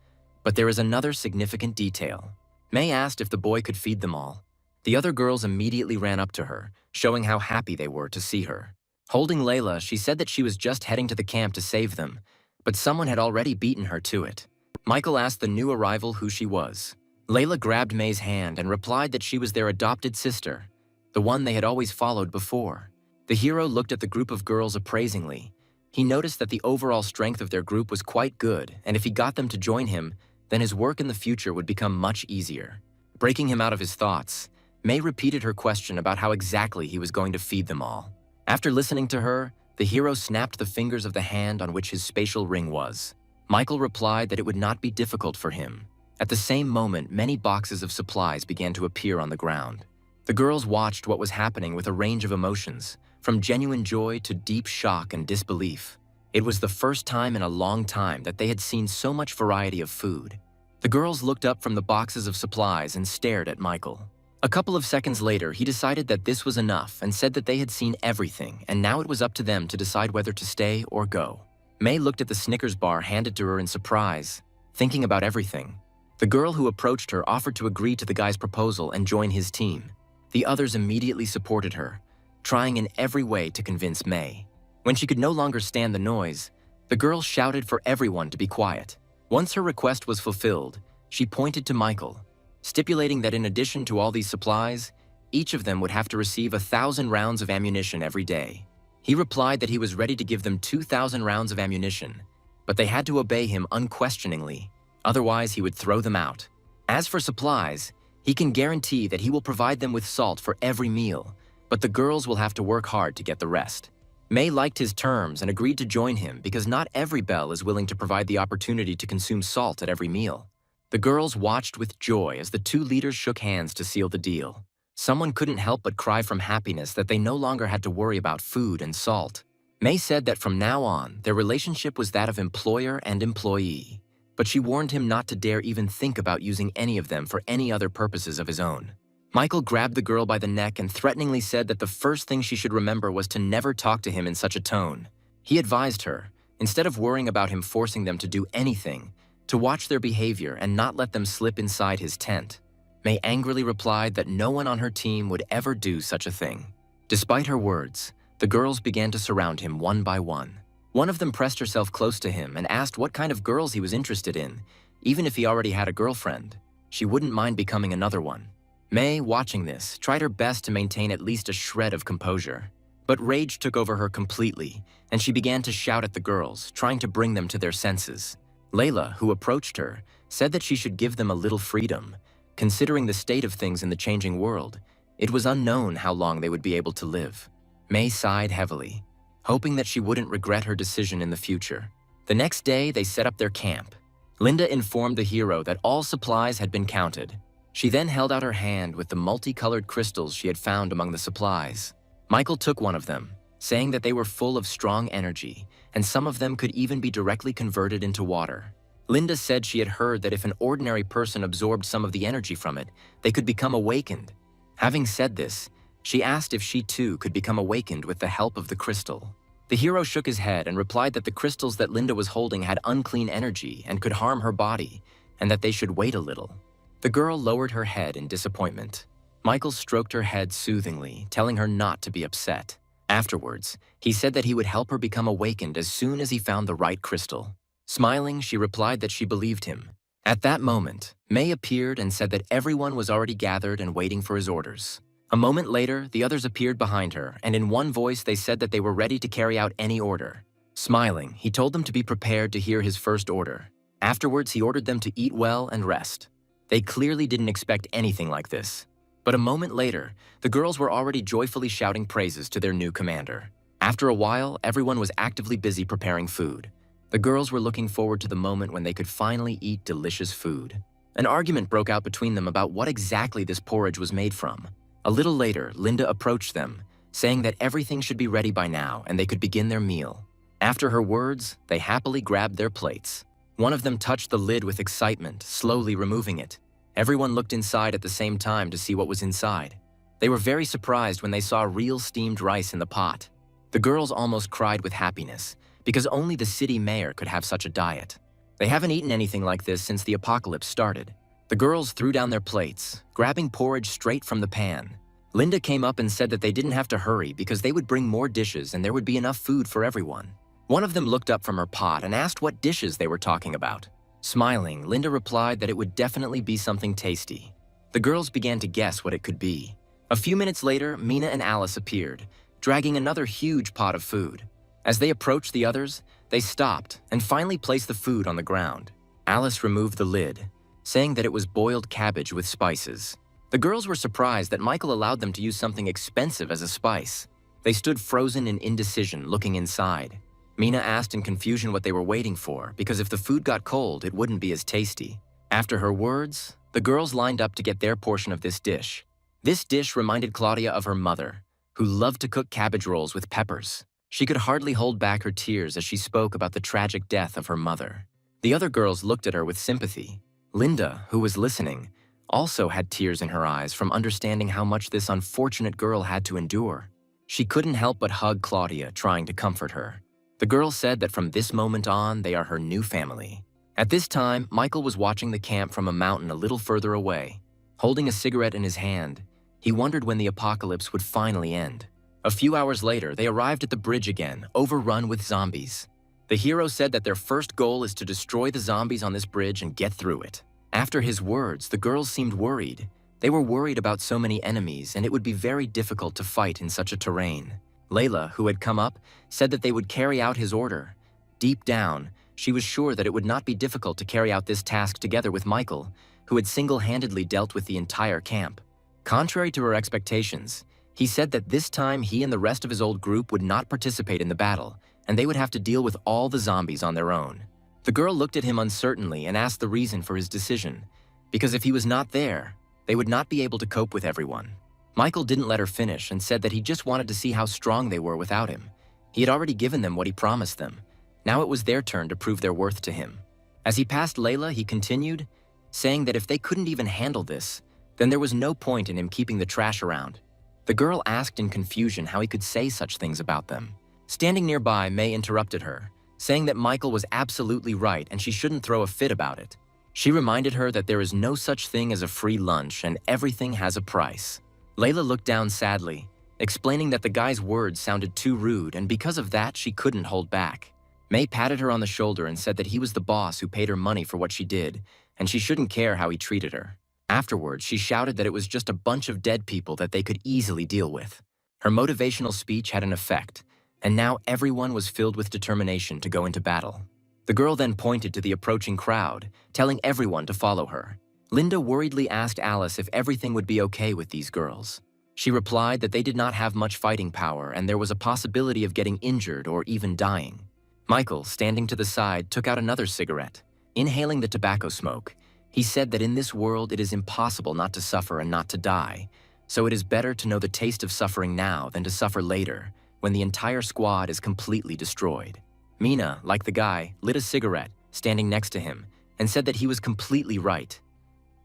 But there is another significant detail. May asked if the boy could feed them all. The other girls immediately ran up to her, showing how happy they were to see her. Holding Layla, she said that she was just heading to the camp to save them, but someone had already beaten her to it. Michael asked the new arrival who she was. Layla grabbed May's hand and replied that she was their adopted sister, the one they had always followed before. The hero looked at the group of girls appraisingly. He noticed that the overall strength of their group was quite good, and if he got them to join him, then his work in the future would become much easier. Breaking him out of his thoughts, May repeated her question about how exactly he was going to feed them all. After listening to her, the hero snapped the fingers of the hand on which his spatial ring was. Michael replied that it would not be difficult for him. At the same moment, many boxes of supplies began to appear on the ground. The girls watched what was happening with a range of emotions, from genuine joy to deep shock and disbelief. It was the first time in a long time that they had seen so much variety of food. The girls looked up from the boxes of supplies and stared at Michael. A couple of seconds later, he decided that this was enough and said that they had seen everything, and now it was up to them to decide whether to stay or go. May looked at the Snickers bar handed to her in surprise, thinking about everything. The girl who approached her offered to agree to the guy's proposal and join his team. The others immediately supported her, trying in every way to convince May. When she could no longer stand the noise, the girl shouted for everyone to be quiet. Once her request was fulfilled, she pointed to Michael, stipulating that in addition to all these supplies, each of them would have to receive 1,000 rounds of ammunition every day. He replied that he was ready to give them 2,000 rounds of ammunition, but they had to obey him unquestioningly, otherwise he would throw them out. As for supplies, he can guarantee that he will provide them with salt for every meal, but the girls will have to work hard to get the rest. May liked his terms and agreed to join him because not every belle is willing to provide the opportunity to consume salt at every meal. The girls watched with joy as the 2 leaders shook hands to seal the deal. Someone couldn't help but cry from happiness that they no longer had to worry about food and salt. May said that from now on, their relationship was that of employer and employee, but she warned him not to dare even think about using any of them for any other purposes of his own. Michael grabbed the girl by the neck and threateningly said that the first thing she should remember was to never talk to him in such a tone. He advised her, instead of worrying about him forcing them to do anything, to watch their behavior and not let them slip inside his tent. May angrily replied that no one on her team would ever do such a thing. Despite her words, the girls began to surround him one by one. One of them pressed herself close to him and asked what kind of girls he was interested in, even if he already had a girlfriend. She wouldn't mind becoming another one. May, watching this, tried her best to maintain at least a shred of composure. But rage took over her completely, and she began to shout at the girls, trying to bring them to their senses. Layla, who approached her, said that she should give them a little freedom. Considering the state of things in the changing world, it was unknown how long they would be able to live. May sighed heavily, hoping that she wouldn't regret her decision in the future. The next day, they set up their camp. Linda informed the hero that all supplies had been counted. She then held out her hand with the multicolored crystals she had found among the supplies. Michael took one of them, saying that they were full of strong energy, and some of them could even be directly converted into water. Linda said she had heard that if an ordinary person absorbed some of the energy from it, they could become awakened. Having said this, she asked if she too could become awakened with the help of the crystal. The hero shook his head and replied that the crystals that Linda was holding had unclean energy and could harm her body, and that they should wait a little. The girl lowered her head in disappointment. Michael stroked her head soothingly, telling her not to be upset. Afterwards, he said that he would help her become awakened as soon as he found the right crystal. Smiling, she replied that she believed him. At that moment, May appeared and said that everyone was already gathered and waiting for his orders. A moment later, the others appeared behind her, and in one voice they said that they were ready to carry out any order. Smiling, he told them to be prepared to hear his first order. Afterwards, he ordered them to eat well and rest. They clearly didn't expect anything like this. But a moment later, the girls were already joyfully shouting praises to their new commander. After a while, everyone was actively busy preparing food. The girls were looking forward to the moment when they could finally eat delicious food. An argument broke out between them about what exactly this porridge was made from. A little later, Linda approached them, saying that everything should be ready by now and they could begin their meal. After her words, they happily grabbed their plates. One of them touched the lid with excitement, slowly removing it. Everyone looked inside at the same time to see what was inside. They were very surprised when they saw real steamed rice in the pot. The girls almost cried with happiness, because only the city mayor could have such a diet. They haven't eaten anything like this since the apocalypse started. The girls threw down their plates, grabbing porridge straight from the pan. Linda came up and said that they didn't have to hurry because they would bring more dishes and there would be enough food for everyone. One of them looked up from her pot and asked what dishes they were talking about. Smiling, Linda replied that it would definitely be something tasty. The girls began to guess what it could be. A few minutes later, Mina and Alice appeared, dragging another huge pot of food. As they approached the others, they stopped and finally placed the food on the ground. Alice removed the lid, saying that it was boiled cabbage with spices. The girls were surprised that Michael allowed them to use something expensive as a spice. They stood frozen in indecision, looking inside. Mina asked in confusion what they were waiting for, because if the food got cold, it wouldn't be as tasty. After her words, the girls lined up to get their portion of this dish. This dish reminded Claudia of her mother, who loved to cook cabbage rolls with peppers. She could hardly hold back her tears as she spoke about the tragic death of her mother. The other girls looked at her with sympathy. Linda, who was listening, also had tears in her eyes from understanding how much this unfortunate girl had to endure. She couldn't help but hug Claudia, trying to comfort her. The girl said that from this moment on, they are her new family. At this time, Michael was watching the camp from a mountain a little further away. Holding a cigarette in his hand, he wondered when the apocalypse would finally end. A few hours later, they arrived at the bridge again, overrun with zombies. The hero said that their first goal is to destroy the zombies on this bridge and get through it. After his words, the girls seemed worried. They were worried about so many enemies, and it would be very difficult to fight in such a terrain. Layla, who had come up, said that they would carry out his order. Deep down, she was sure that it would not be difficult to carry out this task together with Michael, who had single-handedly dealt with the entire camp. Contrary to her expectations, he said that this time he and the rest of his old group would not participate in the battle, and they would have to deal with all the zombies on their own. The girl looked at him uncertainly and asked the reason for his decision, because if he was not there, they would not be able to cope with everyone. Michael didn't let her finish and said that he just wanted to see how strong they were without him. He had already given them what he promised them. Now it was their turn to prove their worth to him. As he passed Layla, he continued, saying that if they couldn't even handle this, then there was no point in him keeping the trash around. The girl asked in confusion how he could say such things about them. Standing nearby, May interrupted her, saying that Michael was absolutely right and she shouldn't throw a fit about it. She reminded her that there is no such thing as a free lunch and everything has a price. Layla looked down sadly, explaining that the guy's words sounded too rude and because of that she couldn't hold back. May patted her on the shoulder and said that he was the boss who paid her money for what she did, and she shouldn't care how he treated her. Afterwards, she shouted that it was just a bunch of dead people that they could easily deal with. Her motivational speech had an effect, and now everyone was filled with determination to go into battle. The girl then pointed to the approaching crowd, telling everyone to follow her. Linda worriedly asked Alice if everything would be okay with these girls. She replied that they did not have much fighting power and there was a possibility of getting injured or even dying. Michael, standing to the side, took out another cigarette. Inhaling the tobacco smoke, he said that in this world it is impossible not to suffer and not to die, so it is better to know the taste of suffering now than to suffer later, when the entire squad is completely destroyed. Mina, like the guy, lit a cigarette, standing next to him, and said that he was completely right.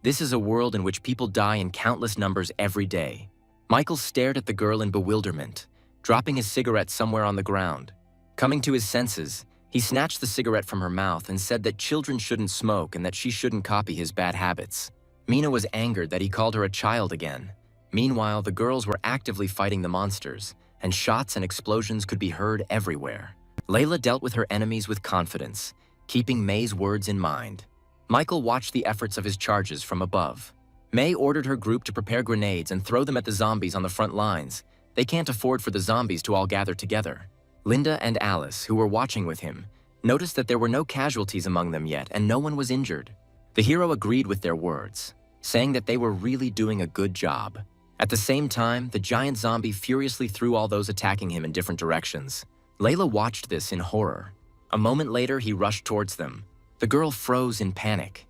This is a world in which people die in countless numbers every day. Michael stared at the girl in bewilderment, dropping his cigarette somewhere on the ground. Coming to his senses, he snatched the cigarette from her mouth and said that children shouldn't smoke and that she shouldn't copy his bad habits. Mina was angered that he called her a child again. Meanwhile, the girls were actively fighting the monsters, and shots and explosions could be heard everywhere. Layla dealt with her enemies with confidence, keeping May's words in mind. Michael watched the efforts of his charges from above. May ordered her group to prepare grenades and throw them at the zombies on the front lines. They can't afford for the zombies to all gather together. Linda and Alice, who were watching with him, noticed that there were no casualties among them yet and no one was injured. The hero agreed with their words, saying that they were really doing a good job. At the same time, the giant zombie furiously threw all those attacking him in different directions. Layla watched this in horror. A moment later, he rushed towards them. The girl froze in panic.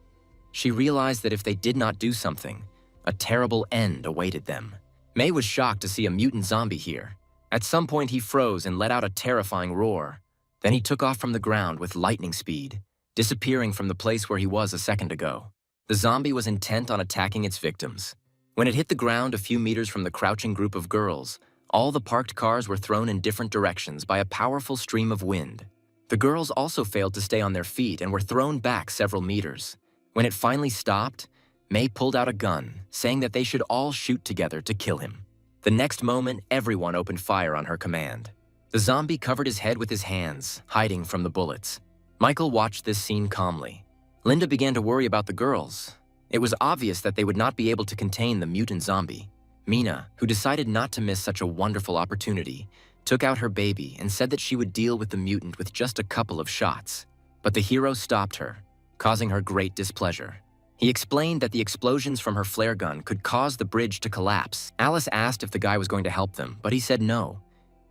She realized that if they did not do something, a terrible end awaited them. May was shocked to see a mutant zombie here. At some point, he froze and let out a terrifying roar. Then he took off from the ground with lightning speed, disappearing from the place where he was a second ago. The zombie was intent on attacking its victims. When it hit the ground a few meters from the crouching group of girls, all the parked cars were thrown in different directions by a powerful stream of wind. The girls also failed to stay on their feet and were thrown back several meters. When it finally stopped, May pulled out a gun, saying that they should all shoot together to kill him. The next moment, everyone opened fire on her command. The zombie covered his head with his hands, hiding from the bullets. Michael watched this scene calmly. Linda began to worry about the girls. It was obvious that they would not be able to contain the mutant zombie. Mina, who decided not to miss such a wonderful opportunity, took out her baby and said that she would deal with the mutant with just a couple of shots. But the hero stopped her, causing her great displeasure. He explained that the explosions from her flare gun could cause the bridge to collapse. Alice asked if the guy was going to help them, but he said no.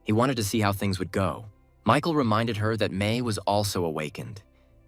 He wanted to see how things would go. Michael reminded her that May was also awakened.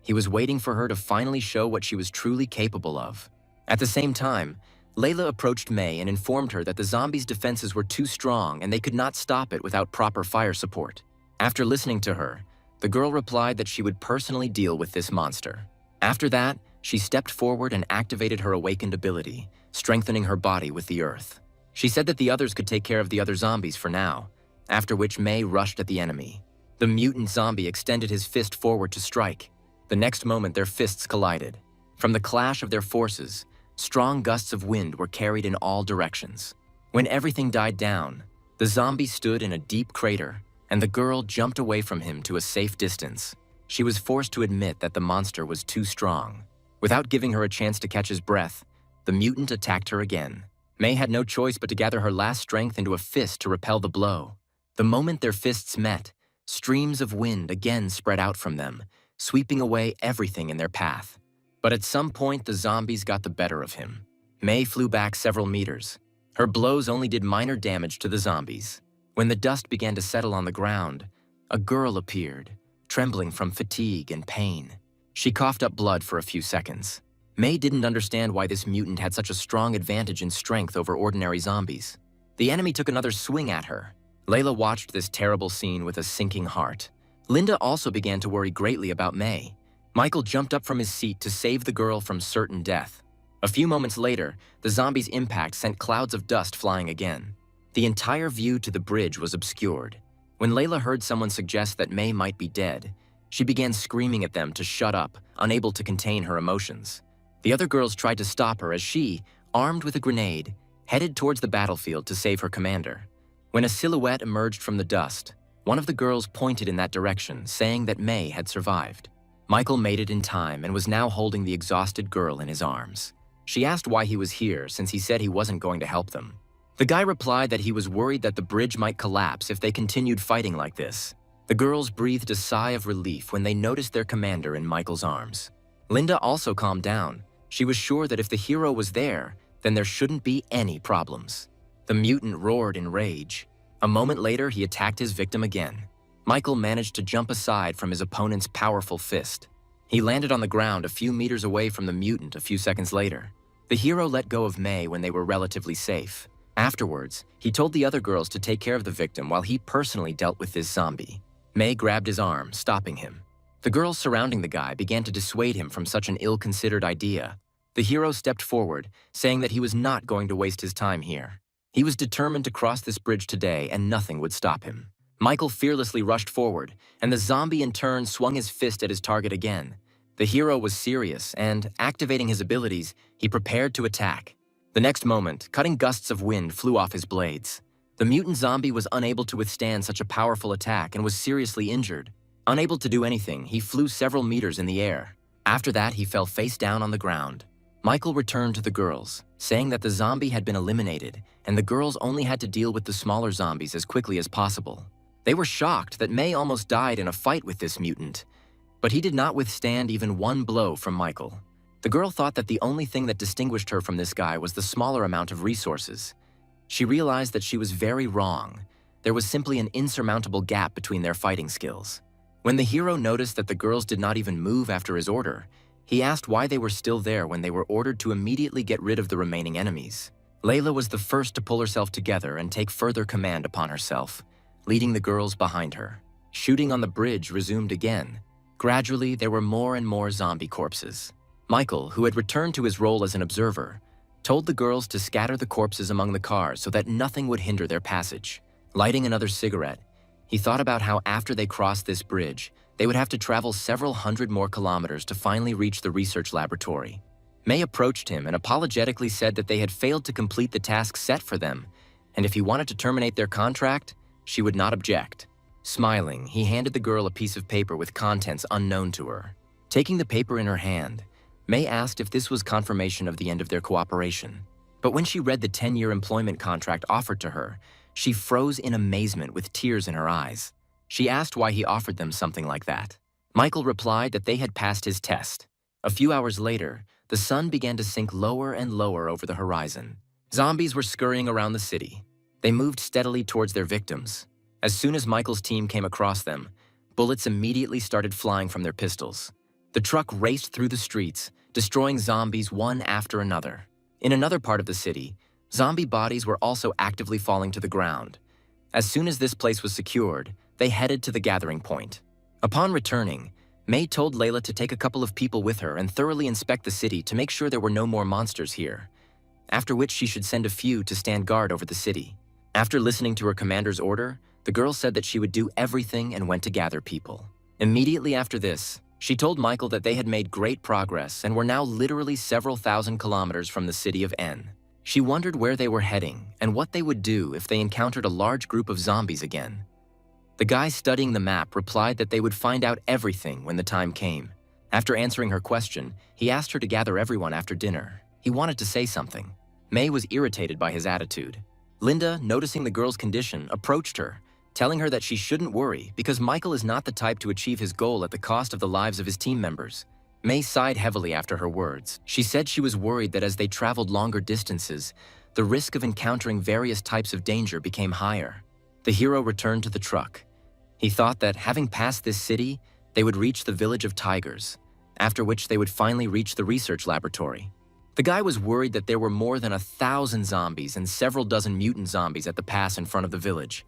He was waiting for her to finally show what she was truly capable of. At the same time, Layla approached May and informed her that the zombies' defenses were too strong and they could not stop it without proper fire support. After listening to her, the girl replied that she would personally deal with this monster. After that, she stepped forward and activated her awakened ability, strengthening her body with the earth. She said that the others could take care of the other zombies for now, after which May rushed at the enemy. The mutant zombie extended his fist forward to strike. The next moment, their fists collided. From the clash of their forces, strong gusts of wind were carried in all directions. When everything died down, the zombie stood in a deep crater, and the girl jumped away from him to a safe distance. She was forced to admit that the monster was too strong. Without giving her a chance to catch his breath, the mutant attacked her again. May had no choice but to gather her last strength into a fist to repel the blow. The moment their fists met, streams of wind again spread out from them, sweeping away everything in their path. But at some point, the zombies got the better of him. May flew back several meters. Her blows only did minor damage to the zombies. When the dust began to settle on the ground, a girl appeared, trembling from fatigue and pain. She coughed up blood for a few seconds. May didn't understand why this mutant had such a strong advantage in strength over ordinary zombies. The enemy took another swing at her. Layla watched this terrible scene with a sinking heart. Linda also began to worry greatly about May. Michael jumped up from his seat to save the girl from certain death. A few moments later, the zombie's impact sent clouds of dust flying again. The entire view to the bridge was obscured. When Layla heard someone suggest that May might be dead, she began screaming at them to shut up, unable to contain her emotions. The other girls tried to stop her as she, armed with a grenade, headed towards the battlefield to save her commander. When a silhouette emerged from the dust, one of the girls pointed in that direction, saying that May had survived. Michael made it in time and was now holding the exhausted girl in his arms. She asked why he was here, since he said he wasn't going to help them. The guy replied that he was worried that the bridge might collapse if they continued fighting like this. The girls breathed a sigh of relief when they noticed their commander in Michael's arms. Linda also calmed down. She was sure that if the hero was there, then there shouldn't be any problems. The mutant roared in rage. A moment later, he attacked his victim again. Michael managed to jump aside from his opponent's powerful fist. He landed on the ground a few meters away from the mutant a few seconds later. The hero let go of May when they were relatively safe. Afterwards, he told the other girls to take care of the victim while he personally dealt with this zombie. May grabbed his arm, stopping him. The girls surrounding the guy began to dissuade him from such an ill-considered idea. The hero stepped forward, saying that he was not going to waste his time here. He was determined to cross this bridge today and nothing would stop him. Michael fearlessly rushed forward, and the zombie in turn swung his fist at his target again. The hero was serious, and, activating his abilities, he prepared to attack. The next moment, cutting gusts of wind flew off his blades. The mutant zombie was unable to withstand such a powerful attack and was seriously injured. Unable to do anything, he flew several meters in the air. After that, he fell face down on the ground. Michael returned to the girls, saying that the zombie had been eliminated, and the girls only had to deal with the smaller zombies as quickly as possible. They were shocked that May almost died in a fight with this mutant, but he did not withstand even one blow from Michael. The girl thought that the only thing that distinguished her from this guy was the smaller amount of resources. She realized that she was very wrong. There was simply an insurmountable gap between their fighting skills. When the hero noticed that the girls did not even move after his order, he asked why they were still there when they were ordered to immediately get rid of the remaining enemies. Layla was the first to pull herself together and take further command upon herself, leading the girls behind her. Shooting on the bridge resumed again. Gradually, there were more and more zombie corpses. Michael, who had returned to his role as an observer, told the girls to scatter the corpses among the cars so that nothing would hinder their passage. Lighting another cigarette, he thought about how after they crossed this bridge, they would have to travel several hundred more kilometers to finally reach the research laboratory. May approached him and apologetically said that they had failed to complete the task set for them, and if he wanted to terminate their contract, she would not object. Smiling, he handed the girl a piece of paper with contents unknown to her. Taking the paper in her hand, May asked if this was confirmation of the end of their cooperation. But when she read the 10-year employment contract offered to her, she froze in amazement with tears in her eyes. She asked why he offered them something like that. Michael replied that they had passed his test. A few hours later, the sun began to sink lower and lower over the horizon. Zombies were scurrying around the city. They moved steadily towards their victims. As soon as Michael's team came across them, bullets immediately started flying from their pistols. The truck raced through the streets, destroying zombies one after another. In another part of the city, zombie bodies were also actively falling to the ground. As soon as this place was secured, they headed to the gathering point. Upon returning, May told Layla to take a couple of people with her and thoroughly inspect the city to make sure there were no more monsters here, after which she should send a few to stand guard over the city. After listening to her commander's order, the girl said that she would do everything and went to gather people. Immediately after this, she told Michael that they had made great progress and were now literally several thousand kilometers from the city of N. She wondered where they were heading and what they would do if they encountered a large group of zombies again. The guy studying the map replied that they would find out everything when the time came. After answering her question, he asked her to gather everyone after dinner. He wanted to say something. May was irritated by his attitude. Linda, noticing the girl's condition, approached her, telling her that she shouldn't worry because Michael is not the type to achieve his goal at the cost of the lives of his team members. May sighed heavily after her words. She said she was worried that as they traveled longer distances, the risk of encountering various types of danger became higher. The hero returned to the truck. He thought that having passed this city, they would reach the village of tigers, after which they would finally reach the research laboratory. The guy was worried that there were more than 1,000 zombies and several dozen mutant zombies at the pass in front of the village.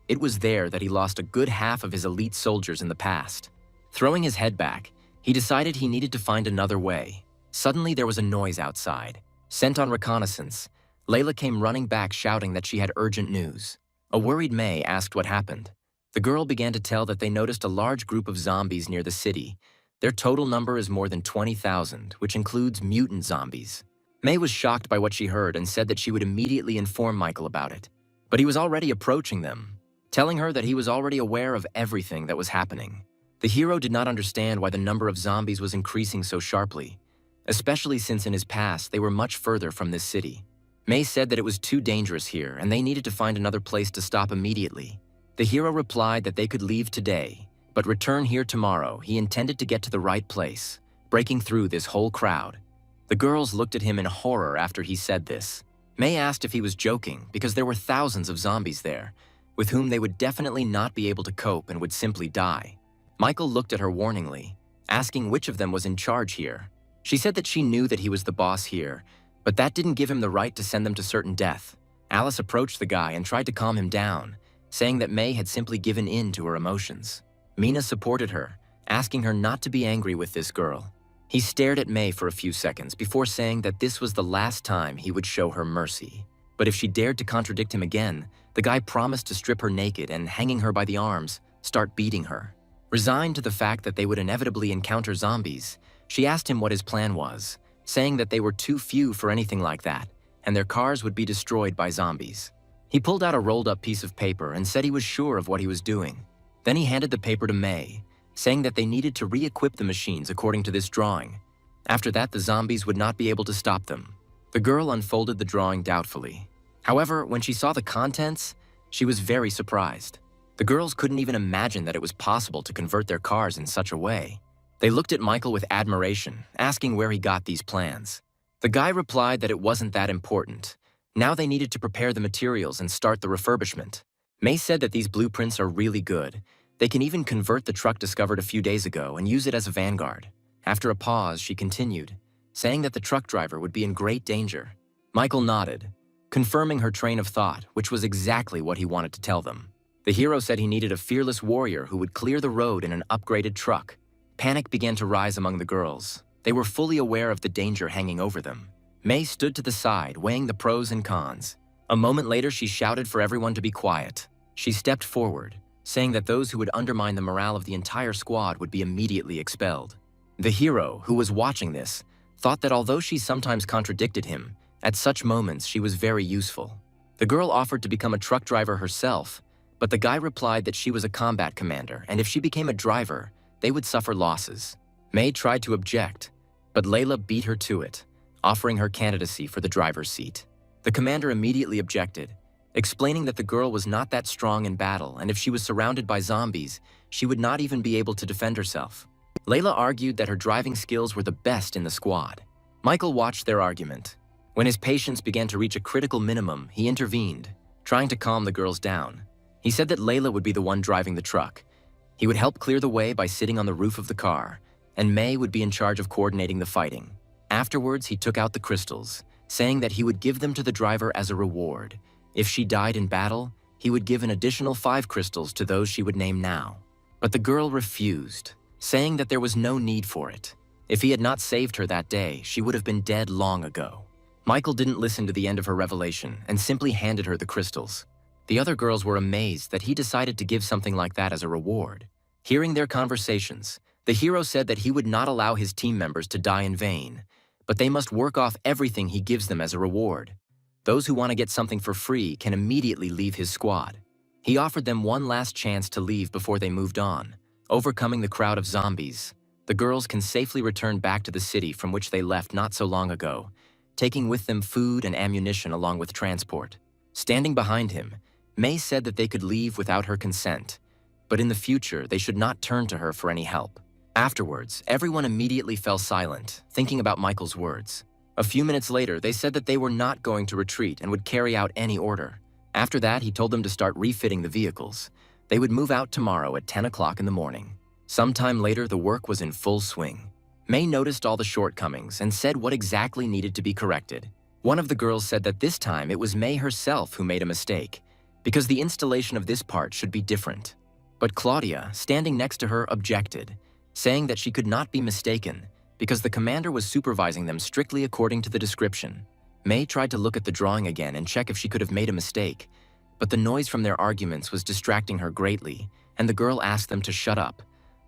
It was there that he lost a good half of his elite soldiers in the past. Throwing his head back, he decided he needed to find another way. Suddenly there was a noise outside. Sent on reconnaissance, Layla came running back shouting that she had urgent news. A worried May asked what happened. The girl began to tell that they noticed a large group of zombies near the city. Their total number is more than 20,000, which includes mutant zombies. May was shocked by what she heard and said that she would immediately inform Michael about it. But he was already approaching them, telling her that he was already aware of everything that was happening. The hero did not understand why the number of zombies was increasing so sharply, especially since in his past they were much further from this city. May said that it was too dangerous here and they needed to find another place to stop immediately. The hero replied that they could leave today, but return here tomorrow. He intended to get to the right place, breaking through this whole crowd. The girls looked at him in horror after he said this. May asked if he was joking because there were thousands of zombies there, with whom they would definitely not be able to cope and would simply die. Michael looked at her warningly, asking which of them was in charge here. She said that she knew that he was the boss here, but that didn't give him the right to send them to certain death. Alice approached the guy and tried to calm him down, saying that May had simply given in to her emotions. Mina supported her, asking her not to be angry with this girl. He stared at May for a few seconds before saying that this was the last time he would show her mercy. But if she dared to contradict him again, the guy promised to strip her naked and, hanging her by the arms, start beating her. Resigned to the fact that they would inevitably encounter zombies, she asked him what his plan was, saying that they were too few for anything like that, and their cars would be destroyed by zombies. He pulled out a rolled-up piece of paper and said he was sure of what he was doing. Then he handed the paper to May, saying that they needed to re-equip the machines according to this drawing. After that, the zombies would not be able to stop them. The girl unfolded the drawing doubtfully. However, when she saw the contents, she was very surprised. The girls couldn't even imagine that it was possible to convert their cars in such a way. They looked at Michael with admiration, asking where he got these plans. The guy replied that it wasn't that important. Now they needed to prepare the materials and start the refurbishment. May said that these blueprints are really good. They can even convert the truck discovered a few days ago and use it as a vanguard. After a pause, she continued, saying that the truck driver would be in great danger. Michael nodded, confirming her train of thought, which was exactly what he wanted to tell them. The hero said he needed a fearless warrior who would clear the road in an upgraded truck. Panic began to rise among the girls. They were fully aware of the danger hanging over them. May stood to the side, weighing the pros and cons. A moment later, she shouted for everyone to be quiet. She stepped forward, saying that those who would undermine the morale of the entire squad would be immediately expelled. The hero, who was watching this, thought that although she sometimes contradicted him, at such moments she was very useful. The girl offered to become a truck driver herself, but the guy replied that she was a combat commander, and if she became a driver, they would suffer losses. May tried to object, but Layla beat her to it, offering her candidacy for the driver's seat. The commander immediately objected, explaining that the girl was not that strong in battle, and if she was surrounded by zombies, she would not even be able to defend herself. Layla argued that her driving skills were the best in the squad. Michael watched their argument. When his patience began to reach a critical minimum, he intervened, trying to calm the girls down. He said that Layla would be the one driving the truck. He would help clear the way by sitting on the roof of the car, and May would be in charge of coordinating the fighting. Afterwards, he took out the crystals, saying that he would give them to the driver as a reward. If she died in battle, he would give an additional 5 crystals to those she would name now. But the girl refused, saying that there was no need for it. If he had not saved her that day, she would have been dead long ago. Michael didn't listen to the end of her revelation and simply handed her the crystals. The other girls were amazed that he decided to give something like that as a reward. Hearing their conversations, the hero said that he would not allow his team members to die in vain, but they must work off everything he gives them as a reward. Those who want to get something for free can immediately leave his squad. He offered them one last chance to leave before they moved on. Overcoming the crowd of zombies, the girls can safely return back to the city from which they left not so long ago, taking with them food and ammunition along with transport. Standing behind him, May said that they could leave without her consent, but in the future they should not turn to her for any help. Afterwards, everyone immediately fell silent, thinking about Michael's words. A few minutes later, they said that they were not going to retreat and would carry out any order. After that, he told them to start refitting the vehicles. They would move out tomorrow at 10 o'clock in the morning. Sometime later, the work was in full swing. May noticed all the shortcomings and said what exactly needed to be corrected. One of the girls said that this time it was May herself who made a mistake, because the installation of this part should be different. But Claudia, standing next to her, objected, saying that she could not be mistaken because the commander was supervising them strictly according to the description. May tried to look at the drawing again and check if she could have made a mistake, but the noise from their arguments was distracting her greatly, and the girl asked them to shut up.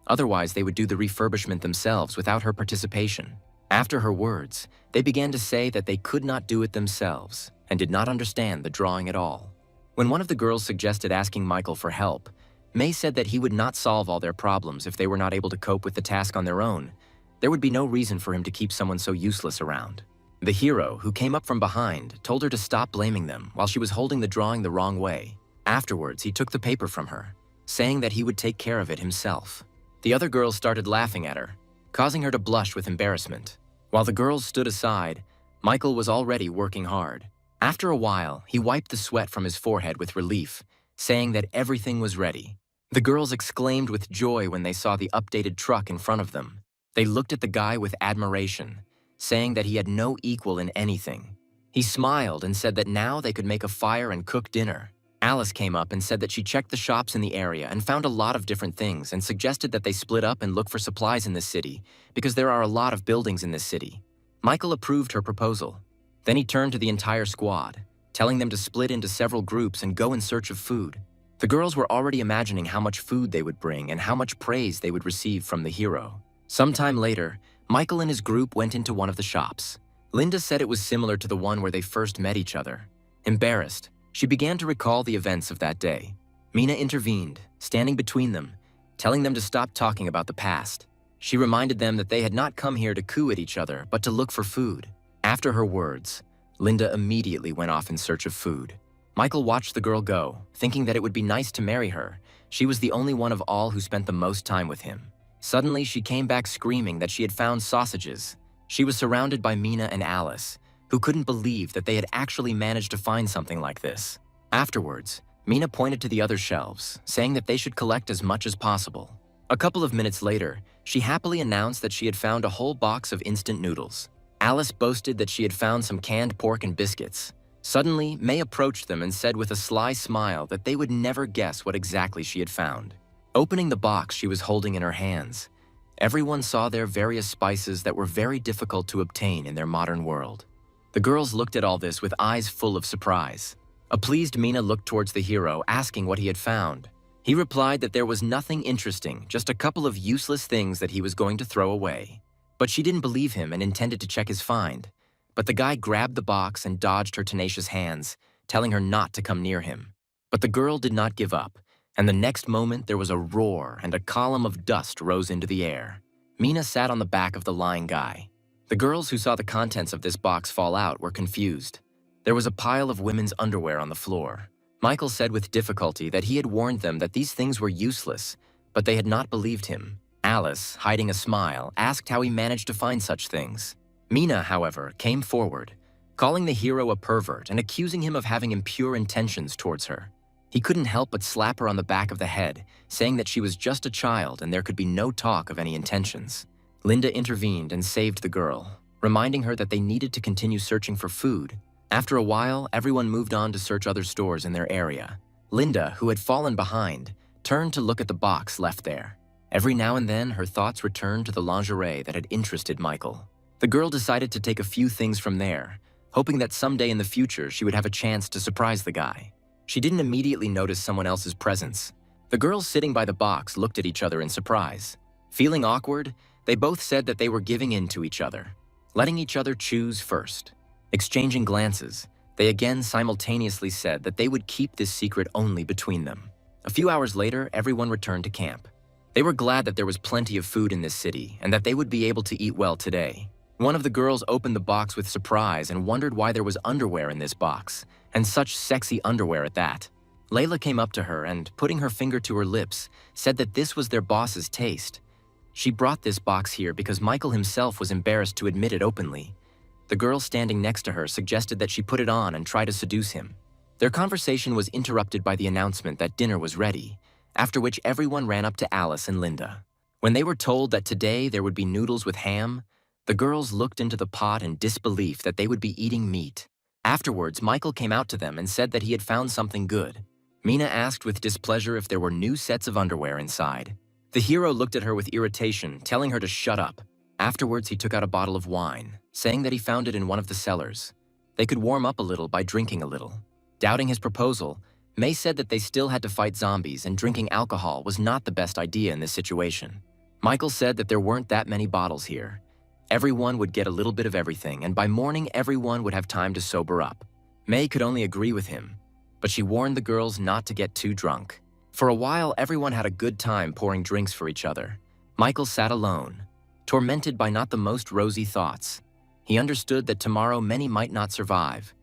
Otherwise, they would do the refurbishment themselves without her participation. After her words, they began to say that they could not do it themselves and did not understand the drawing at all. When one of the girls suggested asking Michael for help, May said that he would not solve all their problems if they were not able to cope with the task on their own. There would be no reason for him to keep someone so useless around. The hero, who came up from behind, told her to stop blaming them while she was holding the drawing the wrong way. Afterwards, he took the paper from her, saying that he would take care of it himself. The other girls started laughing at her, causing her to blush with embarrassment. While the girls stood aside, Michael was already working hard. After a while, he wiped the sweat from his forehead with relief, saying that everything was ready. The girls exclaimed with joy when they saw the updated truck in front of them. They looked at the guy with admiration, saying that he had no equal in anything. He smiled and said that now they could make a fire and cook dinner. Alice came up and said that she checked the shops in the area and found a lot of different things and suggested that they split up and look for supplies in this city because there are a lot of buildings in this city. Michael approved her proposal. Then he turned to the entire squad, telling them to split into several groups and go in search of food. The girls were already imagining how much food they would bring and how much praise they would receive from the hero. Sometime later, Michael and his group went into one of the shops. Linda said it was similar to the one where they first met each other. Embarrassed, she began to recall the events of that day. Mina intervened, standing between them, telling them to stop talking about the past. She reminded them that they had not come here to coo at each other, but to look for food. After her words, Linda immediately went off in search of food. Michael watched the girl go, thinking that it would be nice to marry her. She was the only one of all who spent the most time with him. Suddenly, she came back screaming that she had found sausages. She was surrounded by Mina and Alice, who couldn't believe that they had actually managed to find something like this. Afterwards, Mina pointed to the other shelves, saying that they should collect as much as possible. A couple of minutes later, she happily announced that she had found a whole box of instant noodles. Alice boasted that she had found some canned pork and biscuits. Suddenly, May approached them and said with a sly smile that they would never guess what exactly she had found. Opening the box she was holding in her hands, everyone saw there various spices that were very difficult to obtain in their modern world. The girls looked at all this with eyes full of surprise. A pleased Mina looked towards the hero, asking what he had found. He replied that there was nothing interesting, just a couple of useless things that he was going to throw away. But she didn't believe him and intended to check his find. But the guy grabbed the box and dodged her tenacious hands, telling her not to come near him. But the girl did not give up, and the next moment there was a roar and a column of dust rose into the air. Mina sat on the back of the lying guy. The girls who saw the contents of this box fall out were confused. There was a pile of women's underwear on the floor. Michael said with difficulty that he had warned them that these things were useless, but they had not believed him. Alice, hiding a smile, asked how he managed to find such things. Mina, however, came forward, calling the hero a pervert and accusing him of having impure intentions towards her. He couldn't help but slap her on the back of the head, saying that she was just a child and there could be no talk of any intentions. Linda intervened and saved the girl, reminding her that they needed to continue searching for food. After a while, everyone moved on to search other stores in their area. Linda, who had fallen behind, turned to look at the box left there. Every now and then, her thoughts returned to the lingerie that had interested Michael. The girl decided to take a few things from there, hoping that someday in the future she would have a chance to surprise the guy. She didn't immediately notice someone else's presence. The girls sitting by the box looked at each other in surprise. Feeling awkward, they both said that they were giving in to each other, letting each other choose first. Exchanging glances, they again simultaneously said that they would keep this secret only between them. A few hours later, everyone returned to camp. They were glad that there was plenty of food in this city and that they would be able to eat well today. One of the girls opened the box with surprise and wondered why there was underwear in this box, and such sexy underwear at that. Layla came up to her and, putting her finger to her lips, said that this was their boss's taste. She brought this box here because Michael himself was embarrassed to admit it openly. The girl standing next to her suggested that she put it on and try to seduce him. Their conversation was interrupted by the announcement that dinner was ready, after which everyone ran up to Alice and Linda. When they were told that today there would be noodles with ham, the girls looked into the pot in disbelief that they would be eating meat. Afterwards, Michael came out to them and said that he had found something good. Mina asked with displeasure if there were new sets of underwear inside. The hero looked at her with irritation, telling her to shut up. Afterwards, he took out a bottle of wine, saying that he found it in one of the cellars. They could warm up a little by drinking a little. Doubting his proposal, May said that they still had to fight zombies and drinking alcohol was not the best idea in this situation. Michael said that there weren't that many bottles here. Everyone would get a little bit of everything, and by morning everyone would have time to sober up. May could only agree with him, but she warned the girls not to get too drunk. For a while, everyone had a good time pouring drinks for each other. Michael sat alone, tormented by not the most rosy thoughts. He understood that tomorrow many might not survive,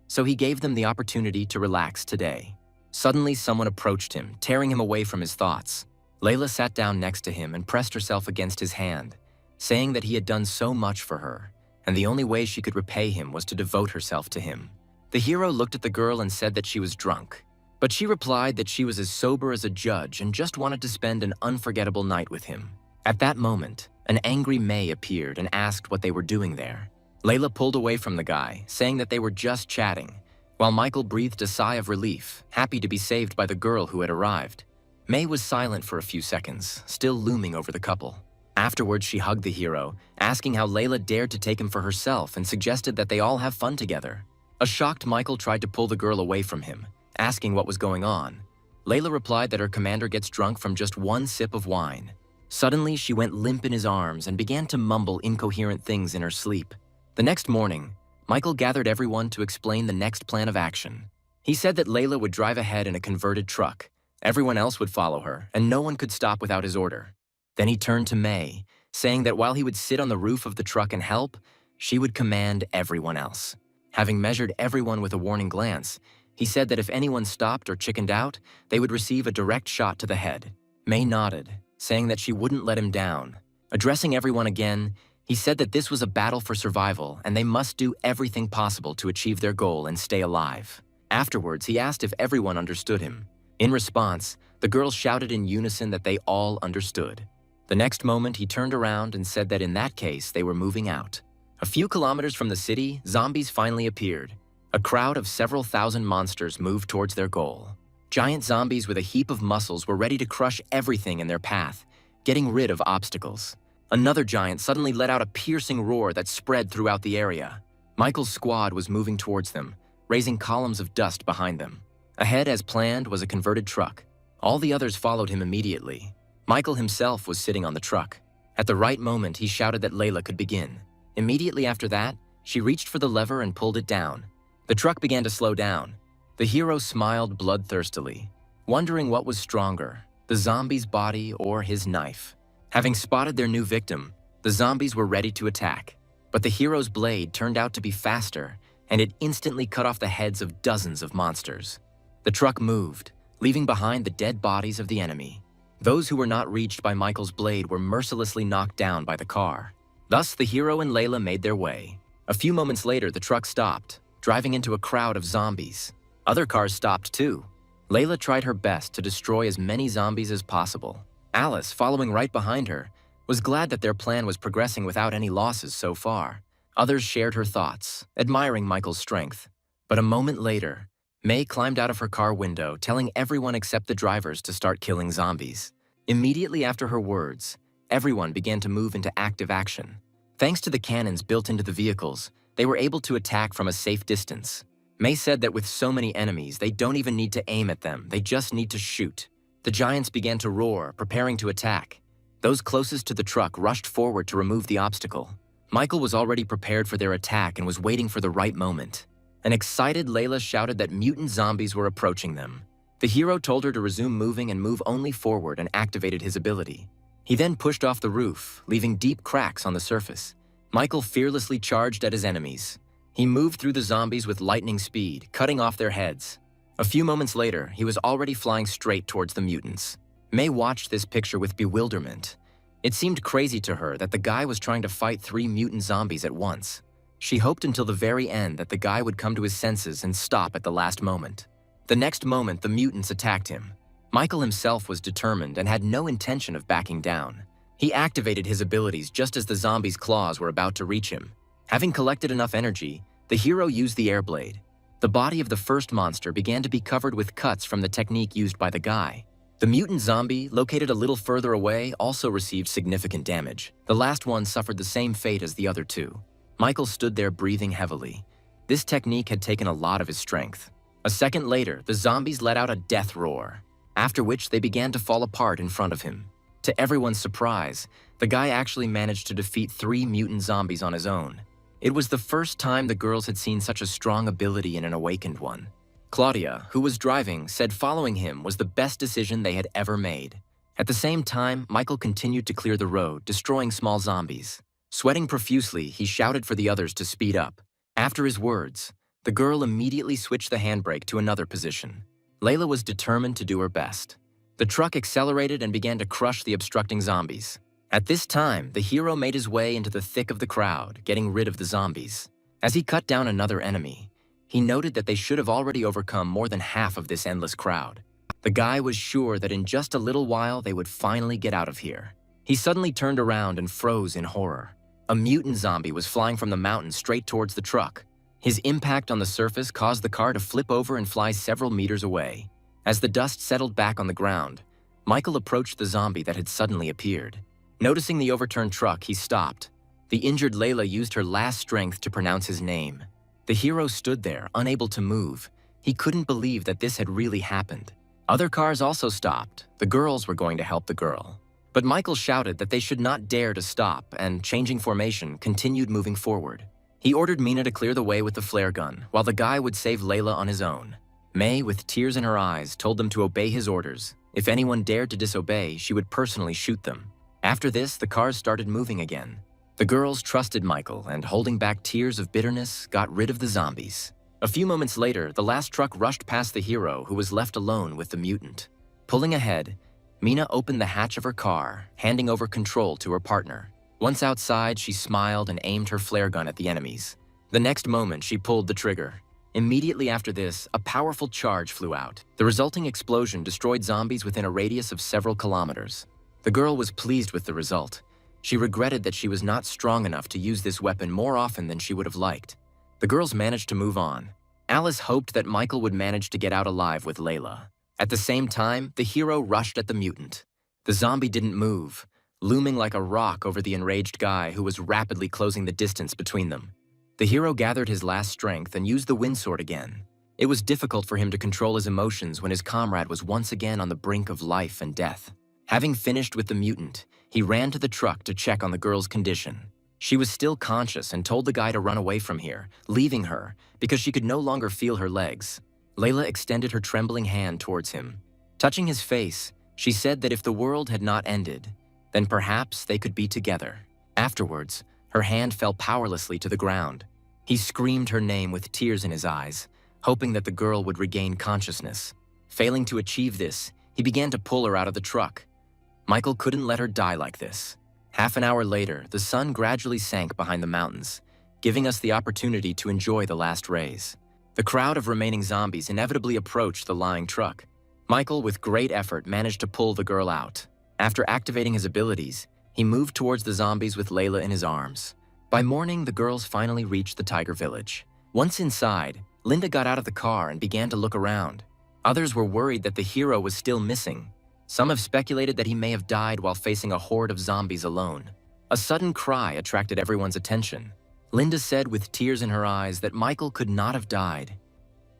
so he gave them the opportunity to relax today. Suddenly, someone approached him, tearing him away from his thoughts. Layla sat down next to him and pressed herself against his hand, saying that he had done so much for her, and the only way she could repay him was to devote herself to him. The hero looked at the girl and said that she was drunk, but she replied that she was as sober as a judge and just wanted to spend an unforgettable night with him. At that moment, an angry May appeared and asked what they were doing there. Layla pulled away from the guy, saying that they were just chatting, while Michael breathed a sigh of relief, happy to be saved by the girl who had arrived. May was silent for a few seconds, still looming over the couple. Afterwards, she hugged the hero, asking how Layla dared to take him for herself and suggested that they all have fun together. A shocked Michael tried to pull the girl away from him, asking what was going on. Layla replied that her commander gets drunk from just one sip of wine. Suddenly, she went limp in his arms and began to mumble incoherent things in her sleep. The next morning, Michael gathered everyone to explain the next plan of action. He said that Layla would drive ahead in a converted truck. Everyone else would follow her, and no one could stop without his order. Then he turned to May, saying that while he would sit on the roof of the truck and help, she would command everyone else. Having measured everyone with a warning glance, he said that if anyone stopped or chickened out, they would receive a direct shot to the head. May nodded, saying that she wouldn't let him down. Addressing everyone again, he said that this was a battle for survival and they must do everything possible to achieve their goal and stay alive. Afterwards, he asked if everyone understood him. In response, the girls shouted in unison that they all understood. The next moment, he turned around and said that in that case, they were moving out. A few kilometers from the city, zombies finally appeared. A crowd of several thousand monsters moved towards their goal. Giant zombies with a heap of muscles were ready to crush everything in their path, getting rid of obstacles. Another giant suddenly let out a piercing roar that spread throughout the area. Michael's squad was moving towards them, raising columns of dust behind them. Ahead, as planned, was a converted truck. All the others followed him immediately. Michael himself was sitting on the truck. At the right moment, he shouted that Layla could begin. Immediately after that, she reached for the lever and pulled it down. The truck began to slow down. The hero smiled bloodthirstily, wondering what was stronger, the zombie's body or his knife. Having spotted their new victim, the zombies were ready to attack. But the hero's blade turned out to be faster, and it instantly cut off the heads of dozens of monsters. The truck moved, leaving behind the dead bodies of the enemy. Those who were not reached by Michael's blade were mercilessly knocked down by the car. Thus, the hero and Layla made their way. A few moments later, the truck stopped, driving into a crowd of zombies. Other cars stopped too. Layla tried her best to destroy as many zombies as possible. Alice, following right behind her, was glad that their plan was progressing without any losses so far. Others shared her thoughts, admiring Michael's strength. But a moment later, May climbed out of her car window, telling everyone except the drivers to start killing zombies. Immediately after her words, everyone began to move into active action. Thanks to the cannons built into the vehicles, they were able to attack from a safe distance. May said that with so many enemies, they don't even need to aim at them, they just need to shoot. The giants began to roar, preparing to attack. Those closest to the truck rushed forward to remove the obstacle. Michael was already prepared for their attack and was waiting for the right moment. An excited Layla shouted that mutant zombies were approaching them. The hero told her to resume moving and move only forward and activated his ability. He then pushed off the roof, leaving deep cracks on the surface. Michael fearlessly charged at his enemies. He moved through the zombies with lightning speed, cutting off their heads. A few moments later, he was already flying straight towards the mutants. May watched this picture with bewilderment. It seemed crazy to her that the guy was trying to fight 3 mutant zombies at once. She hoped until the very end that the guy would come to his senses and stop at the last moment. The next moment, the mutants attacked him. Michael himself was determined and had no intention of backing down. He activated his abilities just as the zombies' claws were about to reach him. Having collected enough energy, the hero used the air blade. The body of the first monster began to be covered with cuts from the technique used by the guy. The mutant zombie, located a little further away, also received significant damage. The last one suffered the same fate as the other 2. Michael stood there breathing heavily. This technique had taken a lot of his strength. A second later, the zombies let out a death roar, after which they began to fall apart in front of him. To everyone's surprise, the guy actually managed to defeat 3 mutant zombies on his own. It was the first time the girls had seen such a strong ability in an awakened one. Claudia, who was driving, said following him was the best decision they had ever made. At the same time, Michael continued to clear the road, destroying small zombies. Sweating profusely, he shouted for the others to speed up. After his words, the girl immediately switched the handbrake to another position. Layla was determined to do her best. The truck accelerated and began to crush the obstructing zombies. At this time, the hero made his way into the thick of the crowd, getting rid of the zombies. As he cut down another enemy, he noted that they should have already overcome more than half of this endless crowd. The guy was sure that in just a little while they would finally get out of here. He suddenly turned around and froze in horror. A mutant zombie was flying from the mountain straight towards the truck. His impact on the surface caused the car to flip over and fly several meters away. As the dust settled back on the ground, Michael approached the zombie that had suddenly appeared. Noticing the overturned truck, he stopped. The injured Layla used her last strength to pronounce his name. The hero stood there, unable to move. He couldn't believe that this had really happened. Other cars also stopped. The girls were going to help the girl. But Michael shouted that they should not dare to stop and, changing formation, continued moving forward. He ordered Mina to clear the way with the flare gun, while the guy would save Layla on his own. May, with tears in her eyes, told them to obey his orders. If anyone dared to disobey, she would personally shoot them. After this, the cars started moving again. The girls trusted Michael and, holding back tears of bitterness, got rid of the zombies. A few moments later, the last truck rushed past the hero who was left alone with the mutant. Pulling ahead, Mina opened the hatch of her car, handing over control to her partner. Once outside, she smiled and aimed her flare gun at the enemies. The next moment, she pulled the trigger. Immediately after this, a powerful charge flew out. The resulting explosion destroyed zombies within a radius of several kilometers. The girl was pleased with the result. She regretted that she was not strong enough to use this weapon more often than she would have liked. The girls managed to move on. Alice hoped that Michael would manage to get out alive with Layla. At the same time, the hero rushed at the mutant. The zombie didn't move, looming like a rock over the enraged guy who was rapidly closing the distance between them. The hero gathered his last strength and used the windsword again. It was difficult for him to control his emotions when his comrade was once again on the brink of life and death. Having finished with the mutant, he ran to the truck to check on the girl's condition. She was still conscious and told the guy to run away from here, leaving her because she could no longer feel her legs. Layla extended her trembling hand towards him. Touching his face, she said that if the world had not ended, then perhaps they could be together. Afterwards, her hand fell powerlessly to the ground. He screamed her name with tears in his eyes, hoping that the girl would regain consciousness. Failing to achieve this, he began to pull her out of the truck. Michael couldn't let her die like this. Half an hour later, the sun gradually sank behind the mountains, giving us the opportunity to enjoy the last rays. The crowd of remaining zombies inevitably approached the lying truck. Michael, with great effort, managed to pull the girl out. After activating his abilities, he moved towards the zombies with Layla in his arms. By morning, the girls finally reached the tiger village. Once inside, Linda got out of the car and began to look around. Others were worried that the hero was still missing. Some have speculated that he may have died while facing a horde of zombies alone. A sudden cry attracted everyone's attention. Linda said with tears in her eyes that Michael could not have died.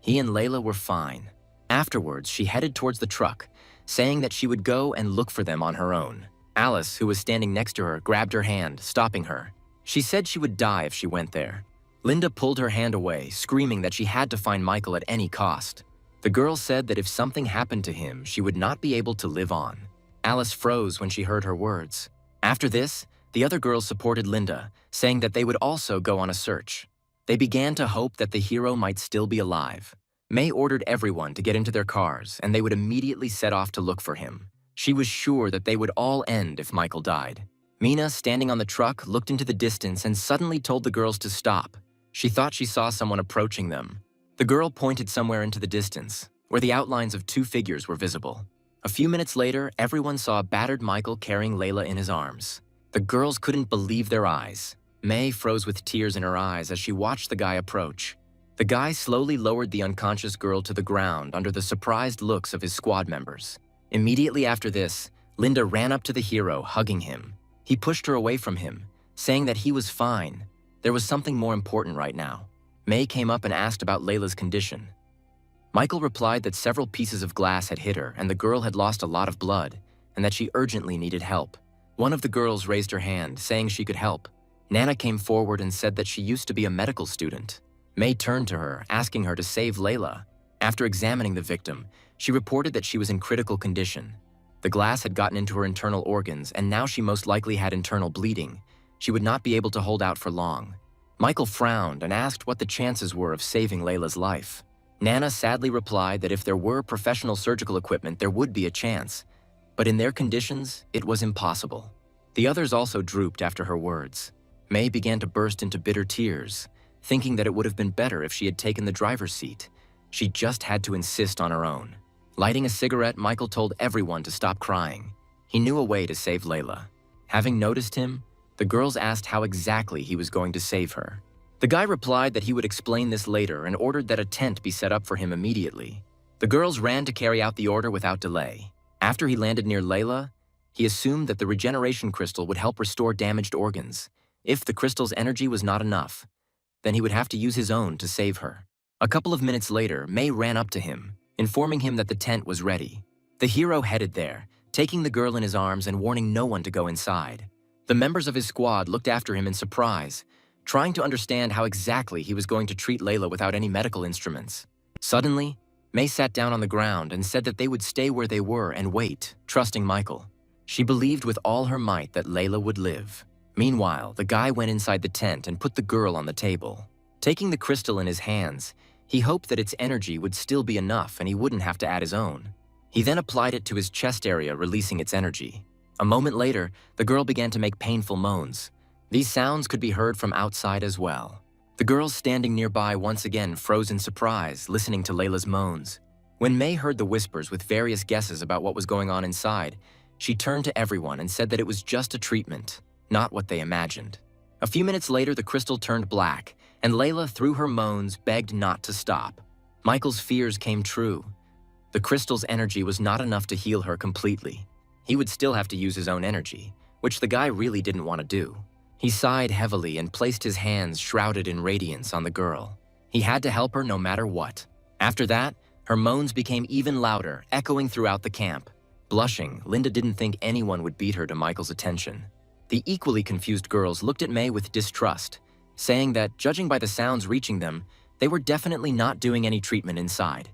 He and Layla were fine. Afterwards, she headed towards the truck, saying that she would go and look for them on her own. Alice, who was standing next to her, grabbed her hand, stopping her. She said she would die if she went there. Linda pulled her hand away, screaming that she had to find Michael at any cost. The girl said that if something happened to him, she would not be able to live on. Alice froze when she heard her words. After this, the other girls supported Linda, saying that they would also go on a search. They began to hope that the hero might still be alive. May ordered everyone to get into their cars, and they would immediately set off to look for him. She was sure that they would all end if Michael died. Mina, standing on the truck, looked into the distance and suddenly told the girls to stop. She thought she saw someone approaching them. The girl pointed somewhere into the distance, where the outlines of two figures were visible. A few minutes later, everyone saw a battered Michael carrying Layla in his arms. The girls couldn't believe their eyes. May froze with tears in her eyes as she watched the guy approach. The guy slowly lowered the unconscious girl to the ground under the surprised looks of his squad members. Immediately after this, Linda ran up to the hero, hugging him. He pushed her away from him, saying that he was fine. There was something more important right now. May came up and asked about Layla's condition. Michael replied that several pieces of glass had hit her and the girl had lost a lot of blood, and that she urgently needed help. One of the girls raised her hand, saying she could help. Nana came forward and said that she used to be a medical student. May turned to her, asking her to save Layla. After examining the victim, she reported that she was in critical condition. The glass had gotten into her internal organs, and now she most likely had internal bleeding. She would not be able to hold out for long. Michael frowned and asked what the chances were of saving Layla's life. Nana sadly replied that if there were professional surgical equipment, there would be a chance. But in their conditions, it was impossible. The others also drooped after her words. May began to burst into bitter tears, thinking that it would have been better if she had taken the driver's seat. She just had to insist on her own. Lighting a cigarette, Michael told everyone to stop crying. He knew a way to save Layla. Having noticed him, the girls asked how exactly he was going to save her. The guy replied that he would explain this later and ordered that a tent be set up for him immediately. The girls ran to carry out the order without delay. After he landed near Layla, he assumed that the regeneration crystal would help restore damaged organs. If the crystal's energy was not enough, then he would have to use his own to save her. A couple of minutes later, May ran up to him, informing him that the tent was ready. The hero headed there, taking the girl in his arms and warning no one to go inside. The members of his squad looked after him in surprise, trying to understand how exactly he was going to treat Layla without any medical instruments. Suddenly, May sat down on the ground and said that they would stay where they were and wait, trusting Michael. She believed with all her might that Layla would live. Meanwhile, the guy went inside the tent and put the girl on the table. Taking the crystal in his hands, he hoped that its energy would still be enough and he wouldn't have to add his own. He then applied it to his chest area, releasing its energy. A moment later, the girl began to make painful moans. These sounds could be heard from outside as well. The girls standing nearby once again froze in surprise, listening to Layla's moans. When May heard the whispers with various guesses about what was going on inside, she turned to everyone and said that it was just a treatment, not what they imagined. A few minutes later, the crystal turned black, and Layla, through her moans, begged not to stop. Michael's fears came true. The crystal's energy was not enough to heal her completely. He would still have to use his own energy, which the guy really didn't want to do. He sighed heavily and placed his hands shrouded in radiance on the girl. He had to help her no matter what. After that, her moans became even louder, echoing throughout the camp. Blushing, Linda didn't think anyone would beat her to Michael's attention. The equally confused girls looked at May with distrust, saying that, judging by the sounds reaching them, they were definitely not doing any treatment inside.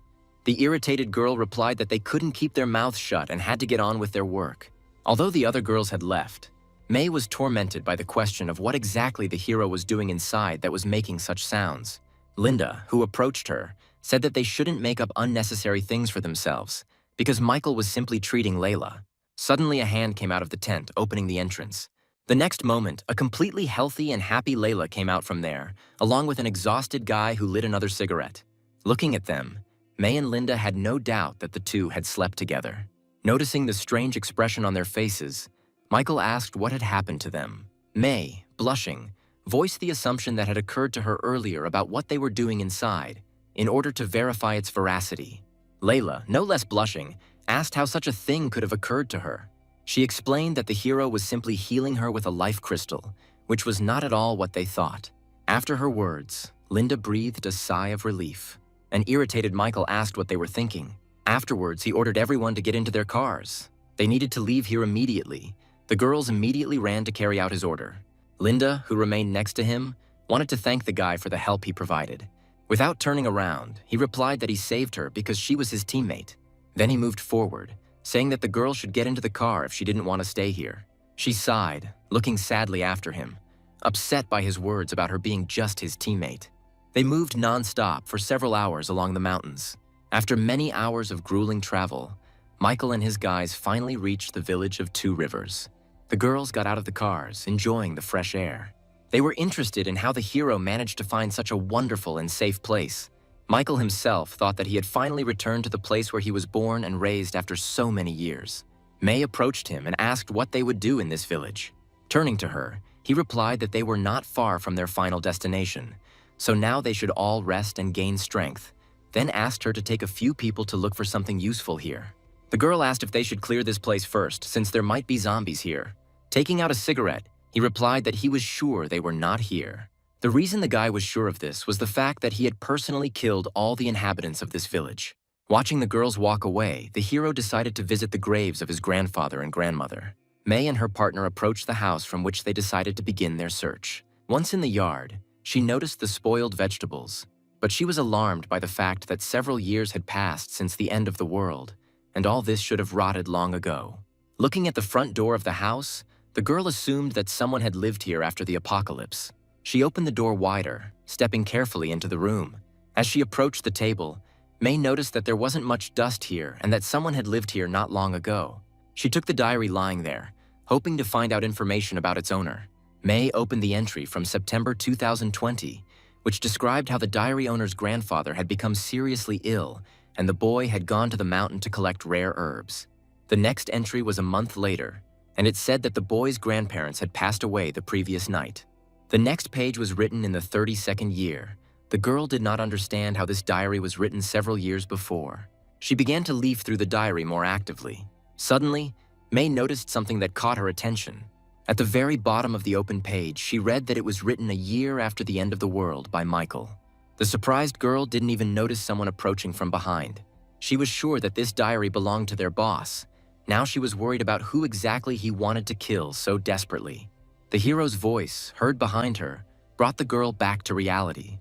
The irritated girl replied that they couldn't keep their mouths shut and had to get on with their work. Although the other girls had left, May was tormented by the question of what exactly the hero was doing inside that was making such sounds. Linda, who approached her, said that they shouldn't make up unnecessary things for themselves, because Michael was simply treating Layla. Suddenly a hand came out of the tent, opening the entrance. The next moment, a completely healthy and happy Layla came out from there, along with an exhausted guy who lit another cigarette. Looking at them, May and Linda had no doubt that the two had slept together. Noticing the strange expression on their faces, Michael asked what had happened to them. May, blushing, voiced the assumption that had occurred to her earlier about what they were doing inside, in order to verify its veracity. Layla, no less blushing, asked how such a thing could have occurred to her. She explained that the hero was simply healing her with a life crystal, which was not at all what they thought. After her words, Linda breathed a sigh of relief. An irritated Michael asked what they were thinking. Afterwards, he ordered everyone to get into their cars. They needed to leave here immediately. The girls immediately ran to carry out his order. Linda, who remained next to him, wanted to thank the guy for the help he provided. Without turning around, he replied that he saved her because she was his teammate. Then he moved forward, saying that the girl should get into the car if she didn't want to stay here. She sighed, looking sadly after him, upset by his words about her being just his teammate. They moved non-stop for several hours along the mountains. After many hours of grueling travel, Michael and his guys finally reached the village of Two Rivers. The girls got out of the cars, enjoying the fresh air. They were interested in how the hero managed to find such a wonderful and safe place. Michael himself thought that he had finally returned to the place where he was born and raised after so many years. May approached him and asked what they would do in this village. Turning to her, he replied that they were not far from their final destination, so now they should all rest and gain strength, then asked her to take a few people to look for something useful here. The girl asked if they should clear this place first, since there might be zombies here. Taking out a cigarette, he replied that he was sure they were not here. The reason the guy was sure of this was the fact that he had personally killed all the inhabitants of this village. Watching the girls walk away, the hero decided to visit the graves of his grandfather and grandmother. May and her partner approached the house from which they decided to begin their search. Once in the yard, she noticed the spoiled vegetables, but she was alarmed by the fact that several years had passed since the end of the world, and all this should have rotted long ago. Looking at the front door of the house, the girl assumed that someone had lived here after the apocalypse. She opened the door wider, stepping carefully into the room. As she approached the table, May noticed that there wasn't much dust here and that someone had lived here not long ago. She took the diary lying there, hoping to find out information about its owner. May opened the entry from September 2020, which described how the diary owner's grandfather had become seriously ill and the boy had gone to the mountain to collect rare herbs. The next entry was a month later, and it said that the boy's grandparents had passed away the previous night. The next page was written in the 32nd year. The girl did not understand how this diary was written several years before. She began to leaf through the diary more actively. Suddenly, May noticed something that caught her attention. At the very bottom of the open page, she read that it was written a year after the end of the world by Michael. The surprised girl didn't even notice someone approaching from behind. She was sure that this diary belonged to their boss. Now she was worried about who exactly he wanted to kill so desperately. The hero's voice, heard behind her, brought the girl back to reality.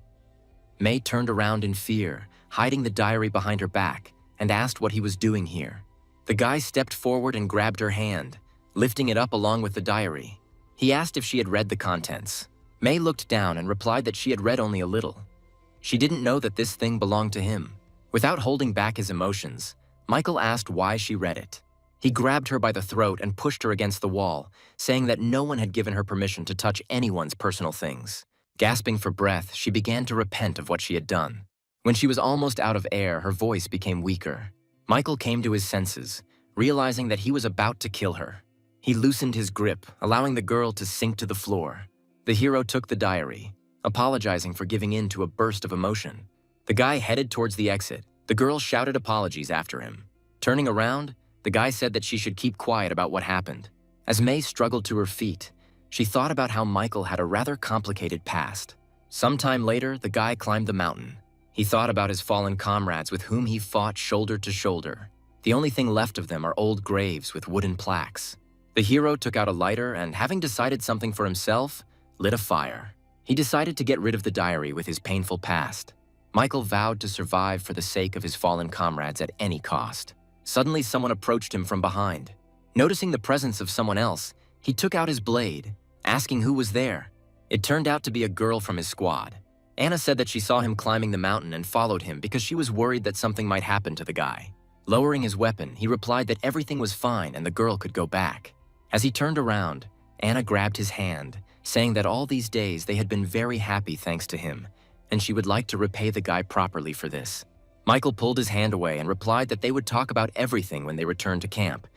May turned around in fear, hiding the diary behind her back, and asked what he was doing here. The guy stepped forward and grabbed her hand, lifting it up along with the diary. He asked if she had read the contents. May looked down and replied that she had read only a little. She didn't know that this thing belonged to him. Without holding back his emotions, Michael asked why she read it. He grabbed her by the throat and pushed her against the wall, saying that no one had given her permission to touch anyone's personal things. Gasping for breath, she began to repent of what she had done. When she was almost out of air, her voice became weaker. Michael came to his senses, realizing that he was about to kill her. He loosened his grip, allowing the girl to sink to the floor. The hero took the diary, apologizing for giving in to a burst of emotion. The guy headed towards the exit. The girl shouted apologies after him. Turning around, the guy said that she should keep quiet about what happened. As May struggled to her feet, she thought about how Michael had a rather complicated past. Sometime later, the guy climbed the mountain. He thought about his fallen comrades with whom he fought shoulder to shoulder. The only thing left of them are old graves with wooden plaques. The hero took out a lighter and, having decided something for himself, lit a fire. He decided to get rid of the diary with his painful past. Michael vowed to survive for the sake of his fallen comrades at any cost. Suddenly, someone approached him from behind. Noticing the presence of someone else, he took out his blade, asking who was there. It turned out to be a girl from his squad. Anna said that she saw him climbing the mountain and followed him because she was worried that something might happen to the guy. Lowering his weapon, he replied that everything was fine and the girl could go back. As he turned around, Anna grabbed his hand, saying that all these days they had been very happy thanks to him, and she would like to repay the guy properly for this. Michael pulled his hand away and replied that they would talk about everything when they returned to camp.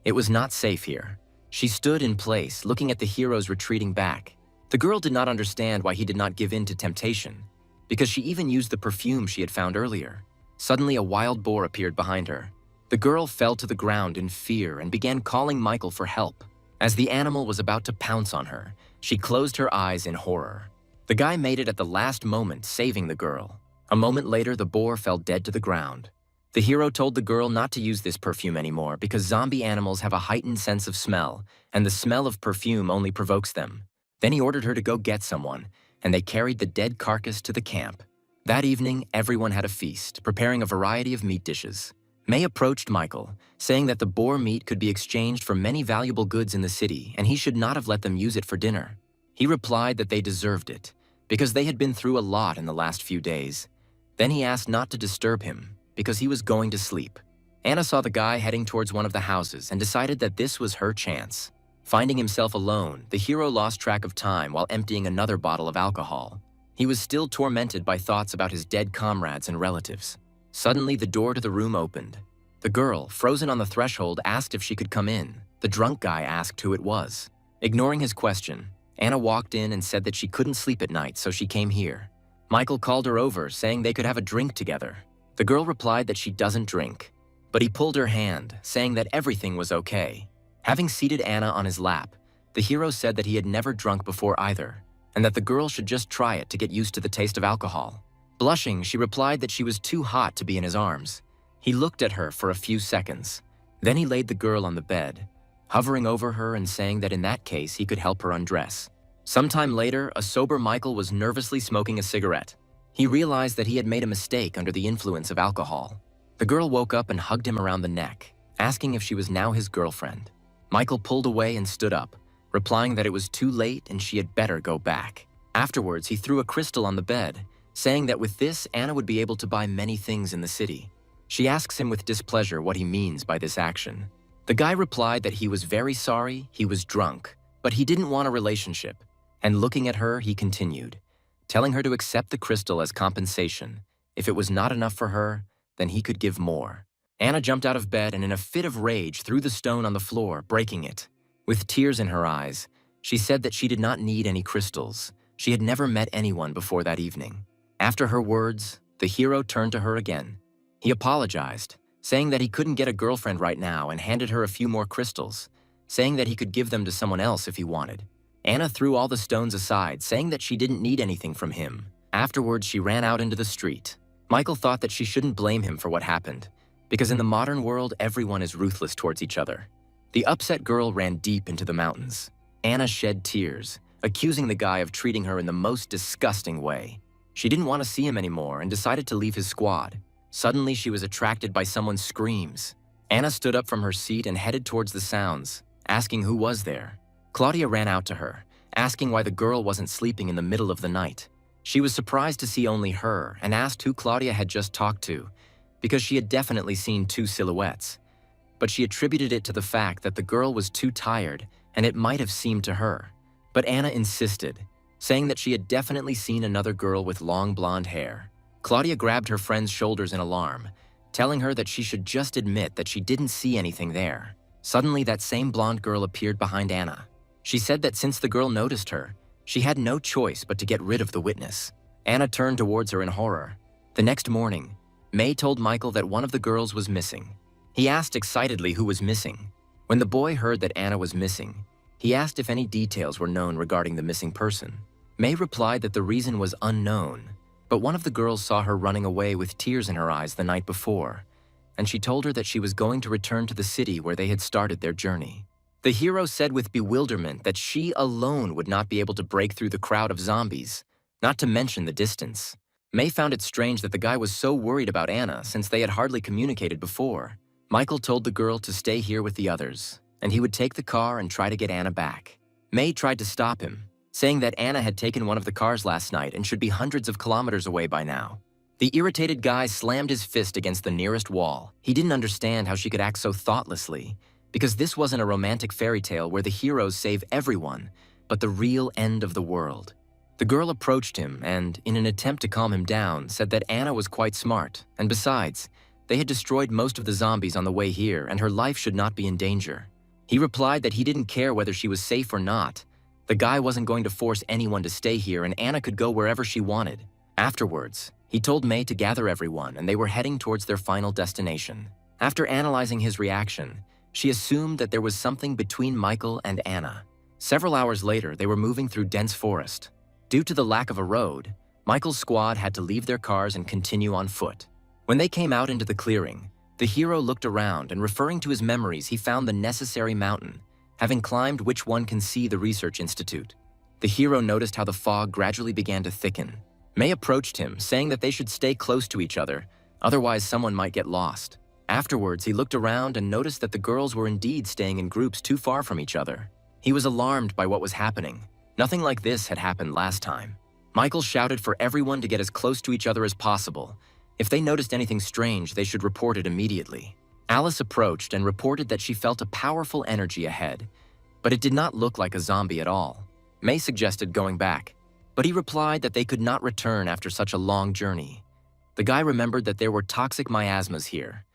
It was not safe here. She stood in place, looking at the heroes retreating back. The girl did not understand why he did not give in to temptation, because she even used the perfume she had found earlier. Suddenly, a wild boar appeared behind her. The girl fell to the ground in fear and began calling Michael for help. As the animal was about to pounce on her, she closed her eyes in horror. The guy made it at the last moment, saving the girl. A moment later, the boar fell dead to the ground. The hero told the girl not to use this perfume anymore because zombie animals have a heightened sense of smell, and the smell of perfume only provokes them. Then he ordered her to go get someone, and they carried the dead carcass to the camp. That evening, everyone had a feast, preparing a variety of meat dishes. May approached Michael, saying that the boar meat could be exchanged for many valuable goods in the city, and he should not have let them use it for dinner. He replied that they deserved it, because they had been through a lot in the last few days. Then he asked not to disturb him, because he was going to sleep. Anna saw the guy heading towards one of the houses and decided that this was her chance. Finding himself alone, the hero lost track of time while emptying another bottle of alcohol. He was still tormented by thoughts about his dead comrades and relatives. Suddenly, the door to the room opened. The girl, frozen on the threshold, asked if she could come in. The drunk guy asked who it was. Ignoring his question, Anna walked in and said that she couldn't sleep at night, so she came here. Michael called her over, saying they could have a drink together. The girl replied that she doesn't drink, but he pulled her hand, saying that everything was okay. Having seated Anna on his lap, the hero said that he had never drunk before either, and that the girl should just try it to get used to the taste of alcohol. Blushing, she replied that she was too hot to be in his arms. He looked at her for a few seconds. Then he laid the girl on the bed, hovering over her and saying that in that case he could help her undress. Sometime later, a sober Michael was nervously smoking a cigarette. He realized that he had made a mistake under the influence of alcohol. The girl woke up and hugged him around the neck, asking if she was now his girlfriend. Michael pulled away and stood up, replying that it was too late and she had better go back. Afterwards, he threw a crystal on the bed, saying that with this, Anna would be able to buy many things in the city. She asks him with displeasure what he means by this action. The guy replied that he was very sorry, he was drunk, but he didn't want a relationship. And looking at her, he continued, telling her to accept the crystal as compensation. If it was not enough for her, then he could give more. Anna jumped out of bed and in a fit of rage threw the stone on the floor, breaking it. With tears in her eyes, she said that she did not need any crystals. She had never met anyone before that evening. After her words, the hero turned to her again. He apologized, saying that he couldn't get a girlfriend right now and handed her a few more crystals, saying that he could give them to someone else if he wanted. Anna threw all the stones aside, saying that she didn't need anything from him. Afterwards, she ran out into the street. Michael thought that she shouldn't blame him for what happened, because in the modern world, everyone is ruthless towards each other. The upset girl ran deep into the mountains. Anna shed tears, accusing the guy of treating her in the most disgusting way. She didn't want to see him anymore and decided to leave his squad. Suddenly, she was attracted by someone's screams. Anna stood up from her seat and headed towards the sounds, asking who was there. Claudia ran out to her, asking why the girl wasn't sleeping in the middle of the night. She was surprised to see only her and asked who Claudia had just talked to. because she had definitely seen two silhouettes, but she attributed it to the fact that the girl was too tired and it might have seemed to her. But Anna insisted, saying that she had definitely seen another girl with long blonde hair. Claudia grabbed her friend's shoulders in alarm, telling her that she should just admit that she didn't see anything there. Suddenly, that same blonde girl appeared behind Anna. She said that since the girl noticed her, she had no choice but to get rid of the witness. Anna turned towards her in horror. The next morning, May told Michael that one of the girls was missing. He asked excitedly who was missing. When the boy heard that Anna was missing, he asked if any details were known regarding the missing person. May replied that the reason was unknown, but one of the girls saw her running away with tears in her eyes the night before, and she told her that she was going to return to the city where they had started their journey. The hero said with bewilderment that she alone would not be able to break through the crowd of zombies, not to mention the distance. May found it strange that the guy was so worried about Anna since they had hardly communicated before. Michael told the girl to stay here with the others, and he would take the car and try to get Anna back. May tried to stop him, saying that Anna had taken one of the cars last night and should be hundreds of kilometers away by now. The irritated guy slammed his fist against the nearest wall. He didn't understand how she could act so thoughtlessly, because this wasn't a romantic fairy tale where the heroes save everyone, but the real end of the world. The girl approached him and, in an attempt to calm him down, said that Anna was quite smart, and besides, they had destroyed most of the zombies on the way here and her life should not be in danger. He replied that he didn't care whether she was safe or not. The guy wasn't going to force anyone to stay here and Anna could go wherever she wanted. Afterwards, he told May to gather everyone and they were heading towards their final destination. After analyzing his reaction, she assumed that there was something between Michael and Anna. Several hours later, they were moving through dense forest. Due to the lack of a road, Michael's squad had to leave their cars and continue on foot. When they came out into the clearing, the hero looked around and referring to his memories, he found the necessary mountain, having climbed which one can see the research institute. The hero noticed how the fog gradually began to thicken. May approached him, saying that they should stay close to each other, otherwise someone might get lost. Afterwards, he looked around and noticed that the girls were indeed staying in groups too far from each other. He was alarmed by what was happening. Nothing like this had happened last time. Michael shouted for everyone to get as close to each other as possible. If they noticed anything strange, they should report it immediately. Alice approached and reported that she felt a powerful energy ahead, but it did not look like a zombie at all. May suggested going back, but he replied that they could not return after such a long journey. The guy remembered that there were toxic miasmas here,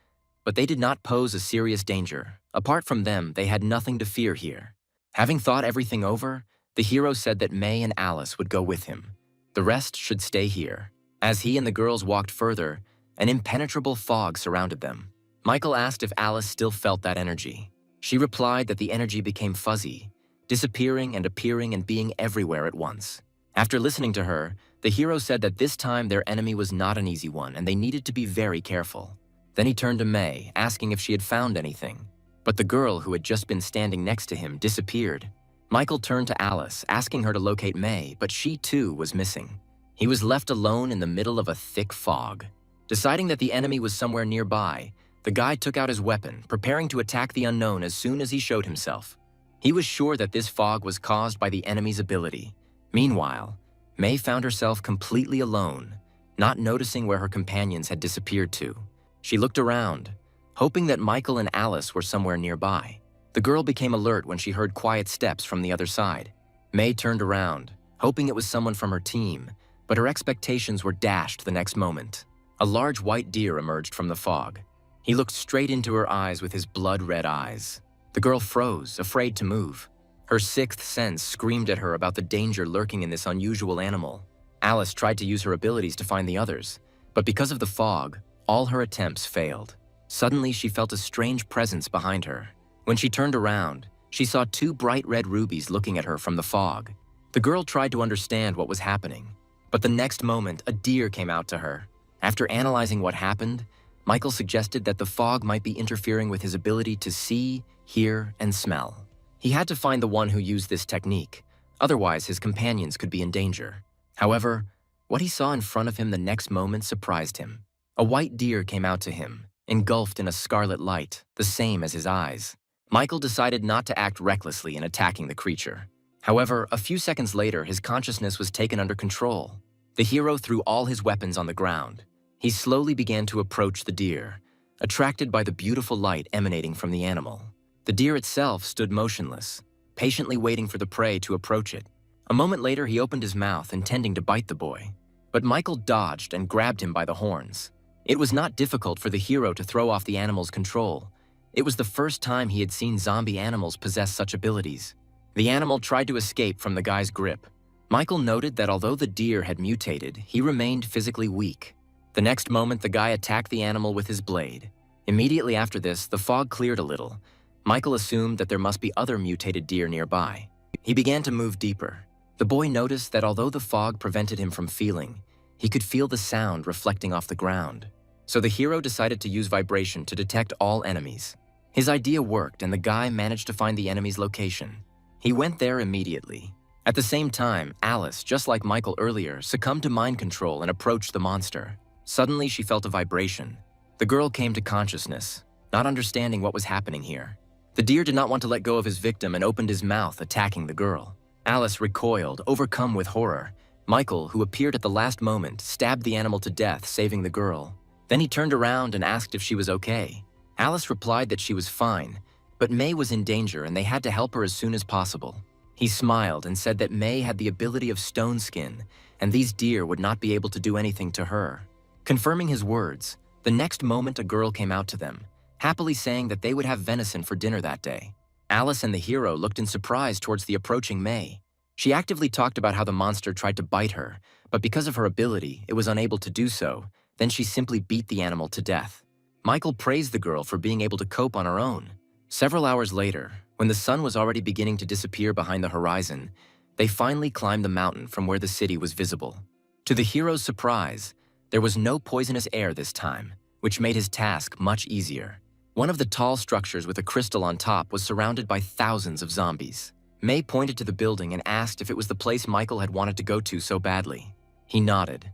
but they did not pose a serious danger. Apart from them, they had nothing to fear here. Having thought everything over, the hero said that May and Alice would go with him. The rest should stay here. As he and the girls walked further, an impenetrable fog surrounded them. Michael asked if Alice still felt that energy. She replied that the energy became fuzzy, disappearing and appearing and being everywhere at once. After listening to her, the hero said that this time their enemy was not an easy one and they needed to be very careful. Then he turned to May, asking if she had found anything. But the girl who had just been standing next to him disappeared. Michael turned to Alice, asking her to locate May, but she too was missing. He was left alone in the middle of a thick fog. Deciding that the enemy was somewhere nearby, the guy took out his weapon, preparing to attack the unknown as soon as he showed himself. He was sure that this fog was caused by the enemy's ability. Meanwhile, May found herself completely alone, not noticing where her companions had disappeared to. She looked around, hoping that Michael and Alice were somewhere nearby. The girl became alert when she heard quiet steps from the other side. May turned around, hoping it was someone from her team, but her expectations were dashed the next moment. A large white deer emerged from the fog. He looked straight into her eyes with his blood-red eyes. The girl froze, afraid to move. Her sixth sense screamed at her about the danger lurking in this unusual animal. Alice tried to use her abilities to find the others, but because of the fog, all her attempts failed. Suddenly, she felt a strange presence behind her. When she turned around, she saw two bright red rubies looking at her from the fog. The girl tried to understand what was happening, but the next moment, a deer came out to her. After analyzing what happened, Michael suggested that the fog might be interfering with his ability to see, hear, and smell. He had to find the one who used this technique, otherwise his companions could be in danger. However, what he saw in front of him the next moment surprised him. A white deer came out to him, engulfed in a scarlet light, the same as his eyes. Michael decided not to act recklessly in attacking the creature. However, a few seconds later, his consciousness was taken under control. The hero threw all his weapons on the ground. He slowly began to approach the deer, attracted by the beautiful light emanating from the animal. The deer itself stood motionless, patiently waiting for the prey to approach it. A moment later, he opened his mouth, intending to bite the boy. But Michael dodged and grabbed him by the horns. It was not difficult for the hero to throw off the animal's control. It was the first time he had seen zombie animals possess such abilities. The animal tried to escape from the guy's grip. Michael noted that although the deer had mutated, he remained physically weak. The next moment, the guy attacked the animal with his blade. Immediately after this, the fog cleared a little. Michael assumed that there must be other mutated deer nearby. He began to move deeper. The boy noticed that although the fog prevented him from feeling, he could feel the sound reflecting off the ground. So the hero decided to use vibration to detect all enemies. His idea worked, and the guy managed to find the enemy's location. He went there immediately. At the same time, Alice, just like Michael earlier, succumbed to mind control and approached the monster. Suddenly, she felt a vibration. The girl came to consciousness, not understanding what was happening here. The deer did not want to let go of his victim and opened his mouth, attacking the girl. Alice recoiled, overcome with horror. Michael, who appeared at the last moment, stabbed the animal to death, saving the girl. Then he turned around and asked if she was okay. Alice replied that she was fine, but May was in danger and they had to help her as soon as possible. He smiled and said that May had the ability of stone skin, and these deer would not be able to do anything to her. Confirming his words, the next moment a girl came out to them, happily saying that they would have venison for dinner that day. Alice and the hero looked in surprise towards the approaching May. She actively talked about how the monster tried to bite her, but because of her ability, it was unable to do so. Then she simply beat the animal to death. Michael praised the girl for being able to cope on her own. Several hours later, when the sun was already beginning to disappear behind the horizon, they finally climbed the mountain from where the city was visible. To the hero's surprise, there was no poisonous air this time, which made his task much easier. One of the tall structures with a crystal on top was surrounded by thousands of zombies. May pointed to the building and asked if it was the place Michael had wanted to go to so badly. He nodded.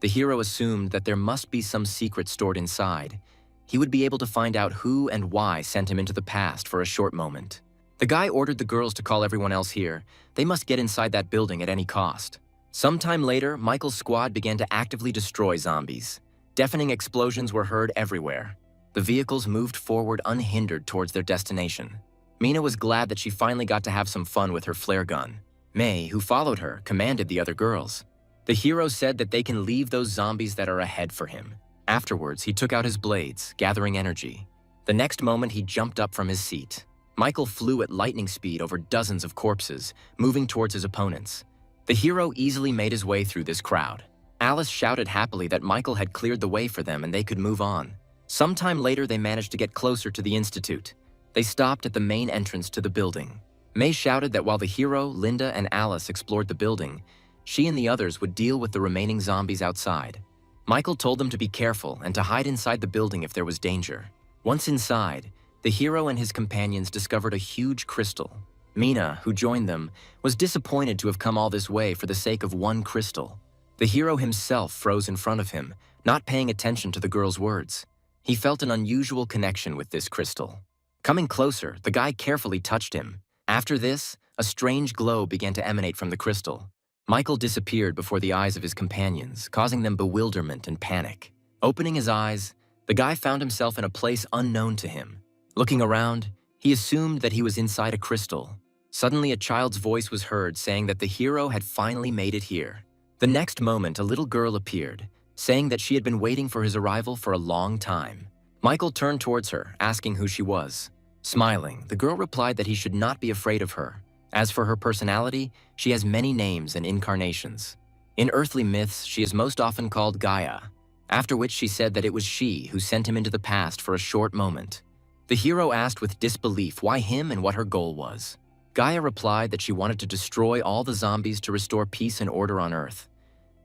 The hero assumed that there must be some secret stored inside. He would be able to find out who and why sent him into the past for a short moment. The guy ordered the girls to call everyone else here. They must get inside that building at any cost. Sometime later, Michael's squad began to actively destroy zombies. Deafening explosions were heard everywhere. The vehicles moved forward unhindered towards their destination. Mina was glad that she finally got to have some fun with her flare gun. May, who followed her, commanded the other girls. The hero said that they can leave those zombies that are ahead for him. Afterwards, he took out his blades, gathering energy. The next moment, he jumped up from his seat. Michael flew at lightning speed over dozens of corpses, moving towards his opponents. The hero easily made his way through this crowd. Alice shouted happily that Michael had cleared the way for them and they could move on. Sometime later, they managed to get closer to the institute. They stopped at the main entrance to the building. May shouted that while the hero, Linda, and Alice explored the building, she and the others would deal with the remaining zombies outside. Michael told them to be careful and to hide inside the building if there was danger. Once inside, the hero and his companions discovered a huge crystal. Mina, who joined them, was disappointed to have come all this way for the sake of one crystal. The hero himself froze in front of him, not paying attention to the girl's words. He felt an unusual connection with this crystal. Coming closer, the guy carefully touched him. After this, a strange glow began to emanate from the crystal. Michael disappeared before the eyes of his companions, causing them bewilderment and panic. Opening his eyes, the guy found himself in a place unknown to him. Looking around, he assumed that he was inside a crystal. Suddenly, a child's voice was heard saying that the hero had finally made it here. The next moment, a little girl appeared, saying that she had been waiting for his arrival for a long time. Michael turned towards her, asking who she was. Smiling, the girl replied that he should not be afraid of her. As for her personality, she has many names and incarnations. In earthly myths, she is most often called Gaia, after which she said that it was she who sent him into the past for a short moment. The hero asked with disbelief why him and what her goal was. Gaia replied that she wanted to destroy all the zombies to restore peace and order on Earth.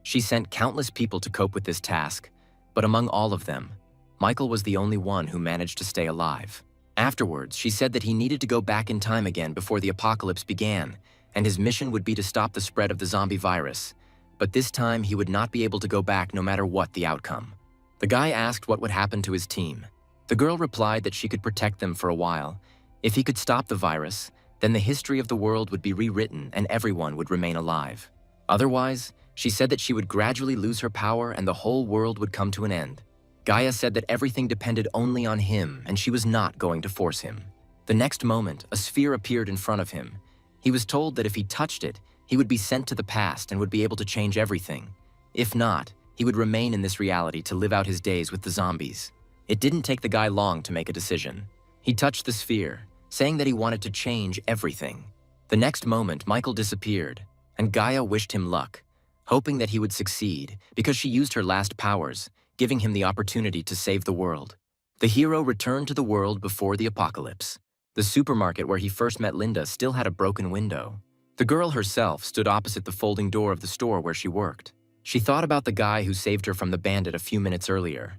She sent countless people to cope with this task, but among all of them, Michael was the only one who managed to stay alive. Afterwards, she said that he needed to go back in time again before the apocalypse began, and his mission would be to stop the spread of the zombie virus. But this time, he would not be able to go back no matter what the outcome. The guy asked what would happen to his team. The girl replied that she could protect them for a while. If he could stop the virus, then the history of the world would be rewritten and everyone would remain alive. Otherwise, She said that she would gradually lose her power and the whole world would come to an end. Gaia said that everything depended only on him and she was not going to force him. The next moment, a sphere appeared in front of him. He was told that if he touched it, he would be sent to the past and would be able to change everything. If not, he would remain in this reality to live out his days with the zombies. It didn't take the guy long to make a decision. He touched the sphere, saying that he wanted to change everything. The next moment, Michael disappeared, and Gaia wished him luck, hoping that he would succeed because she used her last powers, giving him the opportunity to save the world. The hero returned to the world before the apocalypse. The supermarket where he first met Linda still had a broken window. The girl herself stood opposite the folding door of the store where she worked. She thought about the guy who saved her from the bandit a few minutes earlier.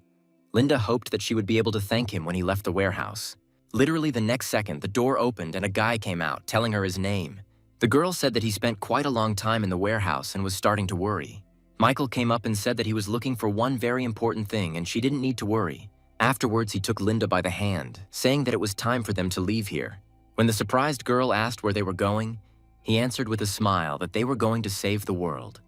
Linda hoped that she would be able to thank him when he left the warehouse. Literally the next second, the door opened and a guy came out, telling her his name. The girl said that he spent quite a long time in the warehouse and was starting to worry. Michael came up and said that he was looking for one very important thing and she didn't need to worry. Afterwards, he took Linda by the hand, saying that it was time for them to leave here. When the surprised girl asked where they were going, he answered with a smile that they were going to save the world.